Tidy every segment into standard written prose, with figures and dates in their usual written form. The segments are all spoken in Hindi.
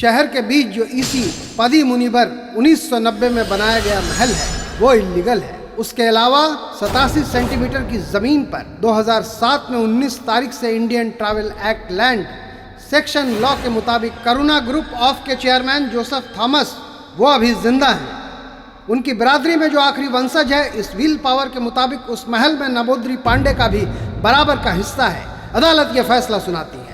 शहर के बीच जो ईसी पदी मुनिवर 1990 में बनाया गया महल है वो इल्लीगल है। उसके अलावा 87 सेंटीमीटर की जमीन पर 2007 में 19 तारीख से Indian travel act land section law के मुताबिक करुणा ग्रुप ऑफ के चेयरमैन जोसेफ थॉमस वो अभी जिंदा हैं। उनकी बिरादरी में जो आखिरी वंशज है, इस व्हील पावर के मुताबिक उस महल में नमोद्री पांडे का भी बराबर का हिस्सा है। अदालत यह फैसला सुनाती है।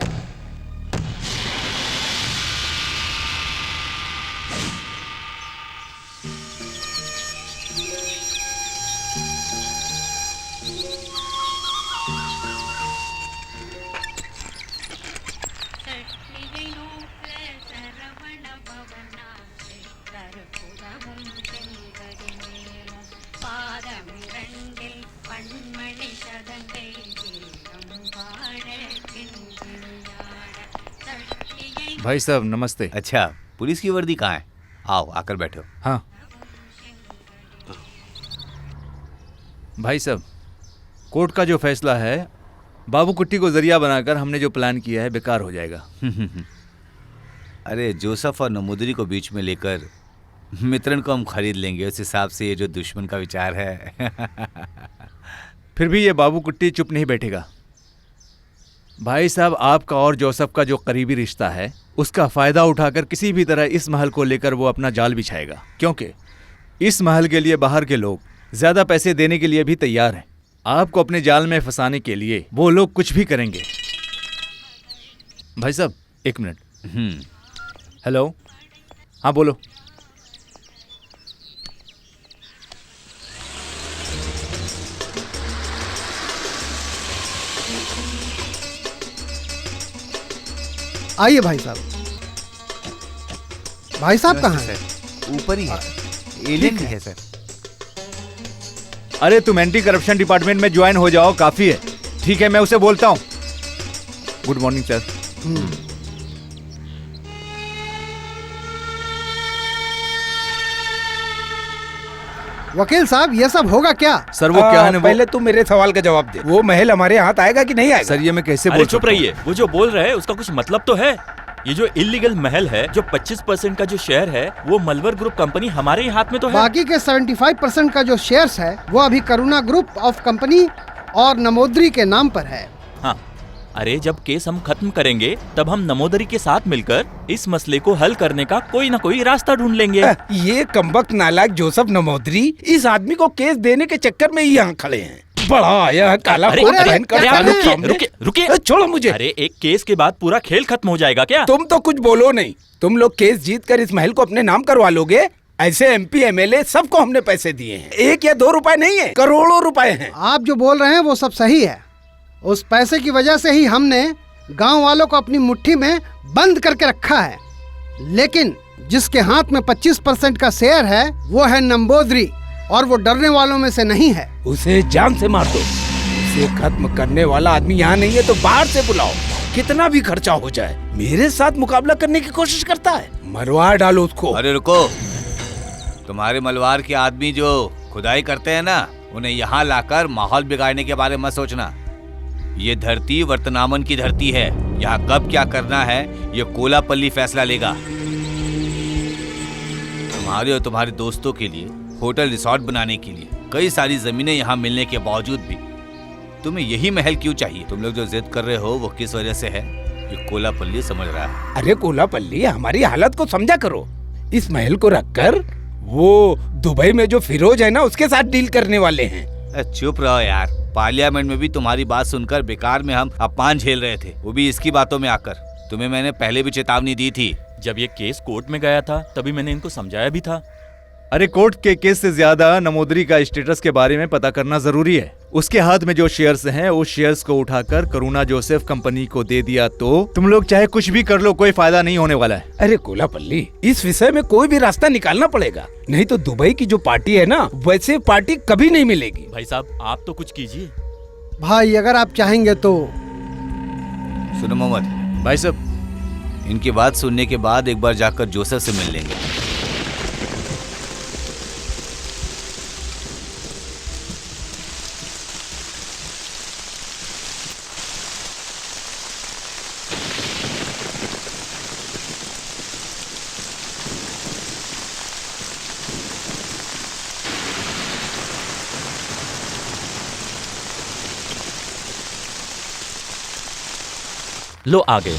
भाई साहब नमस्ते। अच्छा, पुलिस की वर्दी कहाँ है? आओ आकर बैठो। हाँ भाई साहब, कोर्ट का जो फैसला है, बाबू कुट्टी को जरिया बनाकर हमने जो प्लान किया है बेकार हो जाएगा। अरे जोसेफ और नमोदरी को बीच में लेकर मित्रन को हम खरीद लेंगे। उस हिसाब से ये जो दुश्मन का विचार है। फिर भी ये बाबू कुट्टी चुप नहीं बैठेगा। भाई साहब, आपका और जोसेफ का जो करीबी रिश्ता है उसका फायदा उठाकर किसी भी तरह इस महल को लेकर वो अपना जाल बिछाएगा, क्योंकि इस महल के लिए बाहर के लोग ज्यादा पैसे देने के लिए भी तैयार हैं। आपको अपने जाल में फंसाने के लिए वो लोग कुछ भी करेंगे। भाई साहब एक मिनट। हेलो, हाँ बोलो। आइए भाई साहब। भाई साहब कहाँ हैं? ऊपर ही है। एलियन भी है सर। अरे तुम एंटी करप्शन डिपार्टमेंट में ज्वाइन हो जाओ, काफी है। ठीक है, मैं उसे बोलता हूँ। Good morning sir. वकील साहब, ये सब होगा क्या? सर वो क्या है ना, पहले तुम मेरे सवाल का जवाब दे। वो महल हमारे हाथ आएगा कि नहीं आएगा? सर ये मैं कैसे अरे बोल चुप रहिए। वो जो बोल रहे हैं उसका कुछ मतलब तो है। ये जो इलीगल महल है, जो 25% का जो शेयर है, वो मलवर ग्रुप कंपनी हमारे ही हाथ में तो है। बाकी के 75% का जो शेयर्स है वो अभी करुणा ग्रुप ऑफ कंपनी और नमोद्री के नाम पर है। हाँ, अरे जब केस हम खत्म करेंगे तब हम नमोदरी के साथ मिलकर इस मसले को हल करने का कोई ना कोई रास्ता ढूंढ लेंगे। ये कमबख्त नालायक जोसेफ नमोदरी इस आदमी को केस देने के चक्कर में ही यहाँ खड़े हैं। बड़ा आया काला कोट पहनकर कानून सामने। रुकिए, छोड़ो मुझे। अरे एक केस के बाद पूरा खेल खत्म हो जाएगा क्या? तुम तो कुछ बोलो नहीं। तुम लोग केस जीत कर इस महल को अपने नाम करवा लोगे। ऐसे एमपी एमएलए सबको हमने पैसे दिए हैं। 1 या 2 रुपए नहीं है, करोड़ों रुपए हैं। आप जो बोल रहे हैं वो सब सही है। उस पैसे की वजह से ही हमने गांव वालों को अपनी मुट्ठी में बंद करके रखा है। लेकिन जिसके हाथ में 25% का शेयर है वो है नंबोदरी, और वो डरने वालों में से नहीं है। उसे जान से मार दो। उसे खत्म करने वाला आदमी यहाँ नहीं है तो बाहर से बुलाओ। कितना भी खर्चा हो जाए, मेरे साथ मुकाबला करने की कोशिश करता है। मरवा डालो उसको। अरे रुको, तुम्हारे मलवार के आदमी जो खुदाई करते हैं ना, उन्हें यहाँ लाकर माहौल बिगाड़ने के बारे में मत सोचना। ये धरती वर्तनामन की धरती है। यहाँ कब क्या करना है ये कोलापल्ली फैसला लेगा। तुम्हारे और तुम्हारे दोस्तों के लिए होटल रिसोर्ट बनाने के लिए कई सारी जमीनें यहाँ मिलने के बावजूद भी तुम्हें यही महल क्यों चाहिए? तुम लोग जो जिद कर रहे हो वो किस वजह से है, ये कोलापल्ली समझ रहा है। अरे कोलापल्ली, हमारी हालत को समझा करो। इस महल को रखकर वो दुबई में जो फिरोज है ना, उसके साथ डील करने वाले हैं। चुप रहो यार। पार्लियामेंट में भी तुम्हारी बात सुनकर बेकार में हम अपमान झेल रहे थे, वो भी इसकी बातों में आकर। तुम्हें मैंने पहले भी चेतावनी दी थी। जब ये केस कोर्ट में गया था तभी मैंने इनको समझाया भी था। अरे कोर्ट के केस से ज्यादा नमोदरी का स्टेटस के बारे में पता करना जरूरी है। उसके हाथ में जो शेयर्स हैं, उस शेयर्स को उठाकर करुणा जोसेफ कंपनी को दे दिया तो तुम लोग चाहे कुछ भी कर लो, कोई फायदा नहीं होने वाला है। अरे कोलापल्ली, इस विषय में कोई भी रास्ता निकालना पड़ेगा, नहीं तो दुबई की जो पार्टी है ना, वैसे पार्टी कभी नहीं मिलेगी। भाई साहब आप तो कुछ कीजिए। भाई अगर आप चाहेंगे तो। सुनो मोहम्मद भाई साहब, इनकी बात सुनने के बाद एक बार जाकर जोसेफ से मिल लेंगे। लो आ गए।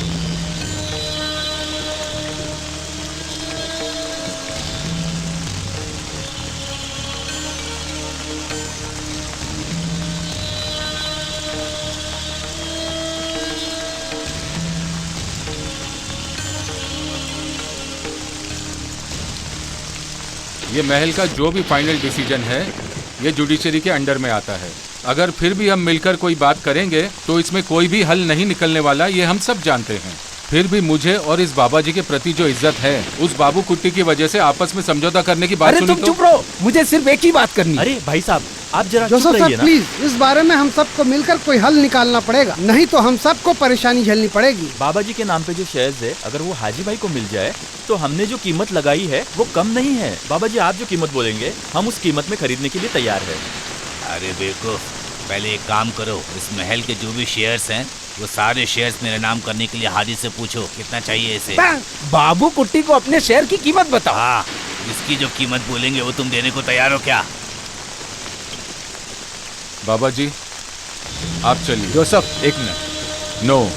ये महल का जो भी फाइनल डिसीजन है ये जुडिशरी के अंडर में आता है। अगर फिर भी हम मिलकर कोई बात करेंगे तो इसमें कोई भी हल नहीं निकलने वाला, ये हम सब जानते हैं। फिर भी मुझे और इस बाबा जी के प्रति जो इज्जत है, उस बाबू कुट्टी की वजह से आपस में समझौता करने की बात अरे सुनी तुम तो चुप रहो, मुझे सिर्फ एक ही बात करनी है। अरे भाई साहब आप जरा चुप जोसेफ रहिए साहब ना। प्लीज, इस बारे में हम सबको मिलकर कोई हल निकालना पड़ेगा, नहीं तो हम सबको परेशानी झेलनी पड़ेगी। बाबा जी के नाम पे जो शेयर्स है, अगर वो हाजी भाई को मिल जाए तो हमने जो कीमत लगाई है वो कम नहीं है। बाबा जी आप जो कीमत बोलेंगे हम उस कीमत में खरीदने के लिए तैयार है। अरे बेवकूफ, पहले एक काम करो, इस महल के जो भी शेयर्स हैं वो सारे शेयर्स मेरे नाम करने के लिए हाजी से पूछो कितना चाहिए इसे। बाबू कुट्टी को अपने शेयर की कीमत बताओ। हाँ, इसकी जो कीमत बोलेंगे वो तुम देने को तैयार हो क्या? बाबा जी आप चलिए। जोसेफ एक मिनट। नो,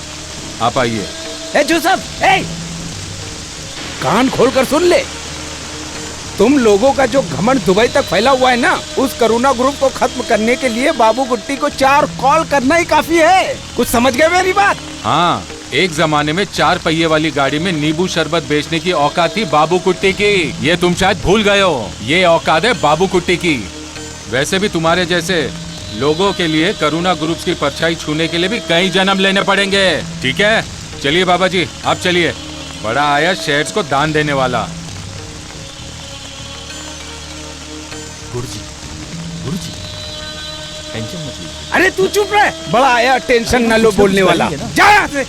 आप आइए। ए जोसेफ, ए कान खोलकर सुन ले। तुम लोगों का जो घमंड दुबई तक फैला हुआ है ना, उस करुणा ग्रुप को खत्म करने के लिए बाबू कुट्टी को 4 कॉल करना ही काफी है। कुछ समझ गए मेरी बात? हाँ, एक जमाने में 4 पहिए वाली गाड़ी में नींबू शरबत बेचने की औकात थी बाबू कुट्टी की। ये तुम शायद भूल गए हो, ये औकात है बाबू कुट्टी की। वैसे भी तुम्हारे जैसे लोगों के लिए करुणा ग्रुप्स की परछाई छूने के लिए भी कई जन्म लेने पड़ेंगे। ठीक है, चलिए बाबा जी आप चलिए। बड़ा आया शेयर्स को दान देने वाला। गुरुजी टेंशन मत लीजिए। अरे तू चुप रह, बड़ा आया टेंशन न लो बोलने वाला। करेंगे ना। जा यहाँ से।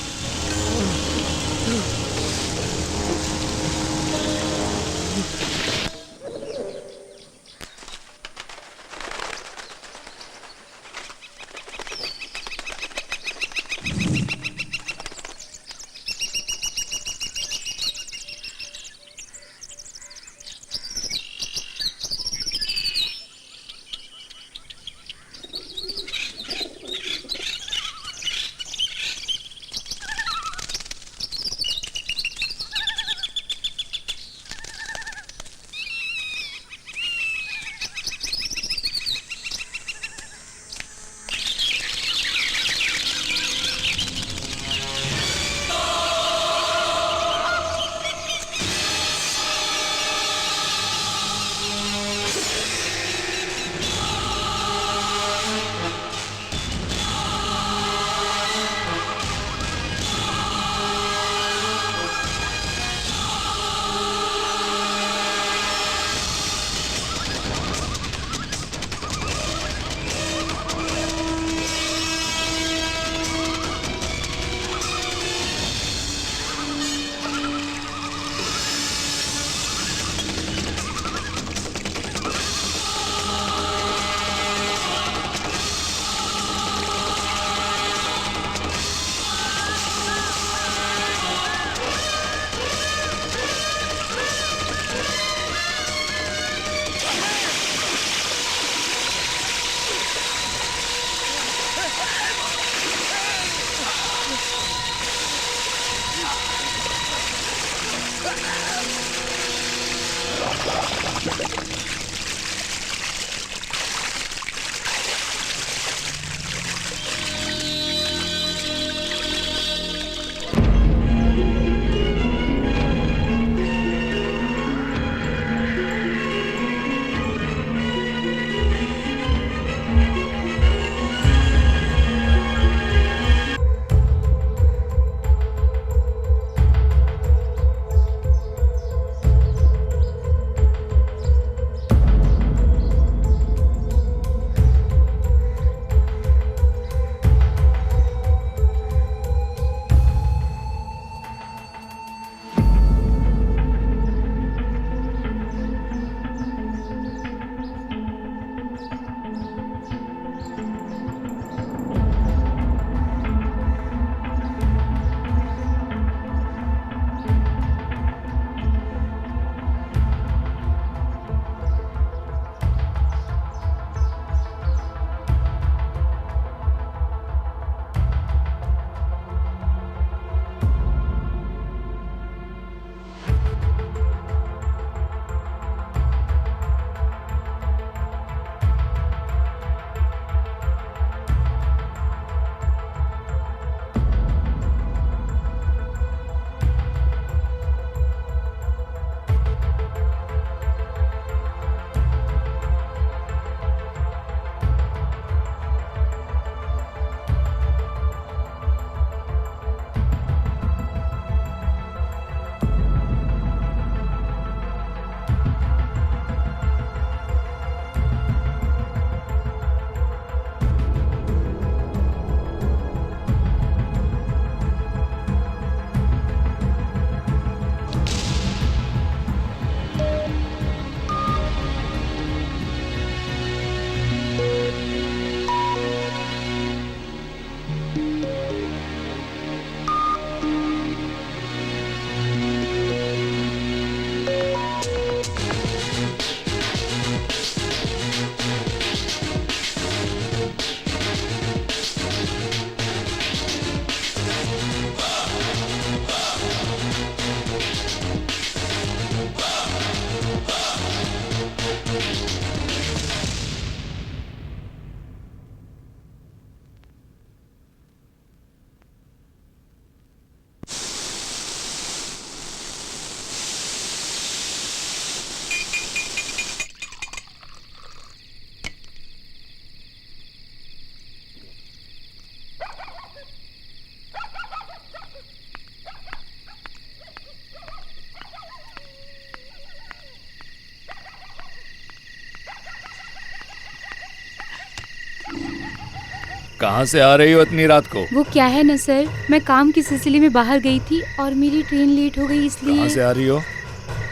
कहाँ से आ रही हो इतनी रात को? वो क्या है ना सर, मैं काम के सिलसिले में बाहर गई थी और मेरी ट्रेन लेट हो गई, इसलिए। कहाँ से आ रही हो?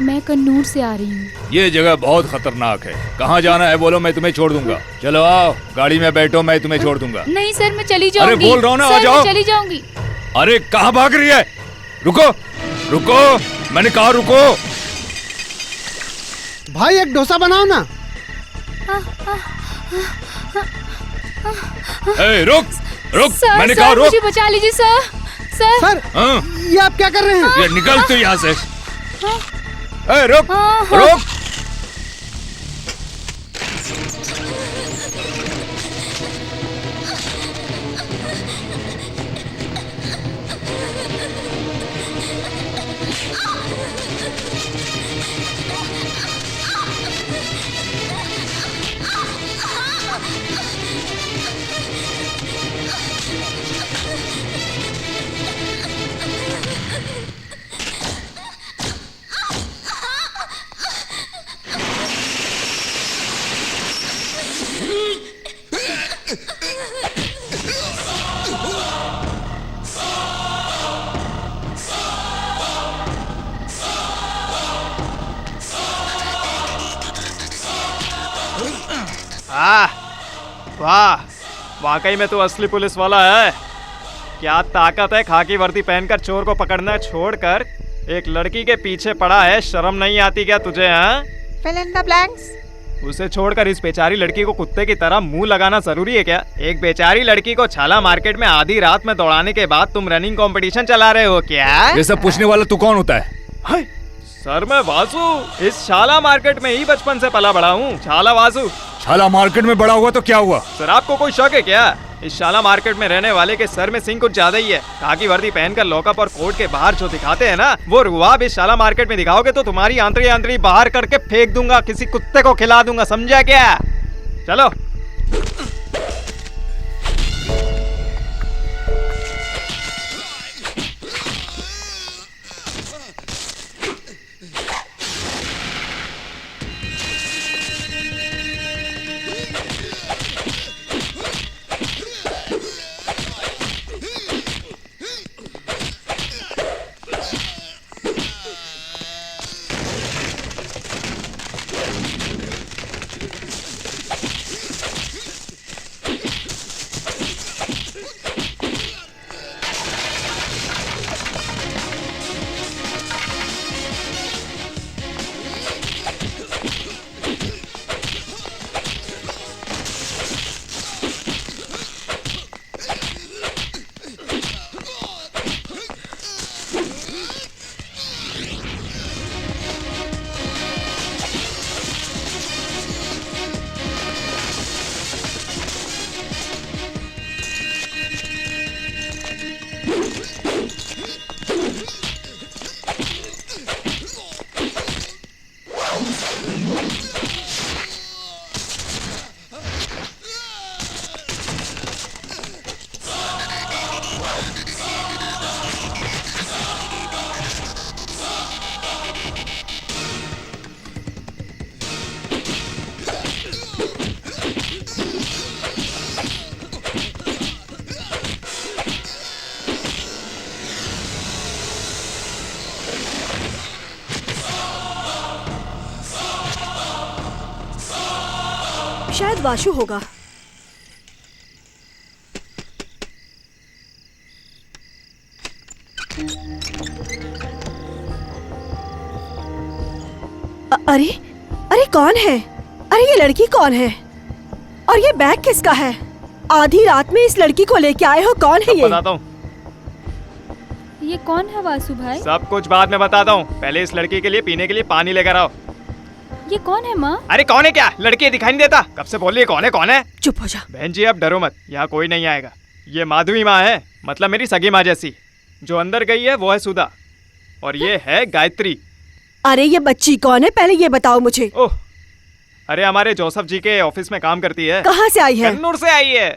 मैं कन्नूर से आ रही हूँ। ये जगह बहुत खतरनाक है। कहाँ जाना है बोलो, मैं तुम्हें छोड़ दूंगा। चलो आओ, गाड़ी में बैठो, मैं तुम्हें छोड़ दूंगा। नहीं सर, मैं चली जाऊंगी। अरे बोल रहा हूँ ना, आ सर, जाओ। मैं चली जाऊंगी। अरे कहाँ भाग रही है? रुको रुको, मैंने कहा रुको। भाई एक डोसा बनाओ ना। ए, रुक रुक, सर, मैंने सर, कहा रुक। मुझे बचा लीजिए सर। सर, सर हाँ, ये आप क्या कर रहे हैं? ये निकल तू यहाँ से। ए, रुक रुक। वाह, वाकई में तो असली पुलिस वाला है। क्या ताकत है, खाकी वर्दी पहनकर चोर को पकड़ना छोड़कर एक लड़की के पीछे पड़ा है। शर्म नहीं आती क्या तुझे? हाँ, Fill in the blanks. उसे छोड़कर इस बेचारी लड़की को कुत्ते की तरह मुंह लगाना जरूरी है क्या? एक बेचारी लड़की को छाला मार्केट में आधी रात में दौड़ाने के बाद तुम रनिंग कंपटीशन चला रहे हो क्या? ये सब पूछने वाला तू कौन होता है? हाय, सर मैं वासु, इस शाला मार्केट में ही बचपन से पला बड़ा हूँ। शाला वासु। शाला मार्केट में बड़ा हुआ तो क्या हुआ? सर आपको कोई शक है क्या? इस शाला मार्केट में रहने वाले के सर में सिंह कुछ ज्यादा ही है। खाकी वर्दी पहनकर लॉकअप और कोर्ट के बाहर जो दिखाते हैं ना, वो रुआब इस शाला मार्केट में दिखाओगे तो तुम्हारी आंतरी आंतरी बाहर करके फेंक दूंगा, किसी कुत्ते को खिला दूंगा, समझा क्या? चलो। शायद वाशु होगा। अरे अरे कौन है? अरे ये लड़की कौन है? और ये बैग किसका है? आधी रात में इस लड़की को लेके आए हो, कौन है ये? बताता हूँ, ये कौन है वासु भाई? सब कुछ बाद में बताता हूँ, पहले इस लड़की के लिए पीने के लिए पानी लेकर आओ। ये कौन है माँ? अरे कौन है क्या? लड़की दिखाई नहीं देता? कब से बोल रही है कौन है कौन है? चुप हो जा। बहन जी अब डरो मत, यहाँ कोई नहीं आएगा। ये माधवी माँ है, मतलब मेरी सगी माँ जैसी। जो अंदर गई है वो है सुधा, और ये है गायत्री। अरे ये बच्ची कौन है, पहले ये बताओ मुझे। ओह, अरे हमारे जोसेफ जी के ऑफिस में काम करती है। कहाँ से आई है? कन्नूर से आई है।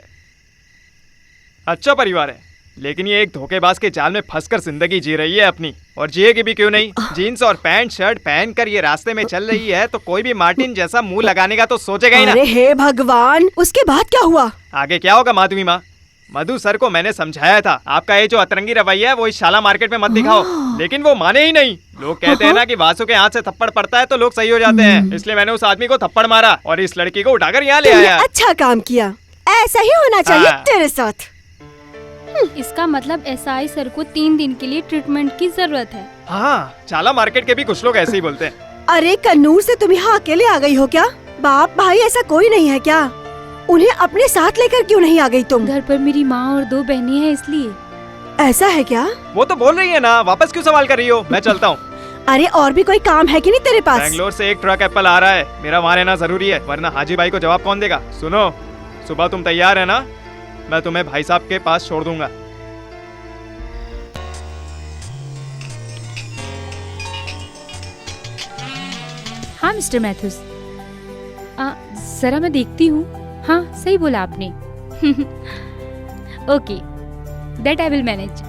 अच्छा परिवार है, लेकिन ये एक धोखेबाज के जाल में फंसकर जिंदगी जी रही है अपनी, और जिएगी भी क्यों नहीं। जीन्स और पैंट शर्ट पहनकर ये रास्ते में चल रही है, तो कोई भी मार्टिन जैसा मुंह लगाने का तो सोचेगा ही ना। अरे हे भगवान, उसके बाद क्या हुआ? आगे क्या होगा माधवी माँ? मधु सर को मैंने समझाया था, आपका ये जो अतरंगी रवैया है वो इस शाला मार्केट में मत दिखाओ, लेकिन वो माने ही नहीं। लोग कहते हैं ना कि वासु के हाथ से थप्पड़ पड़ता है तो लोग सही हो जाते हैं, इसलिए मैंने उस आदमी को थप्पड़ मारा और इस लड़की को उठाकर यहाँ ले तुमने आया। अच्छा काम किया, ऐसा ही होना चाहिए हाँ। तेरे साथ। इसका मतलब एसआई सर को 3 दिन के लिए ट्रीटमेंट की जरूरत है। हाँ, शाला मार्केट के भी कुछ लोग ऐसे ही बोलते हैं। अरे कन्नूर से तुम यहाँ अकेले आ गई हो क्या? बाप भाई ऐसा कोई नहीं है क्या? उन्हें अपने साथ लेकर क्यों नहीं आ गई तुम? घर पर मेरी माँ और 2 बहनें हैं इसलिए। ऐसा है क्या? वो तो बोल रही है ना, वापस क्यों सवाल कर रही हो? मैं चलता हूँ। अरे और भी कोई काम है कि नहीं तेरे पास? बैंगलोर से एक ट्रक एप्पल आ रहा है, मेरा वहाँ रहना जरूरी है, वरना हाजी भाई को जवाब कौन देगा? सुनो, सुबह तुम तैयार है ना? मैं तुम्हें भाई साहब के पास छोड़ दूंगा। हाँ मिस्टर मैथ्यूज, जरा मैं देखती हूँ। हाँ सही बोला आपने। Okay, that I will manage.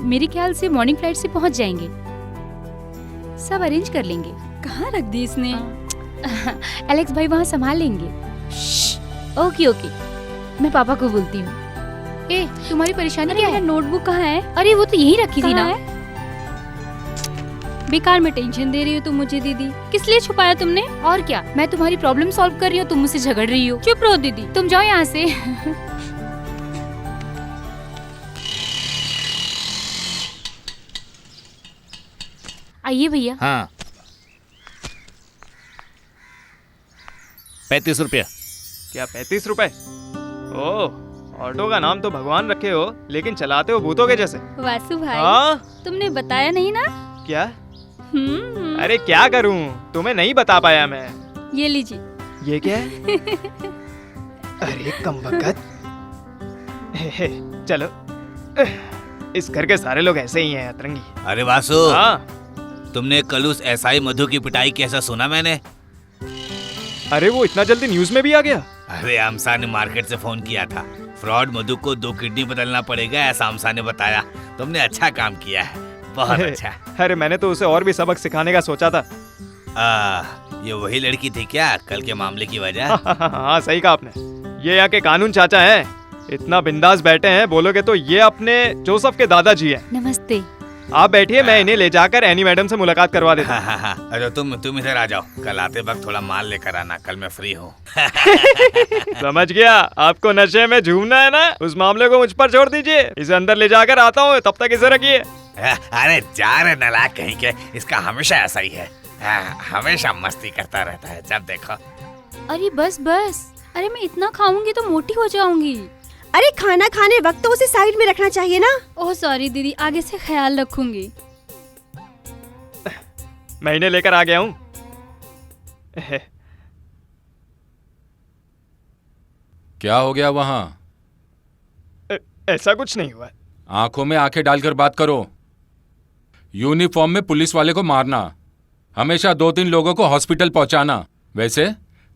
मेरे ख्याल से मॉर्निंग फ्लाइट से पहुँच जाएंगे, सब अरेंज कर लेंगे। कहाँ रख दी इसने? एलेक्स भाई वहाँ संभाल लेंगे। ओके ओके, मैं पापा को बोलती हूँ। ए, तुम्हारी परेशानी क्या है? नोटबुक कहाँ है? अरे वो तो यहीं रखी थी ना। बेकार में टेंशन दे रही हो तुम मुझे दीदी। किस लिए छुपाया तुमने? और क्या, मैं तुम्हारी प्रॉब्लम सॉल्व कर रही हूँ, तुम मुझसे झगड़ रही हो। चुप रहो दीदी, तुम जाओ यहाँ से। आइए भैया। हाँ, 35 रुपया। क्या 35 रुपए? ओह, ऑटो का नाम तो भगवान रखे हो, लेकिन चलाते हो भूतों के जैसे। वासु भाई, हाँ? तुमने बताया नहीं ना? क्या? अरे क्या करूं, तुम्हें नहीं बता पाया मैं। ये लीजिए। ये क्या है? अरे कमबख्त। चलो, इस घर के सारे लोग ऐसे ही हैं अतरंगी। अरे वासु, हाँ? तुमने कल उस एसआई मधु की पिटाई कैसा सुना मैंने? अरे वो इतना जल्दी न्यूज में भी आ गया? अरे अमसा ने मार्केट से फोन किया था, फ्रॉड मधु को 2 किडनी बदलना पड़ेगा, ऐसा अमसा ने बताया। तुमने अच्छा काम किया है, बहुत अच्छा। अरे मैंने तो उसे और भी सबक सिखाने का सोचा था। ये वही लड़की थी क्या कल के मामले की वजह? हाँ सही कहा आपने, ये यहाँ के कानून चाचा हैं, इतना बिंदास बैठे हैं, बोलोगे तो ये अपने जोसेफ के दादाजी हैं। नमस्ते। आप बैठिए, मैं इन्हें ले जाकर एनी मैडम से मुलाकात करवा देता हूँ। हाँ। अरे तुम इधर आ जाओ, कल आते वक्त थोड़ा माल लेकर आना, कल मैं फ्री हूँ। समझ गया, आपको नशे में झूमना है ना, उस मामले को मुझ पर छोड़ दीजिए, इसे अंदर ले जाकर आता हूँ, तब तक इसे रखिए। अरे जा रे नालायक कहीं के, इसका हमेशा ऐसा ही है, हमेशा मस्ती करता रहता है जब देखो। अरे बस बस, अरे मैं इतना खाऊंगी तो मोटी हो जाऊंगी। अरे खाना खाने वक्त तो उसे साइड में रखना चाहिए ना। ओह सॉरी दीदी, आगे से ख्याल रखूंगी। मैं इन्हें लेकर आ गया हूँ। क्या हो गया वहां? ऐसा कुछ नहीं हुआ। आंखों में आंखें डालकर बात करो। यूनिफॉर्म में पुलिस वाले को मारना, हमेशा 2-3 लोगों को हॉस्पिटल पहुंचाना, वैसे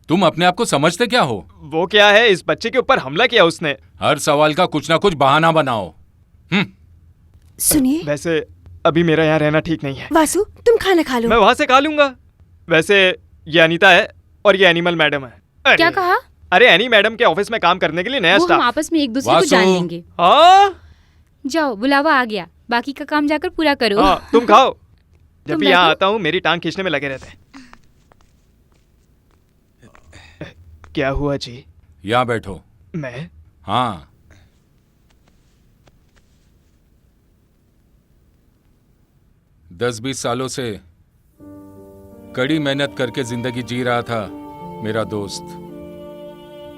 तुम अपने आप को समझते क्या हो? वो क्या है, इस बच्चे के ऊपर हमला किया उसने। हर सवाल का कुछ ना कुछ बहाना बनाओ। सुनिए, वैसे अभी मेरा यहाँ रहना ठीक नहीं है। वासु तुम खाना खा लो। मैं वहाँ से खा लूंगा। वैसे ये अनीता है और ये एनिमल मैडम है। क्या कहा? अरे एनी मैडम के ऑफिस में काम करने के लिए नया वो हम स्टाफ। आपस में एक दूसरे को जान लेंगे। हाँ? जाओ, बुलावा आ गया, बाकी का काम जाकर पूरा करो। हाँ, तुम खाओ। जब तुम भी यहाँ बैठो। आता हूँ मेरी टांग खींचने में लगे रहते हैं। क्या हुआ जी? यहाँ बैठो। मैं? हाँ, दस 20 सालों से कड़ी मेहनत करके जिंदगी जी रहा था मेरा दोस्त।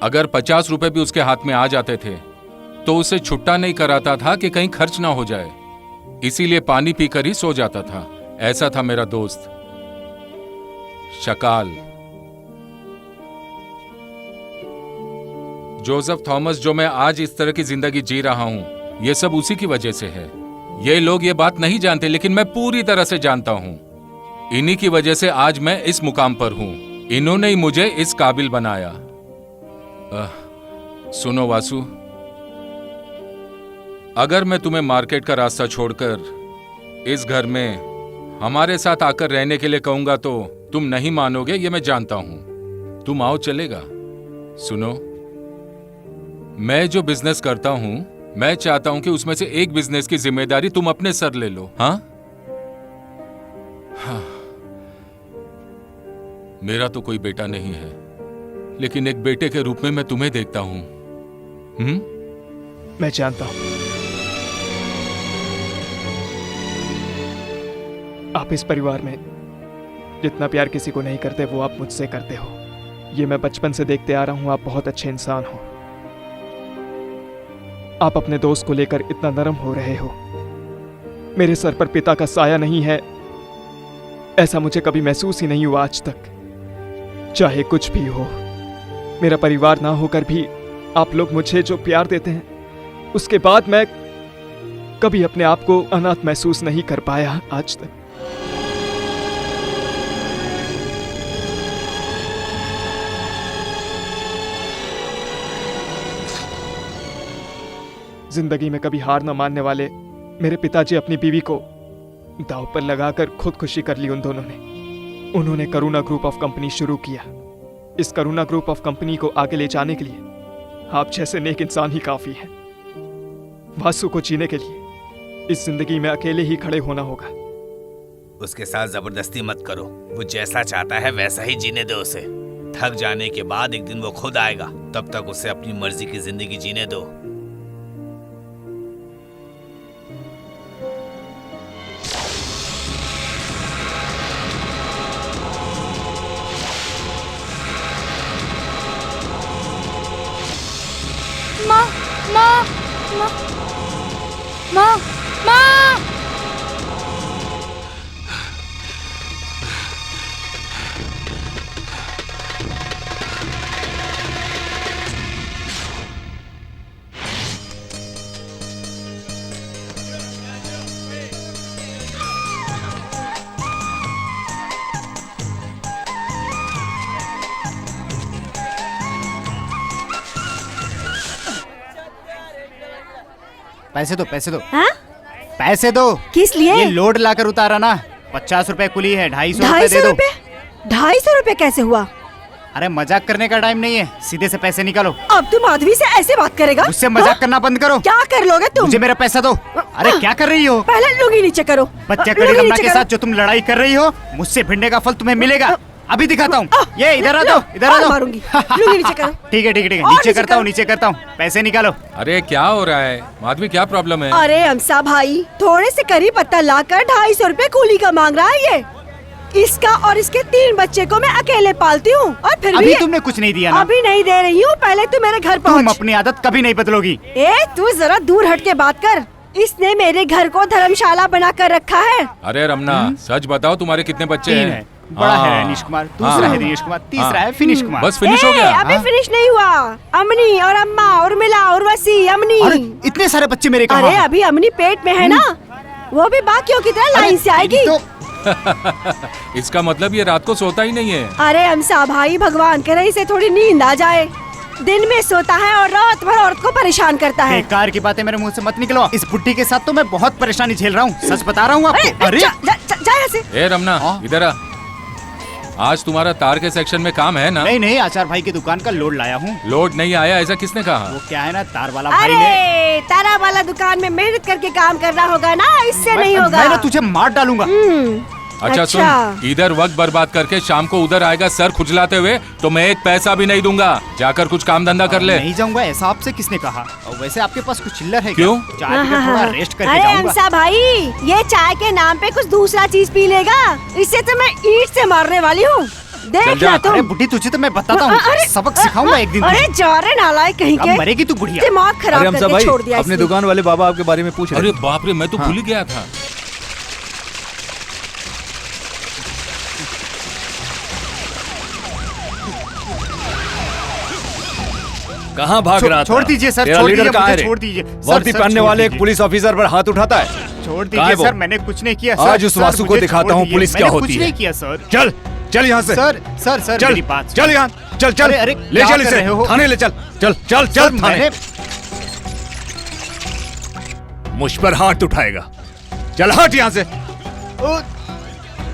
अगर 50 रुपए भी उसके हाथ में आ जाते थे तो उसे छुट्टा नहीं कराता था कि कहीं खर्च ना हो जाए, इसीलिए पानी पीकर ही सो जाता था। ऐसा था मेरा दोस्त शकाल। जोसेफ थॉमस, जो मैं आज इस तरह की जिंदगी जी रहा हूं, ये सब उसी की वजह से है। ये लोग ये बात नहीं जानते, लेकिन मैं पूरी तरह से जानता हूं। इन्हीं की वजह से आज मैं इस मुकाम पर हूं। इन्होंने ही मुझे इस काबिल बनाया। सुनो वासु, अगर मैं तुम्हें मार्केट का रास्ता छोड़कर इस घर में हमारे साथ आकर रहने के लिए कहूंगा तो तुम नहीं मानोगे, ये मैं जानता हूं। तुम आओ, चलेगा? सुनो, मैं जो बिजनेस करता हूं मैं चाहता हूं कि उसमें से एक बिजनेस की जिम्मेदारी तुम अपने सर ले लो। हाँ, हाँ। मेरा तो कोई बेटा नहीं है, लेकिन एक बेटे के रूप में मैं तुम्हें देखता हूं। मैं जानता हूं आप इस परिवार में जितना प्यार किसी को नहीं करते वो आप मुझसे करते हो। ये मैं बचपन से देखते आ रहा हूं। आप बहुत अच्छे इंसान हो। आप अपने दोस्त को लेकर इतना नरम हो रहे हो। मेरे सर पर पिता का साया नहीं है, ऐसा मुझे कभी महसूस ही नहीं हुआ आज तक। चाहे कुछ भी हो, मेरा परिवार ना होकर भी आप लोग मुझे जो प्यार देते हैं, उसके बाद मैं कभी अपने आप को अनाथ महसूस नहीं कर पाया आज तक। जिंदगी में कभी हार न मानने वाले मेरे पिताजी अपनी बीवी को दांव पर लगाकर खुदकुशी कर ली उन दोनों ने। उन्होंने करुणा ग्रुप ऑफ कंपनी शुरू किया। इस करुणा ग्रुप ऑफ कंपनी को आगे ले जाने के लिए आप जैसे नेक इंसान ही काफी है। वासु को जीने के लिए इस जिंदगी में अकेले ही खड़े होना होगा। उसके साथ जबरदस्ती मत करो। वो जैसा चाहता है वैसा ही जीने दो उसे। थक जाने के बाद एक दिन वो खुद आएगा, तब तक उसे अपनी मर्जी की जिंदगी जीने दो। माँ, माँ, माँ, माँ, माँ। पैसे दो, पैसे दो। हाँ? पैसे दो। किस लिए? ये लोड लाकर उतारा ना। 50 रुपए कुली है, 250 रुपए दे दो। 250 रुपए कैसे हुआ? अरे मजाक करने का टाइम नहीं है, सीधे से पैसे निकालो। अब तुम माधवी से ऐसे बात करेगा? मुझसे मजाक करना बंद करो। क्या कर लोगे तुम? मुझे मेरा पैसा दो। अरे क्या कर रही हो? पहले लुंगी नीचे करो। बच्चा कड़ी रमना के साथ जो तुम लड़ाई कर रही हो, मुझसे भिड़ने का फल तुम्हें मिलेगा। अभी दिखाता हूँ। ये इधर आ दो, इधर आ दो। मारूंगी। लुंगी नीचे करो। ठीक है, ठीक है, ठीक है। नीचे करता हूँ, नीचे करता हूँ। पैसे निकालो। अरे क्या हो रहा है माधवी, क्या प्रॉब्लम है? अरे अमसा भाई, थोड़े से करी पत्ता लाकर 250 रुपए कूली का मांग रहा है ये। इसका और इसके 3 बच्चे को मैं अकेले पालती हूँ और फिर अभी तुमने कुछ नहीं दिया ना? अभी नहीं दे रही हूँ, पहले तू मेरे घर पहुँच। तुम अपनी आदत कभी नहीं बदलोगी। ए तू जरा दूर हट के बात कर। इसने मेरे घर को धर्मशाला बना कर रखा है। अरे रमना, सच बताओ तुम्हारे कितने बच्चे 3 हैं? बड़ा है रनीश कुमार, दूसरा है दिनेश कुमार, तीसरा है फिनिश कुमार। बस फिनिश हो गया? अभी फिनिश नहीं हुआ। अमनी और अम्मा और मिला और वसी अमनी। अरे इतने सारे बच्चे मेरे कहाँ? अरे अभी अमनी पेट में है ना, वो भी बाकियों की तरह लाइन से आएगी। इसका मतलब ये रात को सोता ही नहीं है। अरे अमसा भाई, भगवान करे इसे थोड़ी नींद आ जाए। दिन में सोता है और रात भर औरत को परेशान करता है। बेकार की बातें मेरे मुंह से मत निकलवाओ। इस बुड्ढी के साथ तो मैं बहुत परेशानी झेल रहा हूँ, सच बता रहा हूँ आपको। अरे जा यहाँ से। ए रमना, इधर आ। आज तुम्हारा तार के सेक्शन में काम है ना? नहीं, आचार भाई की दुकान का लोड लाया हूँ। लोड नहीं आया ऐसा किसने कहा? वो क्या है ना, तार वाला भाई ने। अरे तारा वाला दुकान में मेहनत करके काम करना होगा ना, इससे नहीं होगा। मैं ना तुझे मार डालूंगा। अच्छा सुन, इधर वक्त बर्बाद करके शाम को उधर आएगा सर खुजलाते हुए तो मैं एक पैसा भी नहीं दूंगा। जाकर कुछ काम धंधा कर ले। नहीं जाऊंगा, ऐसा आपसे किसने कहा? और वैसे आपके पास कुछ चिल्लर है? क्यों? चाय पीकर थोड़ा रेस्ट करके अरे जाऊंगा। अमसा भाई, ये चाय के नाम पे कुछ दूसरा चीज पी लेगा, इससे तो मैं ईंट से मारने वाली हूँ। देख ना तुम। अरे बुढ़ी, तुझे तो मैं बताता हूँ, सबक सिखाऊंगा एक दिन। अरे जा रे नालायक कहीं के। मरेगी तू बुढ़िया। दिमाग खराब करके छोड़ दिया अपने दुकान वाले बाबा आपके बारे में पूछ रहे। अरे बाप रे, मैं तो भूल ही गया था। कहाँ भाग रहा था? छोड़ दीजिए सर, तेरा छोड़ लीडर दीजिए, कहाँ है मुझे रे? छोड़ दीजिए। वर्दी पहनने वाले एक पुलिस ऑफिसर पर हाथ उठाता है। छोड़ दीजिए सर, मैंने कुछ नहीं किया। आज उस वासु को दिखाता हूँ पुलिस क्या होती है। कुछ नहीं किया सर। चल चल यहाँ से। सर चल, मेरी बात चल यहाँ, चल चल। अरे ले चल इसे थाने ले चल। चल चल चल थाने। मुझ पर हाथ उठाएगा। चल हट यहाँ से।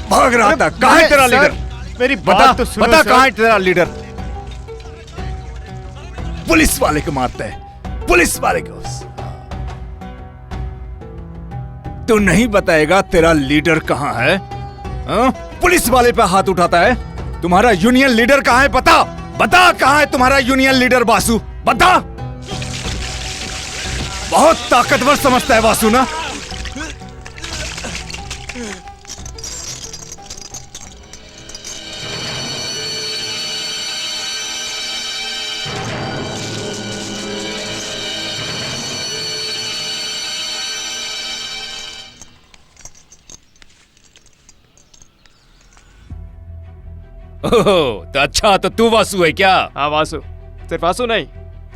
भाग रहा था। कहाँ है तेरा लीडर? मेरी बता, बात तो सुनो। बता कहाँ है तेरा लीडर? पुलिस वाले को मारता है, पुलिस वाले को। तू नहीं बताएगा तेरा लीडर कहाँ है? हाँ? पुलिस वाले पे हाथ उठाता है। तुम्हारा यूनियन लीडर कहाँ है? बता बता, कहाँ है तुम्हारा यूनियन लीडर वासु? बता। बहुत ताकतवर समझता है वासु ना? ओह, तो अच्छा, तो तू वासु है क्या? हाँ वासु, सिर्फ वासु नहीं,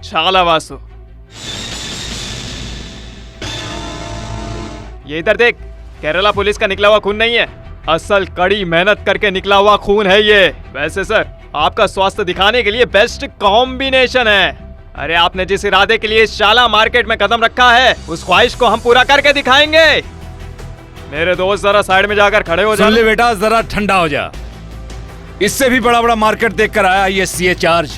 शाला वासु। ये इधर देख, केरला पुलिस का निकला हुआ खून नहीं है, असल कड़ी मेहनत करके निकला हुआ खून है ये। वैसे सर, आपका स्वास्थ्य दिखाने के लिए बेस्ट कॉम्बिनेशन है। अरे आपने जिस इरादे के लिए शाला मार्केट में कदम रखा है, उस ख्वाहिश को हम पूरा करके दिखाएंगे। मेरे दोस्त जरा साइड में जाकर खड़े हो जा। सुन ले बेटा, जरा ठंडा हो जा। इससे भी बड़ा बड़ा मार्केट देखकर आया ये सीए चार्ज।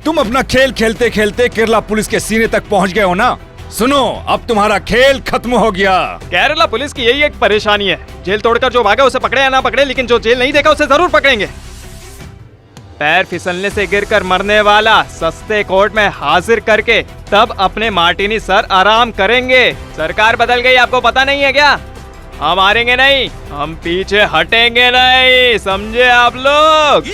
तुम अपना खेल खेलते खेलते केरला पुलिस के सीने तक पहुंच गए हो ना? सुनो, अब तुम्हारा खेल खत्म हो गया। केरला पुलिस की यही एक परेशानी है, जेल तोड़कर जो भागे उसे पकड़े या ना पकड़े, लेकिन जो जेल नहीं देखा उसे जरूर पकड़ेंगे। पैर फिसलने से गिरकर मरने वाला सस्ते कोर्ट में हाजिर करके तब अपने मार्टिनी सर आराम करेंगे। सरकार बदल गई, आपको पता नहीं है क्या? हम हारेंगे नहीं, हम पीछे हटेंगे नहीं, समझे आप लोग?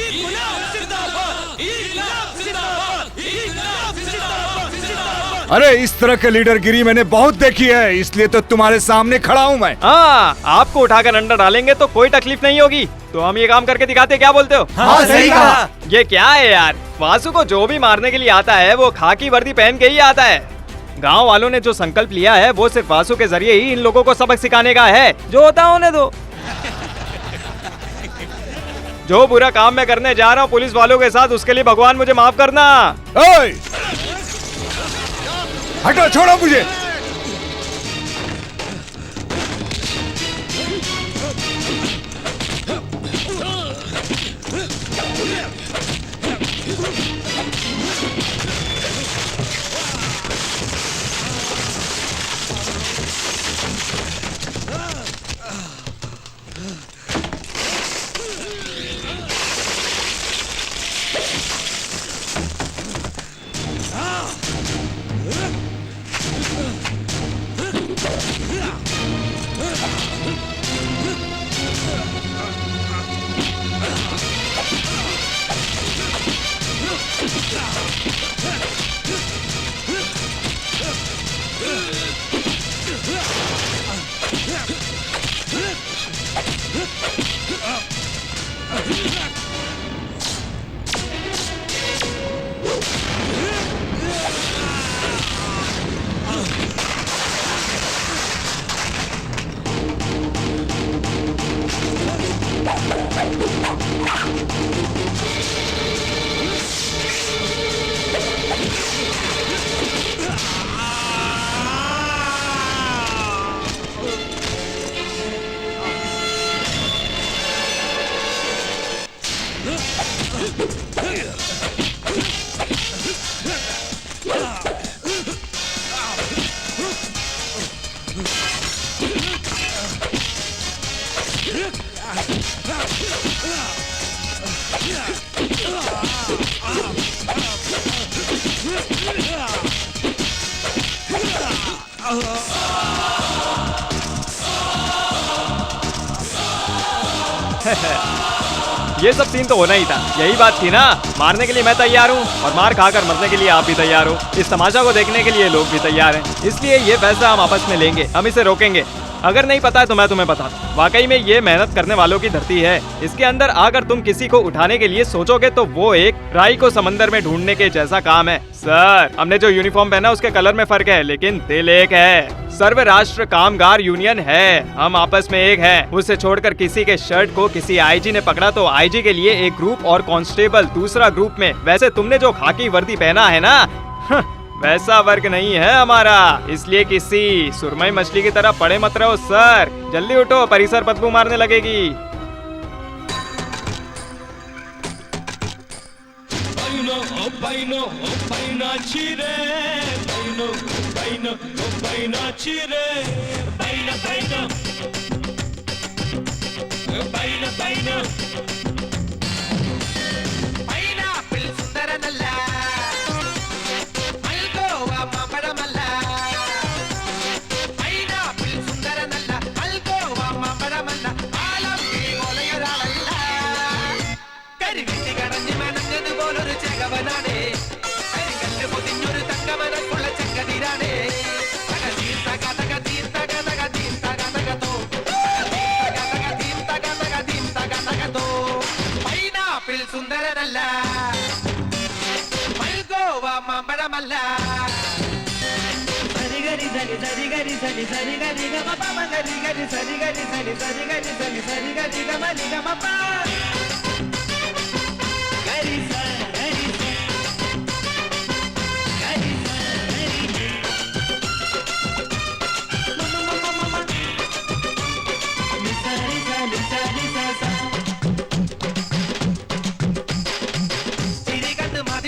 अरे इस तरह के लीडरगिरी मैंने बहुत देखी है, इसलिए तो तुम्हारे सामने खड़ा हूँ मैं। हाँ, आपको उठाकर अंदर डालेंगे तो कोई तकलीफ नहीं होगी, तो हम ये काम करके दिखाते, क्या बोलते हो? हाँ, सही कहा। ये क्या है यार, वासु को जो भी मारने के लिए आता है वो खाकी वर्दी पहन के ही आता है। गांव वालों ने जो संकल्प लिया है वो सिर्फ वासु के जरिए ही इन लोगों को सबक सिखाने का है। जो होता होने दो। जो बुरा काम मैं करने जा रहा हूँ पुलिस वालों के साथ, उसके लिए भगवान मुझे माफ करना। हटो, छोड़ो मुझे। ये सब सीन तो होना ही था, यही बात थी ना। मारने के लिए मैं तैयार हूँ और मार खाकर मरने के लिए आप भी तैयार हो। इस तमाशा को देखने के लिए लोग भी तैयार हैं, इसलिए ये फैसला हम आपस में लेंगे, हम इसे रोकेंगे। अगर नहीं पता है तो मैं तुम्हें बताता हूँ, वाकई में ये मेहनत करने वालों की धरती है। इसके अंदर आकर तुम किसी को उठाने के लिए सोचोगे तो वो एक राई को समंदर में ढूंढने के जैसा काम है। सर, हमने जो यूनिफॉर्म पहना उसके कलर में फर्क है, लेकिन दिल एक है। सर्व राष्ट्र कामगार यूनियन है, हम आपस में एक हैं। उसे छोड़कर किसी के शर्ट को किसी आईजी ने पकड़ा तो आईजी के लिए एक ग्रुप और कांस्टेबल दूसरा ग्रुप में। वैसे तुमने जो खाकी वर्दी पहना है ना, वैसा वर्ग नहीं है हमारा, इसलिए किसी सुरमई मछली की तरह पड़े मत रहो। सर जल्दी उठो, परिसर बदबू मारने लगेगी। Baino, oh baino, oh bainachi re, baino,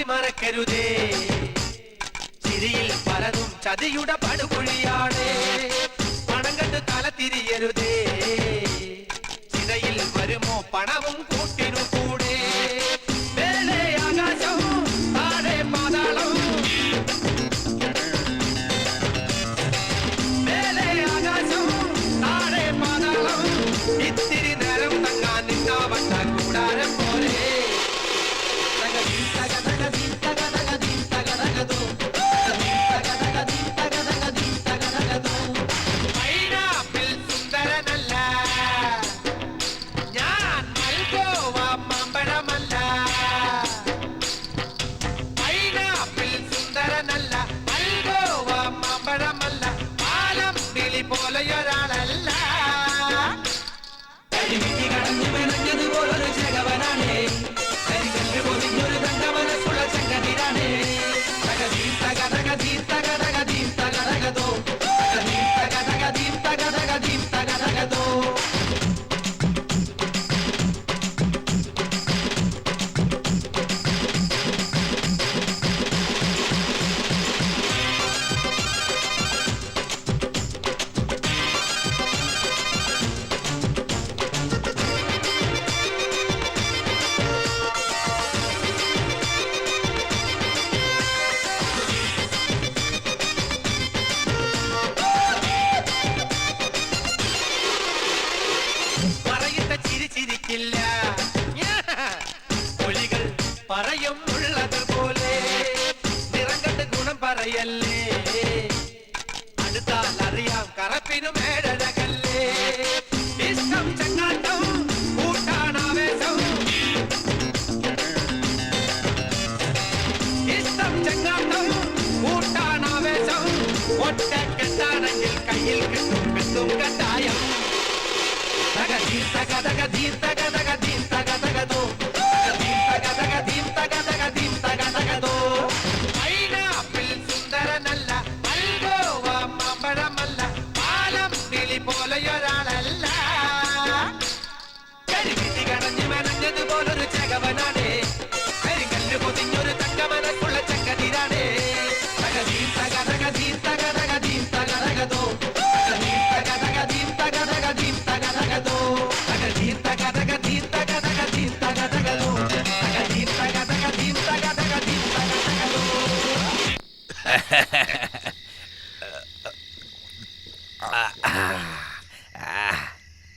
മറക്കരുതേ ചിരിയിൽ പലതും ചതിയുടെ പടുകുഴിയാണ് പണം കണ്ട് തല തിരിയരുതേ ചിതയിൽ വരുമോ പണവും കൂട്ടിനു കൂടെ മേലെ ആകാശവും താഴെ പാതാളവും മേലെ ആകാശവും താഴെ പാതാളവും ഇത്തിരി നേരം തങ്ങാൻ നിന്നാവണ്ട കൂടാരം പോലെ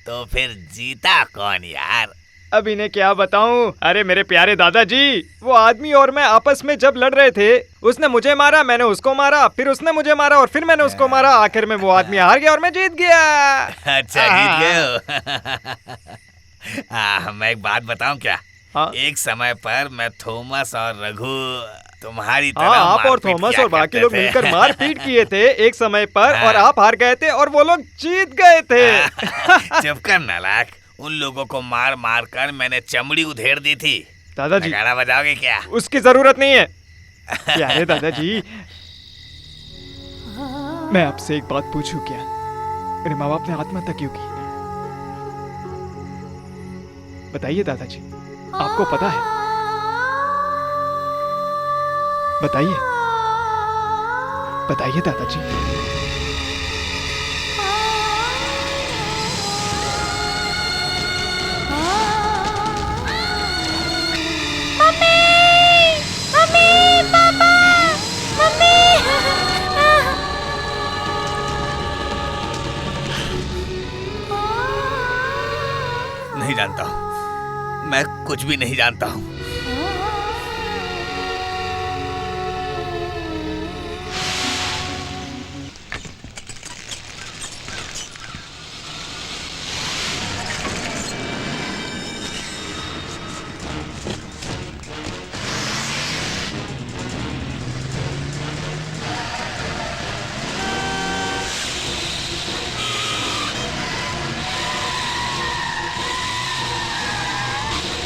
तो फिर जीता कौन यार? अब इन्हें क्या बताऊं? अरे मेरे प्यारे दादाजी, वो आदमी और मैं आपस में जब लड़ रहे थे, उसने मुझे मारा, मैंने उसको मारा, फिर उसने मुझे मारा और फिर मैंने उसको मारा। आखिर में वो आदमी हार गया और मैं जीत गया। अच्छा जीत गए हो। मैं एक बात बताऊं क्या? एक समय पर मैं थॉमस और रघु तुम्हारी तरह आप और थॉमस और बाकी लोग मिलकर मारपीट किए थे एक समय पर, और आप हार गए थे और वो लोग जीत गए थे। चुप कर नालायक। उन लोगों को मार मार कर मैंने चमड़ी उधेड़ दी थी। दादाजी गाना बजाओगे क्या? उसकी जरूरत नहीं है। प्यारे दादाजी, मैं आपसे एक बात पूछूं क्या? मेरे माँ बाप ने आत्महत्या क्यों की? बताइए दादाजी, आपको पता है? बताइए। बताइए दादाजी। नहीं जानता हूँ, मैं कुछ भी नहीं जानता हूँ।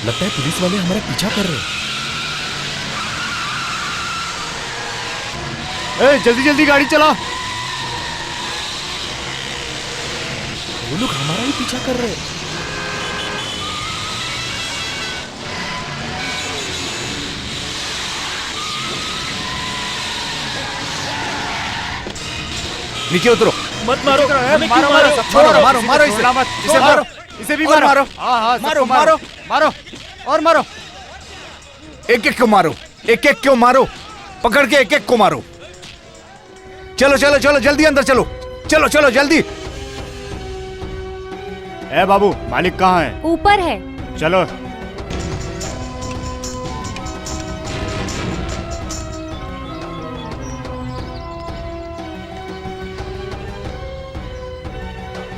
लगता है पुलिस वाले हमारा पीछा कर रहे हैं। जल्दी जल्दी गाड़ी चला। वो लोग हमारा ही पीछा कर रहे हैं। नीचे उतरो। मत मारो, हमें क्यों मारो मारो? छोड़ो, मारो, मारो इसे। मत, इसे मारो, इसे भी मारो। हाँ हाँ, मारो, मारो मारो और मारो। एक एक को मारो, एक एक को मारो, पकड़ के एक एक को मारो। चलो चलो चलो जल्दी अंदर चलो, चलो चलो जल्दी। ए बाबू, मालिक कहाँ है? ऊपर है। चलो।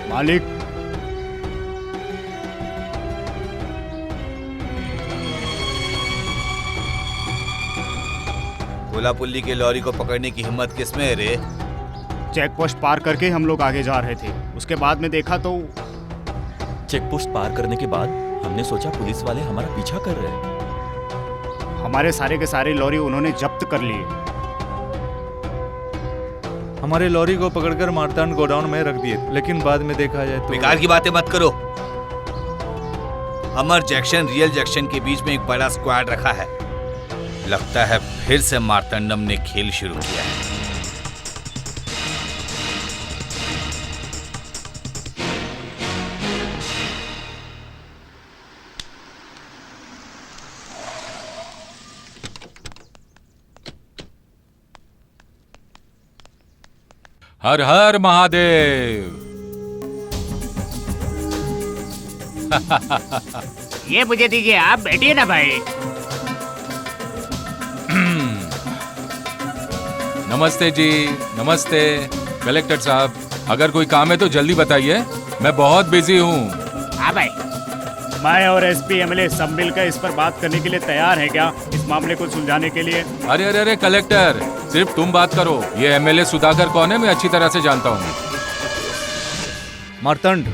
मालिक, कोलापुल्ली के लॉरी को पकड़ने की हिम्मत किसमें है रे? चेक पोस्ट पार करके हम लोग आगे जा रहे थे। उसके बाद में देखा तो चेक पोस्ट पार करने के बाद हमने सोचा पुलिस वाले हमारा पीछा कर रहे हैं। हमारे सारे के सारे लॉरी उन्होंने जब्त कर लिए। हमारे लॉरी को पकड़कर मारतांड गोडाउन में रख दिए, लेकिन बाद में देखा जाए तो बेकार की बातें मत करो। अमर जैक्शन रियल जैक्शन के बीच में एक बड़ा स्क्वाड रखा है। लगता है फिर से मार्तंडम ने खेल शुरू किया है। हर हर महादेव। ये मुझे दीजिए, आप बैठिए ना भाई। नमस्ते जी, नमस्ते कलेक्टर साहब। अगर कोई काम है तो जल्दी बताइए, मैं बहुत बिजी हूँ। हाँ भाई, मैं और एसपी एमएलए सब मिलकर इस पर बात करने के लिए तैयार हैं क्या? इस मामले को सुलझाने के लिए। अरे अरे अरे कलेक्टर, सिर्फ तुम बात करो। ये एमएलए सुधाकर कौन है मैं अच्छी तरह से जानता हूँ। मार्तंड,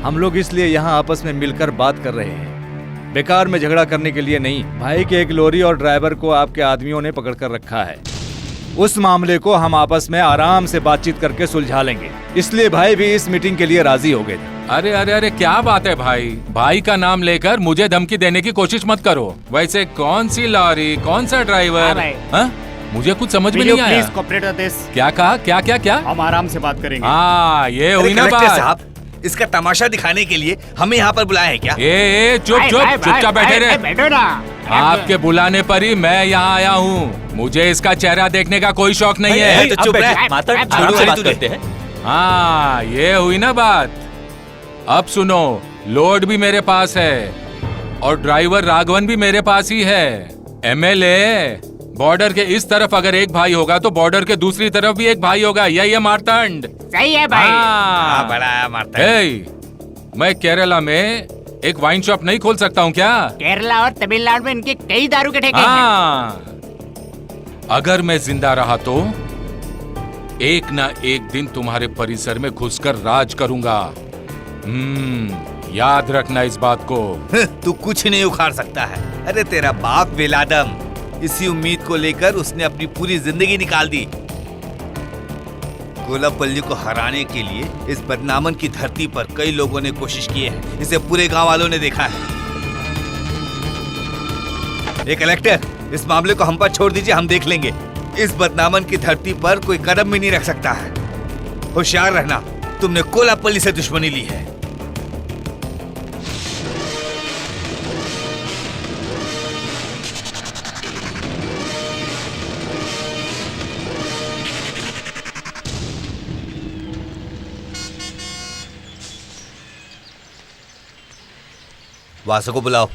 हम लोग इसलिए यहाँ आपस में मिलकर बात कर रहे हैं, बेकार में झगड़ा करने के लिए नहीं। भाई के एक लॉरी और ड्राइवर को आपके आदमियों ने पकड़ कर रखा है। उस मामले को हम आपस में आराम से बातचीत करके सुलझा लेंगे, इसलिए भाई भी इस मीटिंग के लिए राजी हो गए थे। अरे अरे अरे क्या बात है भाई, भाई का नाम लेकर मुझे धमकी देने की कोशिश मत करो। वैसे कौन सी लॉरी, कौन सा ड्राइवर? हाँ? मुझे कुछ समझ में नहीं आया। Please cooperate with this. क्या कहा? क्या क्या क्या? हम आराम से बात करेंगे। हाँ, ये हुई ना कलेक्टर बात। साहब, इसका तमाशा दिखाने के लिए हमें यहाँ पर बुलाया है क्या? ए चुप चुप, चुपचाप बैठे रहे। बैठो ना। आपके बुलाने पर ही मैं यहाँ आया हूँ। मुझे इसका चेहरा देखने का कोई शौक नहीं है। तो चुप रह। मार्तंड, आराम से बात करते हैं। हाँ, ये हुई ना बात। अब सुनो, लोड भी मेरे पास है और ड्राइवर राघवन भी मेरे पास ही है। एमएलए, बॉर्डर के इस तरफ अगर एक भाई होगा तो बॉर्डर के दूसरी तरफ भी एक भाई होगा। यही है मार्तंड। सही है भाई। हाँ, बड़ा है मार्तंड। मैं केरला में एक वाइन शॉप नहीं खोल सकता हूँ क्या? केरला और तमिलनाडु में इनके कई दारू के ठेके हैं। हाँ, अगर मैं जिंदा रहा तो एक ना एक दिन तुम्हारे परिसर में घुसकर राज करूंगा। याद रखना इस बात को। तू कुछ नहीं उखाड़ सकता है। अरे तेरा बाप वेलादम, इसी उम्मीद को लेकर उसने अपनी पूरी जिंदगी निकाल दी। कोलापल्ली को हराने के लिए इस बदनामन की धरती पर कई लोगों ने कोशिश की है। इसे पूरे गांव वालों ने देखा है। कलेक्टर, इस मामले को हम पर छोड़ दीजिए, हम देख लेंगे। इस बदनामन की धरती पर कोई कदम भी नहीं रख सकता है। होशियार रहना, तुमने कोलापल्ली से दुश्मनी ली है। वासु को बुलाओ।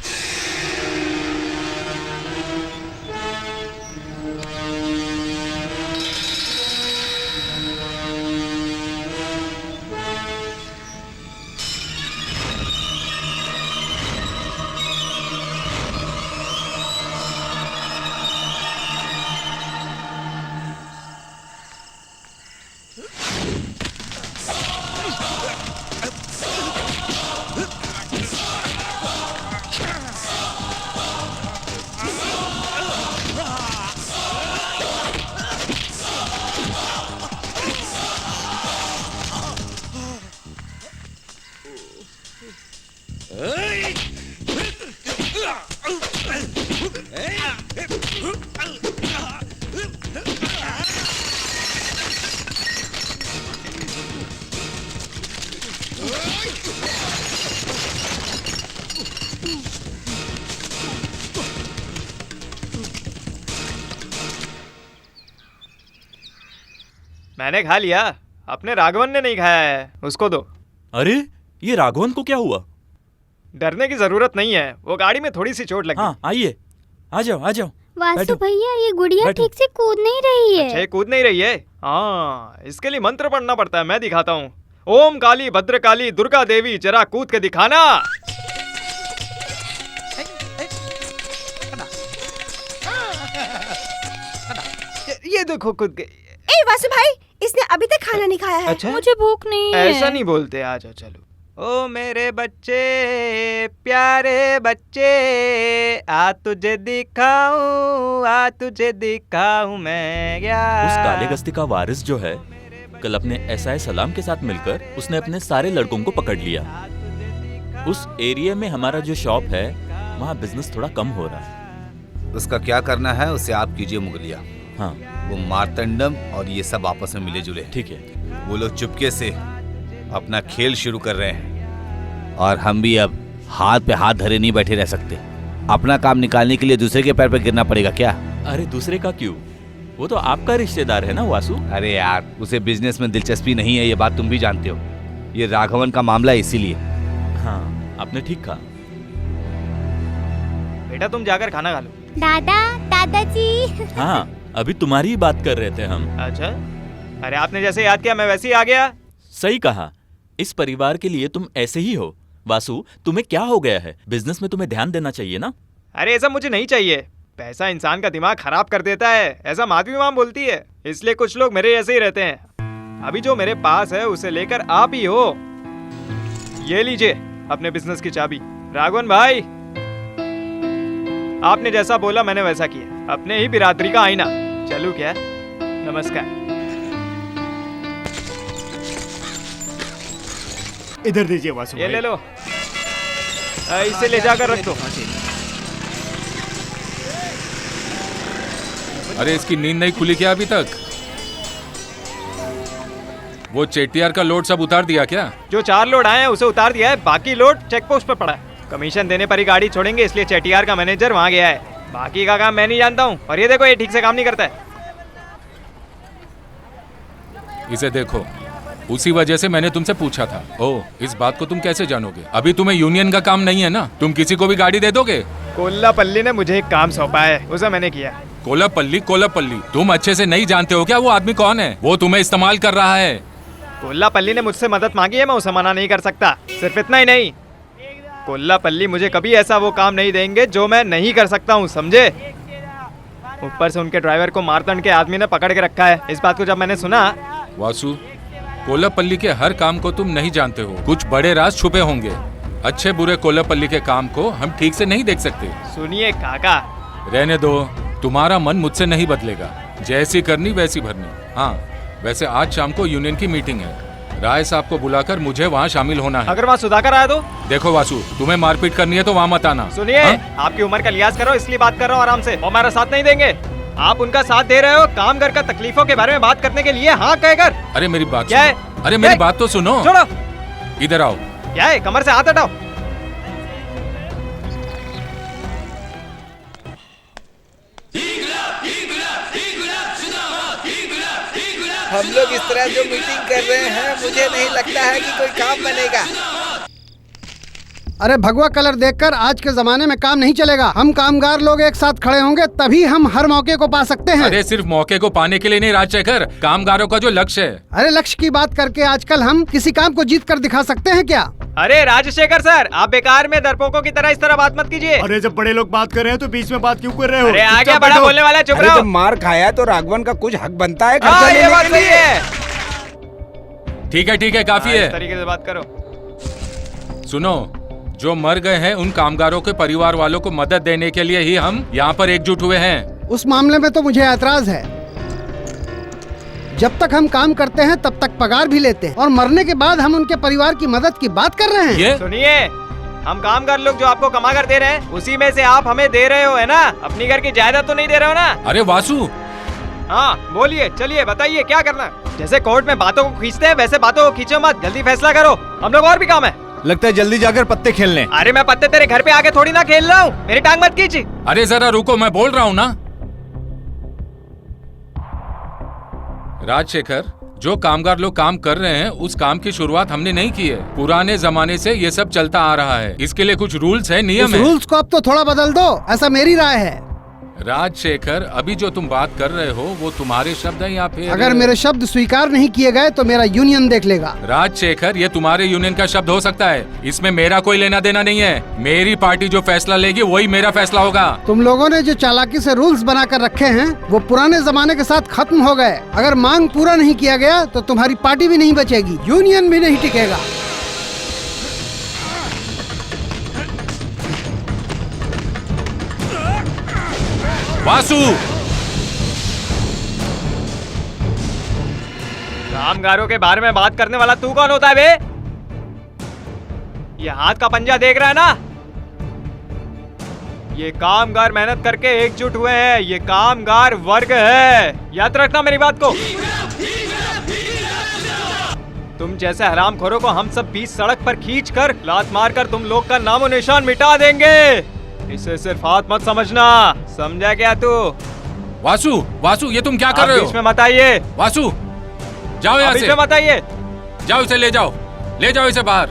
मैंने खा लिया, अपने राघवन ने नहीं खाया है, उसको दो। अरे ये राघवन को क्या हुआ? डरने की जरूरत नहीं है, वो गाड़ी में थोड़ी सी चोट लगी। हाँ आइए, आ जाओ आ जाओ। वासु भैया ये गुड़िया ठीक से कूद नहीं रही है। अच्छा ये कूद नहीं रही है? हाँ, इसके लिए मंत्र पढ़ना पड़ता है, मैं दिखाता हूँ। ओम काली भद्रकाली दुर्गा देवी जरा कूद के दिखाना। ये देखो कूद गई। ए वासु भाई, इसने अभी तक खाना नहीं खाया है। अच्छा? मुझे भूख नहीं है। ऐसा नहीं बोलते, आ जाओ चलो। ओ मेरे बच्चे, प्यारे बच्चे, आ तुझे दिखाऊं, आ तुझे दिखाऊं मैं क्या। उस काले गस्ती का वारिस जो है, कल अपने एसआई सलाम के साथ मिलकर उसने अपने सारे लड़कों को पकड़ लिया। उस एरिया में हमारा जो शॉप है वहाँ बिजनेस थोड़ा कम हो रहा है। उसका क्या करना है उसे आप कीजिए मुगलिया। हाँ, वो मार्तंडम और ये सब आपस में मिले जुले। ठीक है। वो लोग चुपके से अपना खेल शुरू कर रहे हैं और हम भी अब हाथ पे हाथ धरे नहीं बैठे रह सकते। अपना काम निकालने के लिए दूसरे के पैर पे गिरना पड़ेगा क्या? अरे दूसरे का क्यों, वो तो आपका रिश्तेदार है ना वासु। अरे यार, उसे बिजनेस में दिलचस्पी नहीं है, ये बात तुम भी जानते हो। ये राघवन का मामला है इसीलिए। हाँ आपने ठीक कहा। बेटा तुम जाकर खाना खा लो। दादा, दादाजी। हाँ अभी तुम्हारी ही बात कर रहे थे हम। अच्छा, अरे आपने जैसे याद किया मैं वैसे ही आ गया। सही कहा, इस परिवार के लिए तुम ऐसे ही हो। वासु तुम्हें क्या हो गया है? बिजनेस में तुम्हें ध्यान देना चाहिए ना। अरे ऐसा मुझे नहीं चाहिए, पैसा इंसान का दिमाग खराब कर देता है, ऐसा माधवी माम बोलती है। इसलिए कुछ लोग मेरे जैसे ही रहते हैं। अभी जो मेरे पास है उसे लेकर आप ही हो। ये लीजिए अपने बिजनेस की चाबी। राघवन भाई, आपने जैसा बोला मैंने वैसा किया, अपने ही बिरादरी का आईना। चलूं क्या? नमस्कार। इधर दीजिए वासु ये भाई। ले लो, इसे ले जाकर रख दो। अरे इसकी नींद नहीं खुली क्या अभी तक? वो चेटियार का लोड सब उतार दिया क्या? जो 4 लोड आए हैं उसे उतार दिया है, बाकी लोड चेक पोस्ट पे पड़ा है। कमीशन देने पर ही गाड़ी छोड़ेंगे, इसलिए चेटियार का मैनेजर वहाँ गया है। बाकी का काम मैं नहीं जानता हूँ। और ये देखो, ये ठीक से काम नहीं करता है। इसे देखो, उसी वजह से मैंने तुमसे पूछा था। ओह, इस बात को तुम कैसे जानोगे? अभी तुम्हें यूनियन का काम नहीं है ना, तुम किसी को भी गाड़ी दे दोगे? कोल्लापल्ली ने मुझे एक काम सौंपा है, उसे मैंने किया। कोल्लापल्ली? कोल्लापल्ली? तुम अच्छे से नहीं जानते हो क्या वो आदमी कौन है? वो तुम्हें इस्तेमाल कर रहा है। कोल्लापल्ली ने मुझसे मदद मांगी है, मैं उसे मना नहीं कर सकता। सिर्फ इतना ही नहीं, कोल्लापल्ली मुझे कभी ऐसा वो काम नहीं देंगे जो मैं नहीं कर सकता हूँ, समझे? ऊपर से उनके ड्राइवर को मारतंड के आदमी ने पकड़ के रखा है। इस बात को जब मैंने सुना। वासु, कोल्लापल्ली के हर काम को तुम नहीं जानते हो, कुछ बड़े राज छुपे होंगे। अच्छे बुरे कोल्लापल्ली के काम को हम ठीक से नहीं देख सकते। सुनिए काका, रहने दो, तुम्हारा मन मुझसे नहीं बदलेगा। जैसी करनी वैसी भरनी। हाँ, वैसे आज शाम को यूनियन की मीटिंग है, राय साहब को बुलाकर मुझे वहाँ शामिल होना है। अगर वहाँ सुधाकर आया तो? देखो वासु, तुम्हें मारपीट करनी है तो वहाँ मत आना। सुनिए, आपकी उम्र का लिहाज करो, इसलिए बात कर रहा हूँ आराम से। वो हमारा साथ नहीं देंगे। आप उनका साथ दे रहे हो काम घर का तकलीफों के बारे में बात करने के लिए। हाँ कहकर अरे मेरी बात क्या है? अरे मेरी बात तो सुनो। छोड़ो। इधर आओ। क्या है? कमर से हाथ हटाओ। हम लोग इस तरह जो मीटिंग कर रहे हैं, मुझे नहीं लगता है कि कोई काम बनेगा। अरे भगवा कलर देखकर आज के जमाने में काम नहीं चलेगा। हम कामगार लोग एक साथ खड़े होंगे तभी हम हर मौके को पा सकते हैं। अरे सिर्फ मौके को पाने के लिए नहीं राजशेखर, कामगारों का जो लक्ष्य है। अरे लक्ष्य की बात करके आजकल हम किसी काम को जीत कर दिखा सकते हैं क्या? अरे राजशेखर सर, आप बेकार में डरपोकों की तरह इस तरह बात मत कीजिए। अरे जब बड़े लोग बात कर रहे हैं तो बीच में बात क्यों कर रहे हो? अरे आगे बड़ा बोलने वाला, चुप रहो। जब मार खाया तो राघवन का कुछ हक बनता है हाँ, खर्चा ये लेने बात के सही लिए। है। ठीक है काफी हाँ, है। इस तरीके से बात करो। सुनो, जो मर गए हैं उन कामगारों के परिवार वालों को मदद देने के लिए ही हम यहाँ पर एकजुट हुए हैं। उस मामले में तो मुझे ऐतराज है। जब तक हम काम करते हैं तब तक पगार भी लेते हैं और मरने के बाद हम उनके परिवार की मदद की बात कर रहे हैं। सुनिए, हम कामगार लोग जो आपको कमा कर दे रहे हैं उसी में से आप हमें दे रहे हो, है ना? अपनी घर की जायदाद तो नहीं दे रहे हो ना? अरे वासु। हाँ बोलिए, चलिए बताइए क्या करना है। जैसे कोर्ट में बातों को खींचते हैं वैसे बातों को खींचो मत, जल्दी फैसला करो। हम लोग और भी काम है। लगता है जल्दी जाकर पत्ते खेलने। अरे मैं पत्ते तेरे घर पे आके थोड़ी ना खेल रहा हूँ, मेरी टांग मत खींची। अरे जरा रुको, मैं बोल रहा हूँ ना। राजशेखर, जो कामगार लोग काम कर रहे हैं उस काम की शुरुआत हमने नहीं की है। पुराने जमाने से ये सब चलता आ रहा है। इसके लिए कुछ रूल्स है, नियम उस है। रूल्स को अब तो थोड़ा बदल दो, ऐसा मेरी राय है। राजशेखर, अभी जो तुम बात कर रहे हो वो तुम्हारे शब्द हैं या फिर? अगर मेरे शब्द स्वीकार नहीं किए गए तो मेरा यूनियन देख लेगा। राजशेखर, ये तुम्हारे यूनियन का शब्द हो सकता है, इसमें मेरा कोई लेना देना नहीं है। मेरी पार्टी जो फैसला लेगी वही मेरा फैसला होगा। तुम लोगों ने जो चालाकी से रूल्स बनाकर रखे हैं वो पुराने जमाने के साथ खत्म हो गए। अगर मांग पूरा नहीं किया गया तो तुम्हारी पार्टी भी नहीं बचेगी, यूनियन भी नहीं टिकेगा। वासु, कामगारों के बारे में बात करने वाला तू कौन होता है बे? ये हाथ का पंजा देख रहा है ना? ये कामगार मेहनत करके एकजुट हुए हैं, ये कामगार वर्ग है, याद रखना मेरी बात को। तुम जैसे हरामखोरों को हम सब बीच सड़क पर खींच कर लात मार कर तुम लोग का नामो निशान मिटा देंगे। इसे सिर्फ हाथ मत समझना, समझा क्या तू? वासु, वासु, ये तुम क्या कर रहे हो? बीच में मत आइए। वासु, जाओ यहाँ से। बीच में मत आइए। जाओ इसे ले जाओ, ले जाओ इसे बाहर।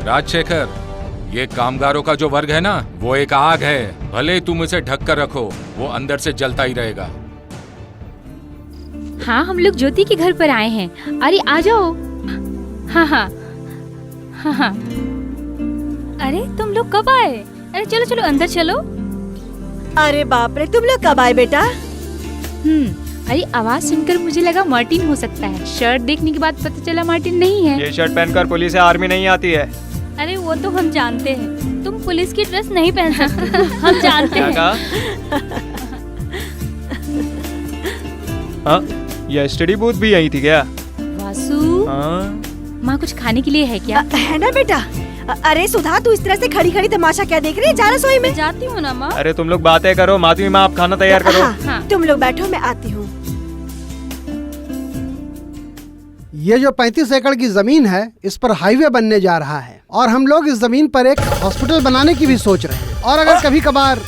राजशेखर, ये कामगारों का जो वर्ग है ना, वो एक आग है। भले ही तुम इसे ढक कर रखो, वो अंदर से जलता ही रहेगा। हाँ, हम लोग ज्योति के घर पर आए हैं। अरे आ जाओ। हाँ हाँ हाँ हाँ। अरे तुम लोग कब आए? अरे चलो चलो अंदर चलो। अरे बाप रे, तुम लोग कब आए बेटा? अरे आवाज सुनकर मुझे लगा मार्टिन हो सकता है। शर्ट देखने के बाद पता चला मार्टिन नहीं है। ये शर्ट पहनकर पुलिस या आर्मी नहीं आती है। अरे वो तो हम जानते हैं, तुम पुलिस की ड्रेस नहीं पहन सकते। हम जानते हैं। हाँ, ये स्टडी बूथ भी यही थी क्या? वासु, माँ कुछ खाने के लिए है क्या? है ना बेटा। अरे सुधा, तू इस तरह से खड़ी खड़ी तमाशा क्या देख रही है? जा रसोई में। जाती हूँ ना माँ। अरे तुम लोग बातें करो, माधवी माँ आप खाना तैयार करो। हाँ, तुम लोग बैठो, मैं आती हूँ। ये जो 35 एकड़ की जमीन है, इस पर हाईवे बनने जा रहा है और हम लोग इस जमीन पर एक हॉस्पिटल बनाने की भी सोच रहे हैं। और अगर कभी कभार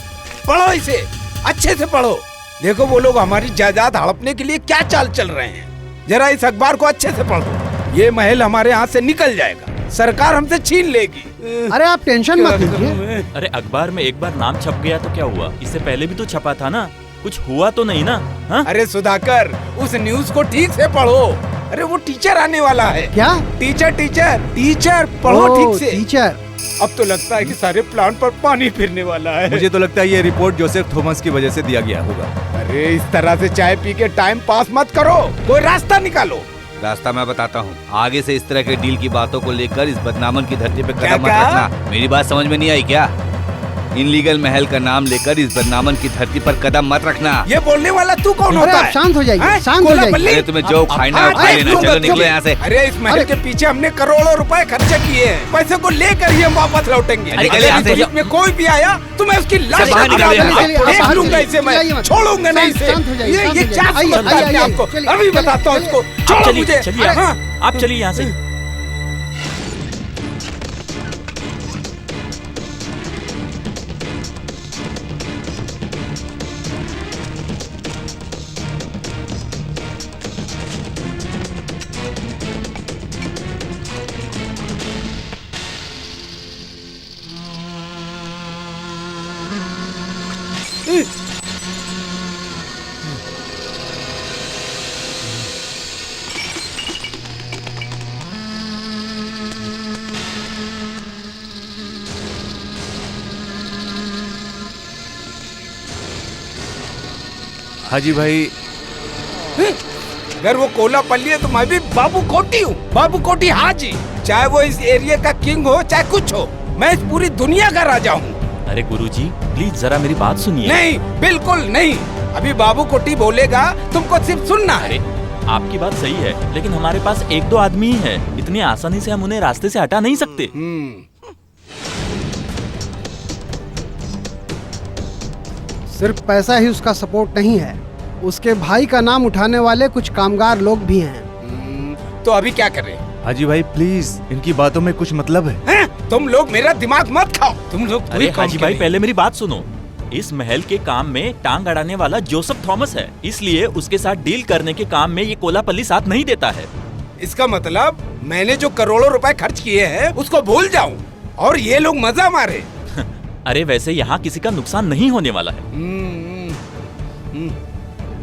पढ़ो इसे, अच्छे से पढ़ो। देखो वो लोग हमारी जायदाद हड़पने के लिए क्या चाल चल रहे हैं। जरा इस अखबार को अच्छे से पढ़ो। ये महल हमारे हाथ से निकल जाएगा, सरकार हमसे छीन लेगी। अरे आप टेंशन मत लीजिए। अरे अखबार में एक बार नाम छप गया तो क्या हुआ? इससे पहले भी तो छपा था ना, कुछ हुआ तो नहीं ना? हा? अरे सुधाकर, उस न्यूज को ठीक से पढ़ो। अरे वो टीचर आने वाला है। क्या? टीचर टीचर टीचर, पढ़ो ठीक से। टीचर, अब तो लगता है कि सारे प्लान पर पानी फिरने वाला है। मुझे तो लगता है ये रिपोर्ट जोसेफ थॉमस की वजह से दिया गया होगा। अरे इस तरह से चाय पी के टाइम पास मत करो, कोई रास्ता निकालो। रास्ता मैं बताता हूँ। आगे से इस तरह के डील की बातों को लेकर इस बदनामन की धरती पे क्या कदम मत क्या? रखना। मेरी बात समझ में नहीं आई क्या? इनलीगल महल का नाम लेकर इस बदनामन की धरती पर कदम मत रखना। ये बोलने वाला तू कौन होता है? शांत हो जाइए, हैं? शांत हो कोलापल्ली? जाइए। अरे तुम्हें जो खाना है खा लेना, चलो निकलो यहाँ से। अरे इस महल के पीछे हमने करोड़ों रुपए खर्चे किए हैं, पैसे को लेकर ही हम वापस लौटेंगे। निकल यहाँ से। अगर में कोई भी आया तो मैं उसकी लाश बाहर निकाल देख लूंगा इसे, मैं छोड़ूंगा नहीं इसे। ये क्या समझता है आपको? अभी बताता हूँ इसको, छोड़ो मुझे। चलिए आप चलिए यहाँ से। हाजी भाई, अगर वो कोलापल्ली है तो मैं भी बाबू कोटी हूँ, बाबू कोटी हाजी। चाहे वो इस एरिया का किंग हो चाहे कुछ हो, मैं इस पूरी दुनिया का राजा हूँ। अरे गुरुजी प्लीज जरा मेरी बात सुनिए। नहीं, बिल्कुल नहीं। अभी बाबू कोटी बोलेगा, तुमको सिर्फ सुनना है। आपकी बात सही है, लेकिन हमारे पास एक दो आदमी ही है, इतनी आसानी से हम उन्हें रास्ते से हटा नहीं सकते। सिर्फ पैसा ही उसका सपोर्ट नहीं है, उसके भाई का नाम उठाने वाले कुछ कामगार लोग भी हैं। तो अभी क्या करें? हाजी भाई प्लीज, इनकी बातों में कुछ मतलब है। तुम लोग मेरा दिमाग मत खाओ, तुम लोग। अरे हाजी भाई पहले मेरी बात सुनो। इस महल के काम में टांग अड़ाने वाला जोसेफ थॉमस है, इसलिए उसके साथ डील करने के काम में ये कोलापल्ली साथ नहीं देता है। इसका मतलब मैंने जो करोड़ों रुपए खर्च किए हैं उसको भूल जाऊं और ये लोग मजा मारे। अरे वैसे यहाँ किसी का नुकसान नहीं होने वाला है।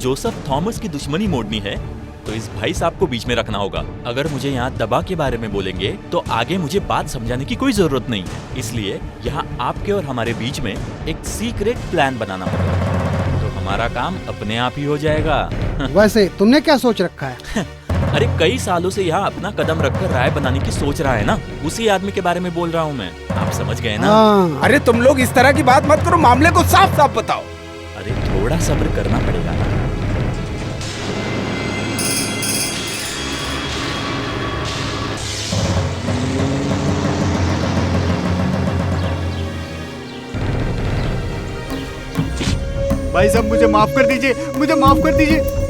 जोसेफ थॉमस की दुश्मनी मोड़नी है तो इस भाई साहब को बीच में रखना होगा। अगर मुझे यहाँ दबा के बारे में बोलेंगे तो आगे मुझे बात समझाने की कोई जरूरत नहीं है, इसलिए यहाँ आपके और हमारे बीच में एक सीक्रेट प्लान बनाना होगा, तो हमारा काम अपने आप ही हो जाएगा। वैसे तुमने क्या सोच रखा है? अरे कई सालों से यहाँ अपना कदम रखकर राय बनाने की सोच रहा है ना, उसी आदमी के बारे में बोल रहा हूँ मैं। आप समझ गए ना? अरे तुम लोग इस तरह की बात मत करो, मामले को साफ साफ बताओ। अरे थोड़ा सब्र करना पड़ेगा ना। भाई साहब मुझे माफ कर दीजिए, मुझे माफ कर दीजिए।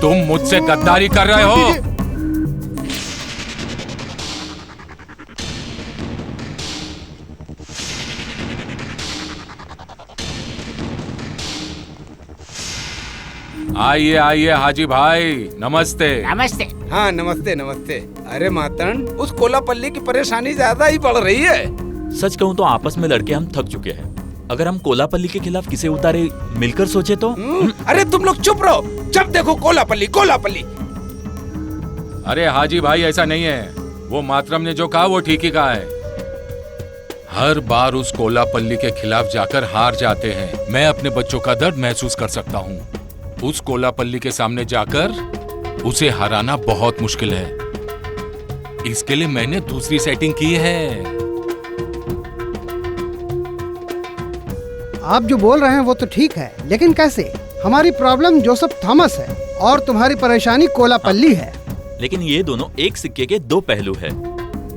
तुम मुझसे गद्दारी कर रहे हो। आइए आइए हाजी भाई, नमस्ते। नमस्ते। हाँ नमस्ते नमस्ते। अरे मातन, उस कोलापल्ली की परेशानी ज्यादा ही बढ़ रही है। सच कहूँ तो आपस में लड़के हम थक चुके हैं। अगर हम कोलापल्ली के खिलाफ किसे उतारे मिलकर सोचे तो। अरे तुम लोग चुप रहो, जब देखो कोलापल्ली कोलापल्ली। अरे हाजी भाई ऐसा नहीं है, वो मातरम ने जो कहा वो ठीक ही कहा है। हर बार उस कोलापल्ली के खिलाफ जाकर हार जाते हैं। मैं अपने बच्चों का दर्द महसूस कर सकता हूँ। उस कोलापल्ली के सामने जाकर उसे हराना बहुत मुश्किल है। इसके लिए मैंने दूसरी सेटिंग की है। आप जो बोल रहे हैं वो तो ठीक है, लेकिन कैसे? हमारी प्रॉब्लम जोसेफ थॉमस है और तुम्हारी परेशानी कोलापल्ली है। लेकिन ये दोनों एक सिक्के के दो पहलू है।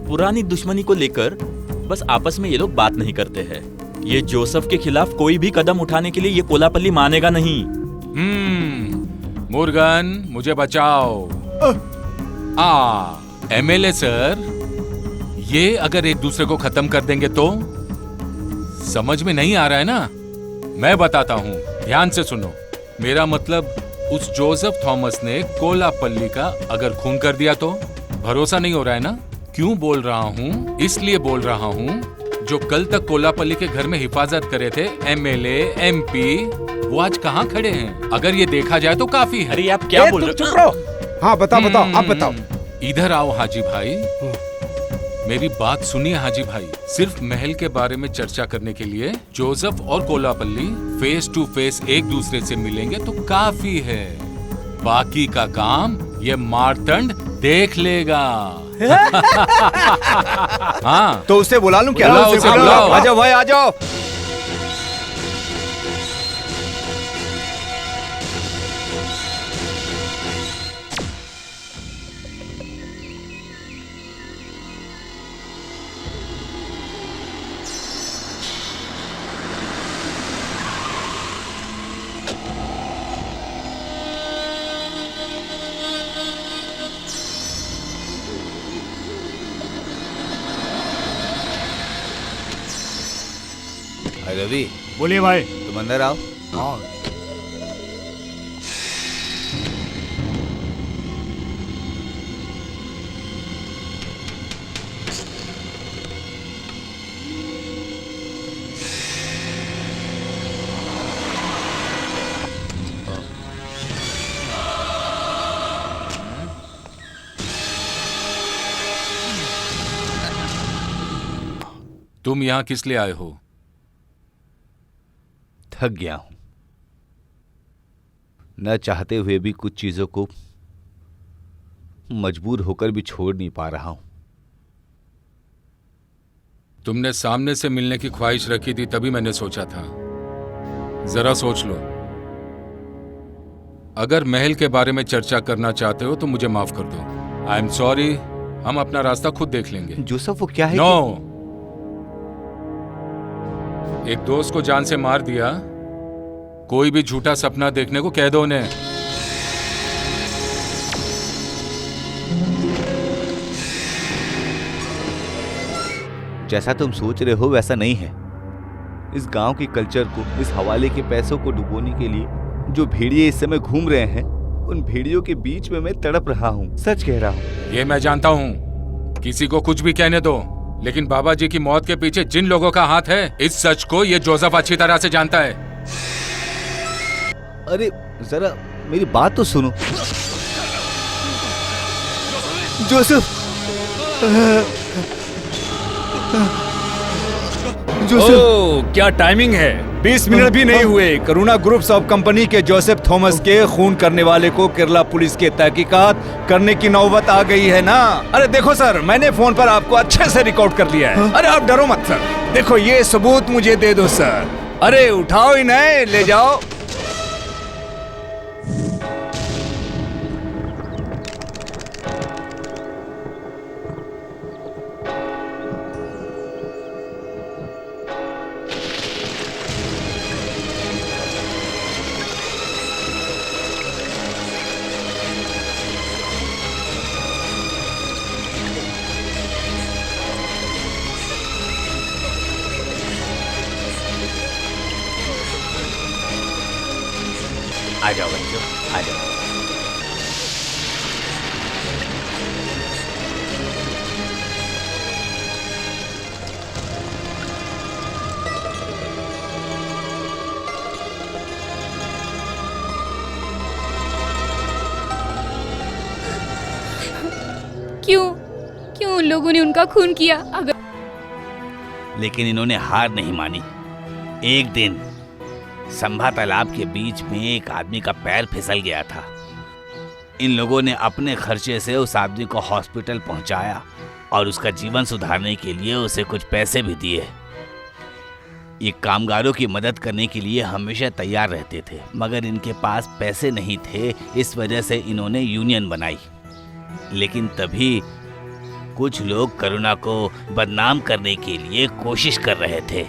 पुरानी दुश्मनी को लेकर बस आपस में ये लोग बात नहीं करते हैं। ये जोसेफ के खिलाफ कोई भी कदम उठाने के लिए ये कोलापल्ली मानेगा नहीं। मुर्गन मुझे बचाओ। एमएलए सर, ये अगर एक दूसरे को खत्म कर देंगे तो? समझ में नहीं आ रहा है ना? मैं बताता हूँ, ध्यान से सुनो। मेरा मतलब उस जोसेफ थॉमस ने कोलापल्ली का अगर खून कर दिया तो? भरोसा नहीं हो रहा है ना? क्यों बोल रहा हूँ? इसलिए बोल रहा हूँ, जो कल तक कोलापल्ली के घर में हिफाजत करे थे एमएलए एमपी, वो आज कहाँ खड़े हैं? अगर ये देखा जाए तो काफी है। अरे आप क्या बोल रहे हो? हाँ बताओ बताओ, आप बताओ। इधर आओ हाजी भाई, मेरी बात सुनिए हाजी भाई। सिर्फ महल के बारे में चर्चा करने के लिए जोसेफ और कोलापल्ली फेस टू फेस एक दूसरे से मिलेंगे तो काफी है। बाकी का काम ये मारतंड देख लेगा। हाँ तो उसे बुला लूं क्या? बुलाओ, आ जाओ भाई, आ जाओ। रवि, बोलिए भाई। तुम अंदर आओ। हाँ। तुम यहाँ किस लिए आए हो? थक गया हूं, न चाहते हुए भी कुछ चीजों को मजबूर होकर भी छोड़ नहीं पा रहा हूं। तुमने सामने से मिलने की ख्वाहिश रखी थी तभी मैंने सोचा था। जरा सोच लो, अगर महल के बारे में चर्चा करना चाहते हो तो मुझे माफ कर दो। आई एम सॉरी, हम अपना रास्ता खुद देख लेंगे। जोसेफ, वो क्या है? नो, एक दोस्त को जान से मार दिया, कोई भी झूठा सपना देखने को कह दो उन्हें। जैसा तुम सोच रहे हो वैसा नहीं है। इस गांव के कल्चर को, इस हवाले के पैसों को डुबोने के लिए जो भेड़िए इस समय घूम रहे हैं, उन भेड़ियों के बीच में मैं तड़प रहा हूँ। सच कह रहा हूँ। ये मैं जानता हूँ, किसी को कुछ भी कहने दो, लेकिन बाबा जी की मौत के पीछे जिन लोगों का हाथ है, इस सच को ये जोसेफ अच्छी तरह से जानता है। अरे जरा मेरी बात तो सुनो। जोसेफ, जोसेफ, क्या टाइमिंग है! 20 मिनट भी नहीं हुए, करुणा ग्रुप्स ऑफ कंपनी के जोसेफ थॉमस के खून करने वाले को केरला पुलिस के तहकीकात करने की नौबत आ गई है ना। अरे देखो सर, मैंने फोन पर आपको अच्छे से रिकॉर्ड कर लिया है। अरे आप डरो मत सर, देखो ये सबूत मुझे दे दो सर। अरे उठाओ इन्हें, ले जाओ। आ जाओ बच्चों, आ जाओ। क्यों उन लोगों ने उनका खून किया? अगर लेकिन इन्होंने हार नहीं मानी। एक दिन संभा तालाब के बीच में एक आदमी का पैर फिसल गया था। इन लोगों ने अपने खर्चे से उस आदमी को हॉस्पिटल पहुंचाया और उसका जीवन सुधारने के लिए उसे कुछ पैसे भी दिए। ये कामगारों की मदद करने के लिए हमेशा तैयार रहते थे, मगर इनके पास पैसे नहीं थे। इस वजह से इन्होंने यूनियन बनाई। लेकिन तभी कुछ लोग करुणा को बदनाम करने के लिए कोशिश कर रहे थे।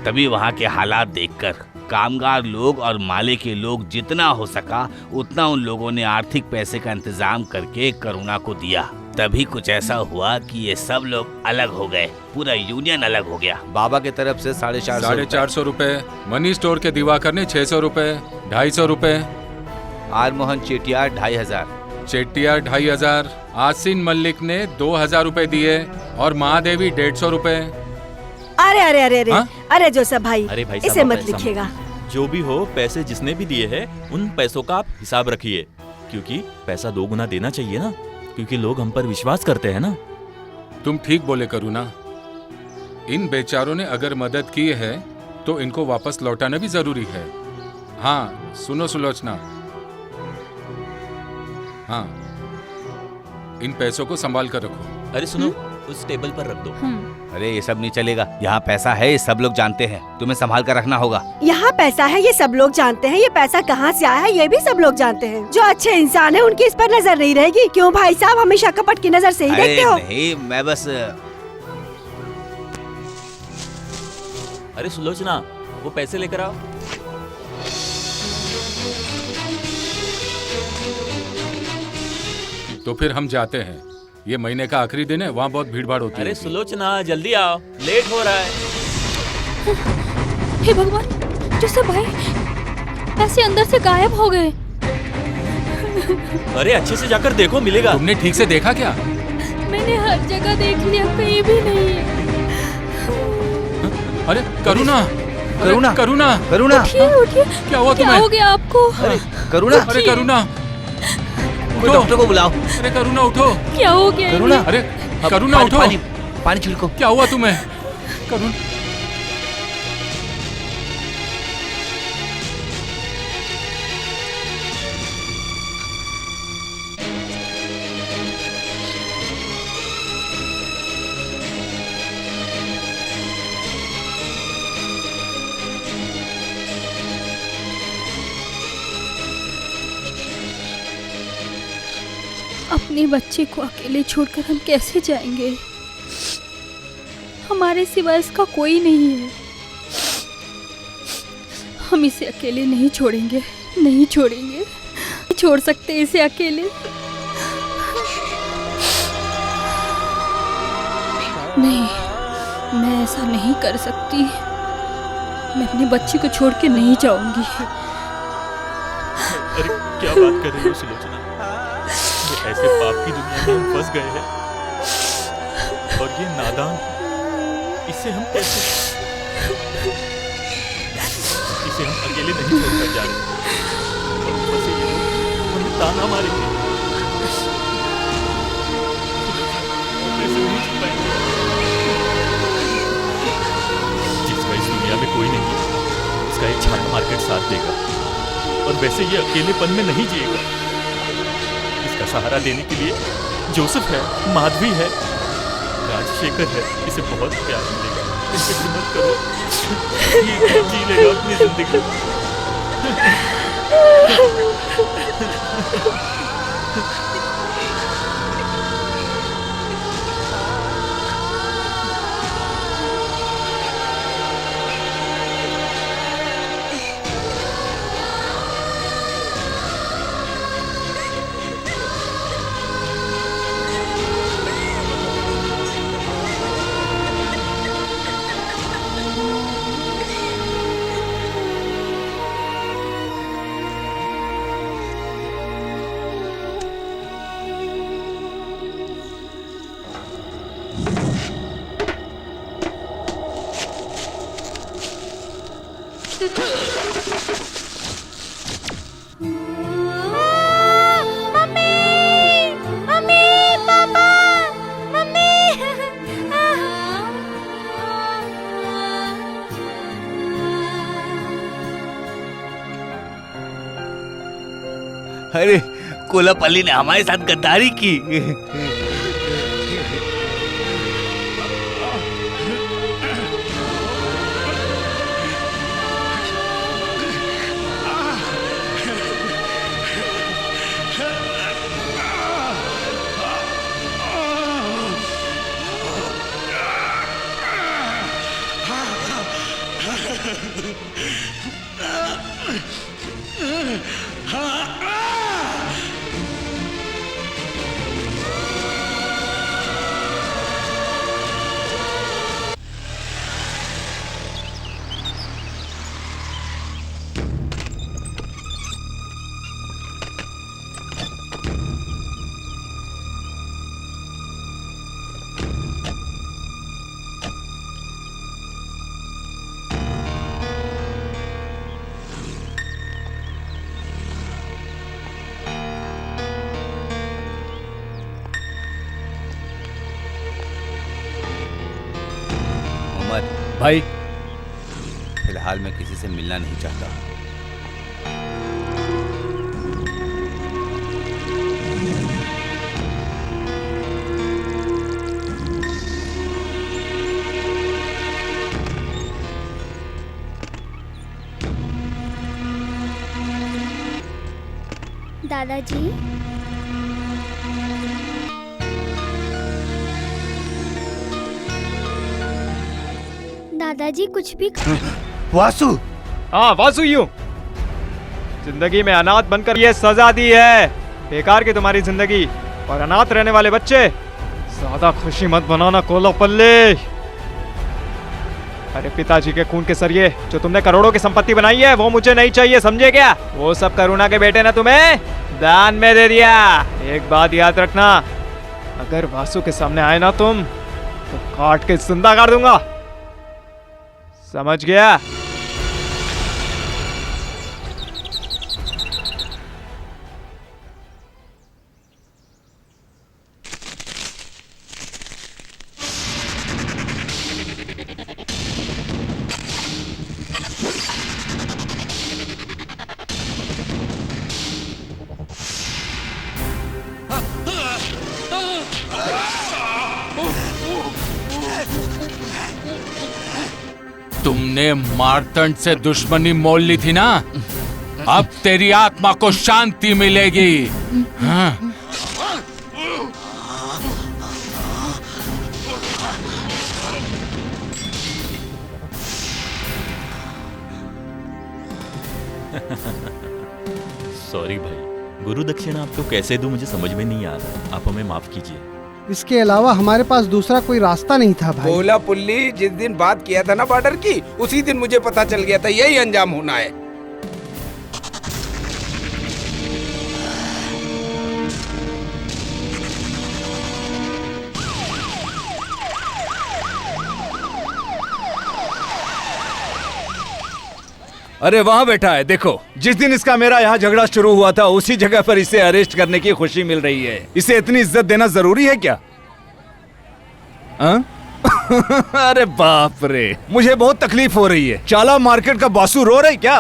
तभी वहाँ के हालात देखकर कामगार लोग और माले के लोग जितना हो सका उतना उन लोगों ने आर्थिक पैसे का इंतजाम करके करुणा को दिया। तभी कुछ ऐसा हुआ कि ये सब लोग अलग हो गए, पूरा यूनियन अलग हो गया। बाबा की तरफ से 450 रुपए, मनी स्टोर के दिवाकर ने 600 रुपए, 250 रुपए, आर मोहन चेटियार 2500, चेट्टियार 2500, आसिन मल्लिक ने 2000 रुपए दिए और महादेवी 150 रुपए। अरे अरे अरे अरे अरे जोसेफ भाई, अरे भाई इसे मत लिखिएगा। जो भी हो, पैसे जिसने भी दिए हैं उन पैसों का आप हिसाब रखिए, क्योंकि पैसा 2 गुना देना चाहिए ना, क्योंकि लोग हम पर विश्वास करते हैं ना। तुम ठीक बोले करुणा, इन बेचारों ने अगर मदद की है तो इनको वापस लौटाना भी जरूरी है। हाँ सुनो सुलोचना, हाँ इन पैसों को संभाल कर रखो। अरे सुनो, उस टेबल पर रख दो। अरे ये सब नहीं चलेगा, यहाँ पैसा है, ये सब लोग जानते हैं, तुम्हें संभाल कर रखना होगा। यहाँ पैसा है, ये सब लोग जानते हैं। ये पैसा कहाँ से आया है ये भी सब लोग जानते हैं। जो अच्छे इंसान है उनकी इस पर नजर नहीं रहेगी। क्यों भाई साहब, हमेशा कपट की नजर से ही देखते हो? नहीं, मैं बस। अरे सुलोचना, वो पैसे लेकर आओ। तो फिर हम जाते हैं, ये महीने का आखिरी दिन है, वहाँ बहुत भीड़ भाड़ होती है। अरे सुलोचना जल्दी आओ, लेट हो रहा है। हे भगवान, जोसेफ भाई ऐसे अंदर से गायब हो गए। अरे अच्छे से जाकर देखो, मिलेगा। तुमने ठीक से देखा क्या? मैंने हर जगह देख लिया, कहीं भी नहीं है। अरे करुणा, करुणा, करुणा, करुणा, उठिए उठिए, क्या हुआ क्या तुम्हें? हो गया आपको? अरे करुणा, अरे करुणा, कोई डॉक्टर को बुलाओ। अरे करुणा उठो। क्या हो गया? करुणा, अरे करुणा उठो। पानी पानी छिड़को। क्या हुआ तुम्हें? करुणा, अपने बच्चे को अकेले छोड़कर हम कैसे जाएंगे? हमारे सिवा इसका कोई नहीं है। हम इसे अकेले नहीं छोड़ेंगे, नहीं छोड़ेंगे, नहीं छोड़ सकते इसे अकेले। नहीं, मैं ऐसा नहीं कर सकती। मैं अपने बच्चे को छोड़ के नहीं जाऊंगी। अरे क्या बात कर रही हो सुलोचना? ये ऐसे पाप की दुनिया में हम फंस गए हैं, और ये नादान, इसे हम कैसे, इसे हम अकेले नहीं छोड़कर जा रहे, और ऊपर से ये लोग हमें ताना मारेंगे। ऐसे नहीं चल पाएंगे। जिसका इस दुनिया में कोई नहीं है, उसका एक छाता मार्केट साथ देगा, और वैसे ये अकेलेपन में नहीं जिएगा। इसका सहारा देने के लिए जोसेफ है, माधवी है, राजशेखर है, इसे बहुत प्यार मिलेगा। इसे हिम्मत करो, ये जी लेगा अपनी जिंदगी। अरे कोलापल्ली ने हमारे साथ गद्दारी की। भाई, फिलहाल मैं किसी से मिलना नहीं चाहता। दादाजी, दादाजी कुछ भी वासु। हाँ वासु, यूं जिंदगी में अनाथ बनकर ये सजा दी है। बेकार की तुम्हारी जिंदगी, और अनाथ रहने वाले बच्चे ज्यादा खुशी मत बनाना कोलापल्ली। अरे पिताजी के खून के सरिये जो तुमने करोड़ों की संपत्ति बनाई है वो मुझे नहीं चाहिए, समझे क्या? वो सब करुणा के बेटे ने तुम्हें दान में दे दिया। एक बात याद रखना, अगर वासु के सामने आए ना तुम तो काट के जिंदा कर दूंगा, समझ गया? तुमने मार्तंड से दुश्मनी मोल ली थी ना, अब तेरी आत्मा को शांति मिलेगी। हाँ? सॉरी भाई, गुरु दक्षिणा आपको कैसे दूं मुझे समझ में नहीं आ रहा, आप हमें माफ कीजिए। इसके अलावा हमारे पास दूसरा कोई रास्ता नहीं था भाई। बोला पुल्ली, जिस दिन बात किया था ना बॉर्डर की, उसी दिन मुझे पता चल गया था यही अंजाम होना है। अरे वहाँ बैठा है, देखो। जिस दिन इसका मेरा यहाँ झगड़ा शुरू हुआ था उसी जगह पर इसे अरेस्ट करने की खुशी मिल रही है। इसे इतनी इज्जत देना जरूरी है क्या? अरे बाप रे, मुझे बहुत तकलीफ हो रही है। चाला मार्केट का बासु रो रही क्या?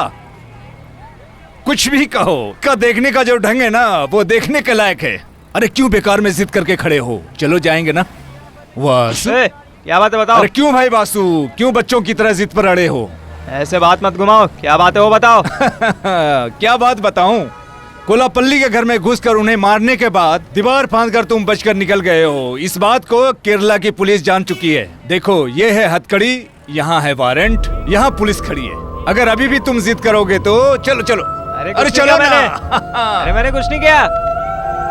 कुछ भी कहो, का देखने का जो ढंग है ना वो देखने के लायक है। अरे क्यों बेकार में जिद करके खड़े हो? चलो जाएंगे ना। वासु क्या बात है बताओ। अरे क्यों भाई वासु, क्यों बच्चों की तरह जिद पर अड़े हो? ऐसे बात मत घुमाओ, क्या बात है वो बताओ। क्या बात बताऊं? कोलापल्ली के घर में घुसकर उन्हें मारने के बाद दीवार फांदकर तुम बचकर निकल गए हो। इस बात को केरला की पुलिस जान चुकी है। देखो, ये है हथकड़ी, यहाँ है वारंट, यहाँ पुलिस खड़ी है। अगर अभी भी तुम जिद करोगे तो चलो चलो। अरे चलो ना। अरे मैंने कुछ नहीं किया,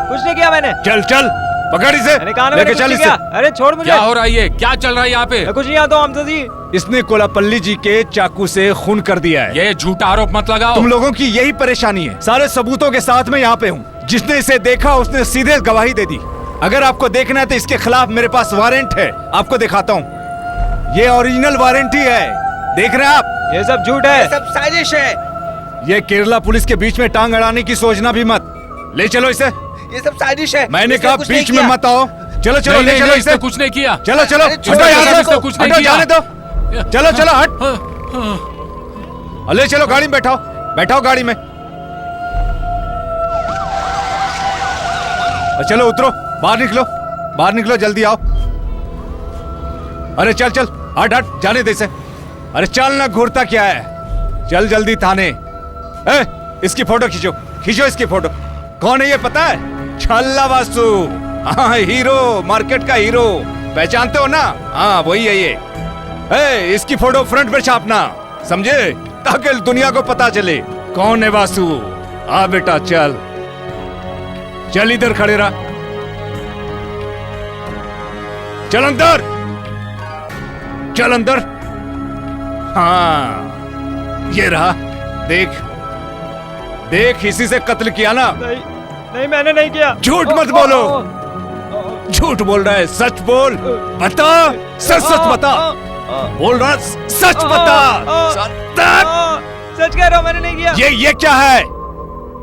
कुछ नहीं किया मैंने। चल चल, पकड़ इसे, लेके चल इसे। अरे छोड़ मुझे। क्या हो रहा है ये? क्या चल रहा है यहाँ पे? कुछ नहीं आता हमसे जी। इसने कोलापल्ली जी के चाकू से खून कर दिया है। ये झूठा आरोप मत लगाओ। तुम लोगों की यही परेशानी है। सारे सबूतों के साथ मैं यहाँ पे हूँ। जिसने इसे देखा उसने सीधे गवाही दे दी। अगर आपको देखना है तो इसके खिलाफ मेरे पास वारंट है, आपको दिखाता हूँ। ये ओरिजिनल वारंट ही है, देख रहे हैं आप? ये सब झूठ है, ये सब साजिश है। ये केरला पुलिस के बीच में टांग अड़ाने की सोचना भी मत। ले चलो इसे। ये सब साजिश है। मैंने कहा बीच में मत आओ। चलो चलो, ले चलो इसे। कुछ नहीं किया। चलो चलो, हटो यहाँ से, कुछ नहीं हटो, किया। जाने दो। चलो चलो हट। ले चलो, गाड़ी में बैठाओ, बैठाओ गाड़ी में। चलो उतरो, बाहर निकलो, बाहर निकलो, जल्दी आओ। अरे चल चल, हट हट, जाने दे इसे। अरे चल ना, घूरता क्या है? चल जल्दी थाने। इसकी फोटो खींचो, खींचो इसकी फोटो। कौन है ये पता है? छल्ला वासु। हाँ, हीरो, मार्केट का हीरो, पहचानते हो ना? हाँ वही है ये। इसकी फोटो फ्रंट पे छापना, समझे? ताकि दुनिया को पता चले कौन है वासु। आ बेटा चल, चल इधर खड़े रहा। चल अंदर, चल अंदर। हाँ ये रहा, देख देख, इसी से कत्ल किया ना? नहीं नहीं, मैंने नहीं किया। झूठ मत बोलो। झूठ बोल रहा है, सच बोल। बता, सच सच बता। बोल रहा, सच बता। सच कह रहा हूँ, मैंने नहीं किया। ये क्या है?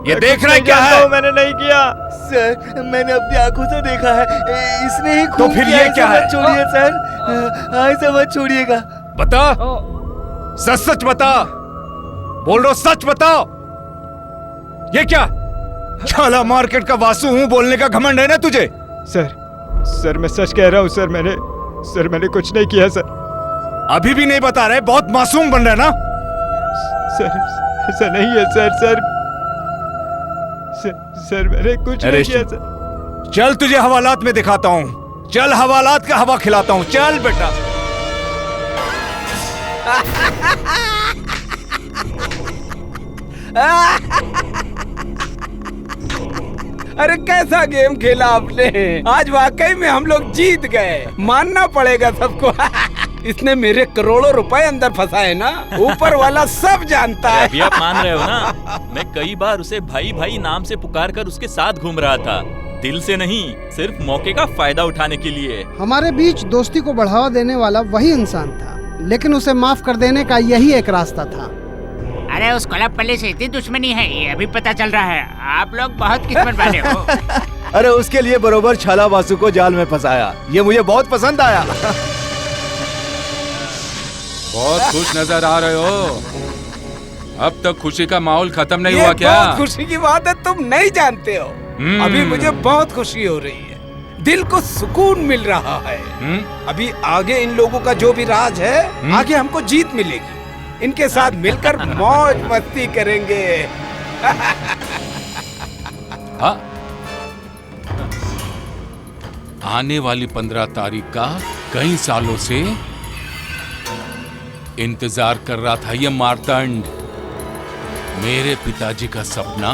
ये देख रहा है क्या है? मैंने नहीं किया सर, मैंने अपनी आंखों से देखा है। इसने ही तो फिर ये क्या है? छोड़िए सर, हाँ इसे मत छोड़िएगा। बता, सच सच बता। बोल रहा, सच बताओ। ये क्या? छाला मार्केट का वासु हूँ बोलने का घमंड है ना तुझे? सर मैं सच कह रहा हूँ सर, मैंने कुछ नहीं किया सर। अभी भी नहीं बता रहे? बहुत मासूम बन रहा है ना? सर ऐसा नहीं है सर, सर मैंने कुछ नहीं किया सर। चल तुझे हवालात में दिखाता हूँ। चल हवालात का हवा खिलाता हूँ। चल बेटा। अरे कैसा गेम खेला आपने। आज वाकई में हम लोग जीत गए, मानना पड़ेगा सबको। इसने मेरे करोड़ों रुपए अंदर फंसाए ना, ऊपर वाला सब जानता है। अभी आप मान रहे हो ना, मैं कई बार उसे भाई भाई नाम से पुकार कर उसके साथ घूम रहा था, दिल से नहीं, सिर्फ मौके का फायदा उठाने के लिए। हमारे बीच दोस्ती को बढ़ावा देने वाला वही इंसान था, लेकिन उसे माफ कर देने का यही एक रास्ता था। अरे उस कोलापल्ली से इतनी दुश्मनी है, ये अभी पता चल रहा है। आप लोग बहुत किस्मत वाले हो। अरे उसके लिए बरोबर छाला वासु को जाल में फंसाया, ये मुझे बहुत पसंद आया। बहुत खुश नजर आ रहे हो। अब तक खुशी का माहौल खत्म नहीं हुआ क्या? बहुत खुशी की बात है, तुम नहीं जानते हो। अभी मुझे बहुत खुशी हो रही है, दिल को सुकून मिल रहा है। अभी आगे इन लोगों का जो भी राज है, आगे हमको जीत मिलेगी। इनके साथ मिलकर मौज मस्ती करेंगे। हाँ? आने वाली 15 तारीख का कई सालों से इंतजार कर रहा था ये मार्तंड। मेरे पिताजी का सपना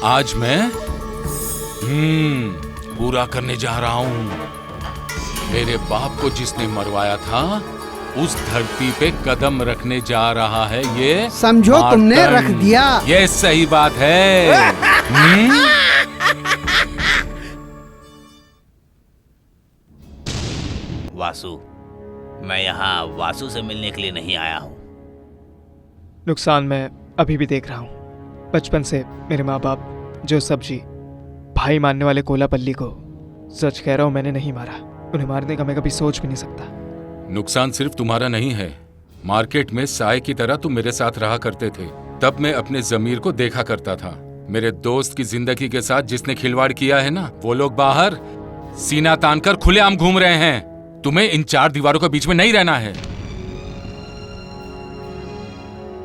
आज मैं पूरा करने जा रहा हूं। मेरे बाप को जिसने मरवाया था, उस धरती पे कदम रखने जा रहा है ये। समझो तुमने रख दिया। ये सही बात है। वासु, मैं यहाँ वासु से मिलने के लिए नहीं आया हूँ। नुकसान मैं अभी भी देख रहा हूँ। बचपन से मेरे माँ बाप जोसेफ जी भाई मानने वाले कोलापल्ली को, सच कह रहा हूँ, मैंने नहीं मारा। उन्हें मारने का मैं कभी सोच भी नहीं सकता। नुकसान सिर्फ तुम्हारा नहीं है। मार्केट में साय की तरह तुम मेरे साथ रहा करते थे, तब मैं अपने जमीर को देखा करता था। मेरे दोस्त की जिंदगी के साथ जिसने खिलवाड़ किया है ना, वो लोग बाहर सीना तानकर खुलेआम घूम रहे हैं। तुम्हें इन 4 दीवारों के बीच में नहीं रहना है।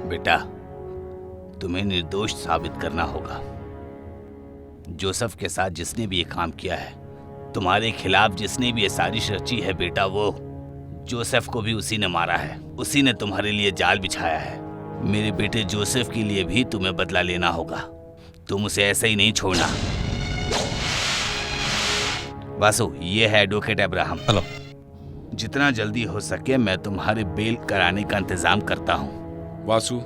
बेटा, तुम्हें निर्दोष साबित करना होगा। जोसेफ के साथ जिसने भी ये काम किया है, तुम्हारे खिलाफ जिसने भी ये साजिश रची है बेटा, वो जोसेफ को भी उसी ने मारा है। उसी ने तुम्हारे लिए जाल बिछाया है। मेरे बेटे जोसेफ के लिए भी तुम्हें बदला लेना होगा। तुम उसे ऐसे ही नहीं छोड़ना। वासु, ये है एडवोकेट अब्राहम। हेलो। जितना जल्दी हो सके मैं तुम्हारे बेल कराने का इंतजाम करता हूँ। वासु,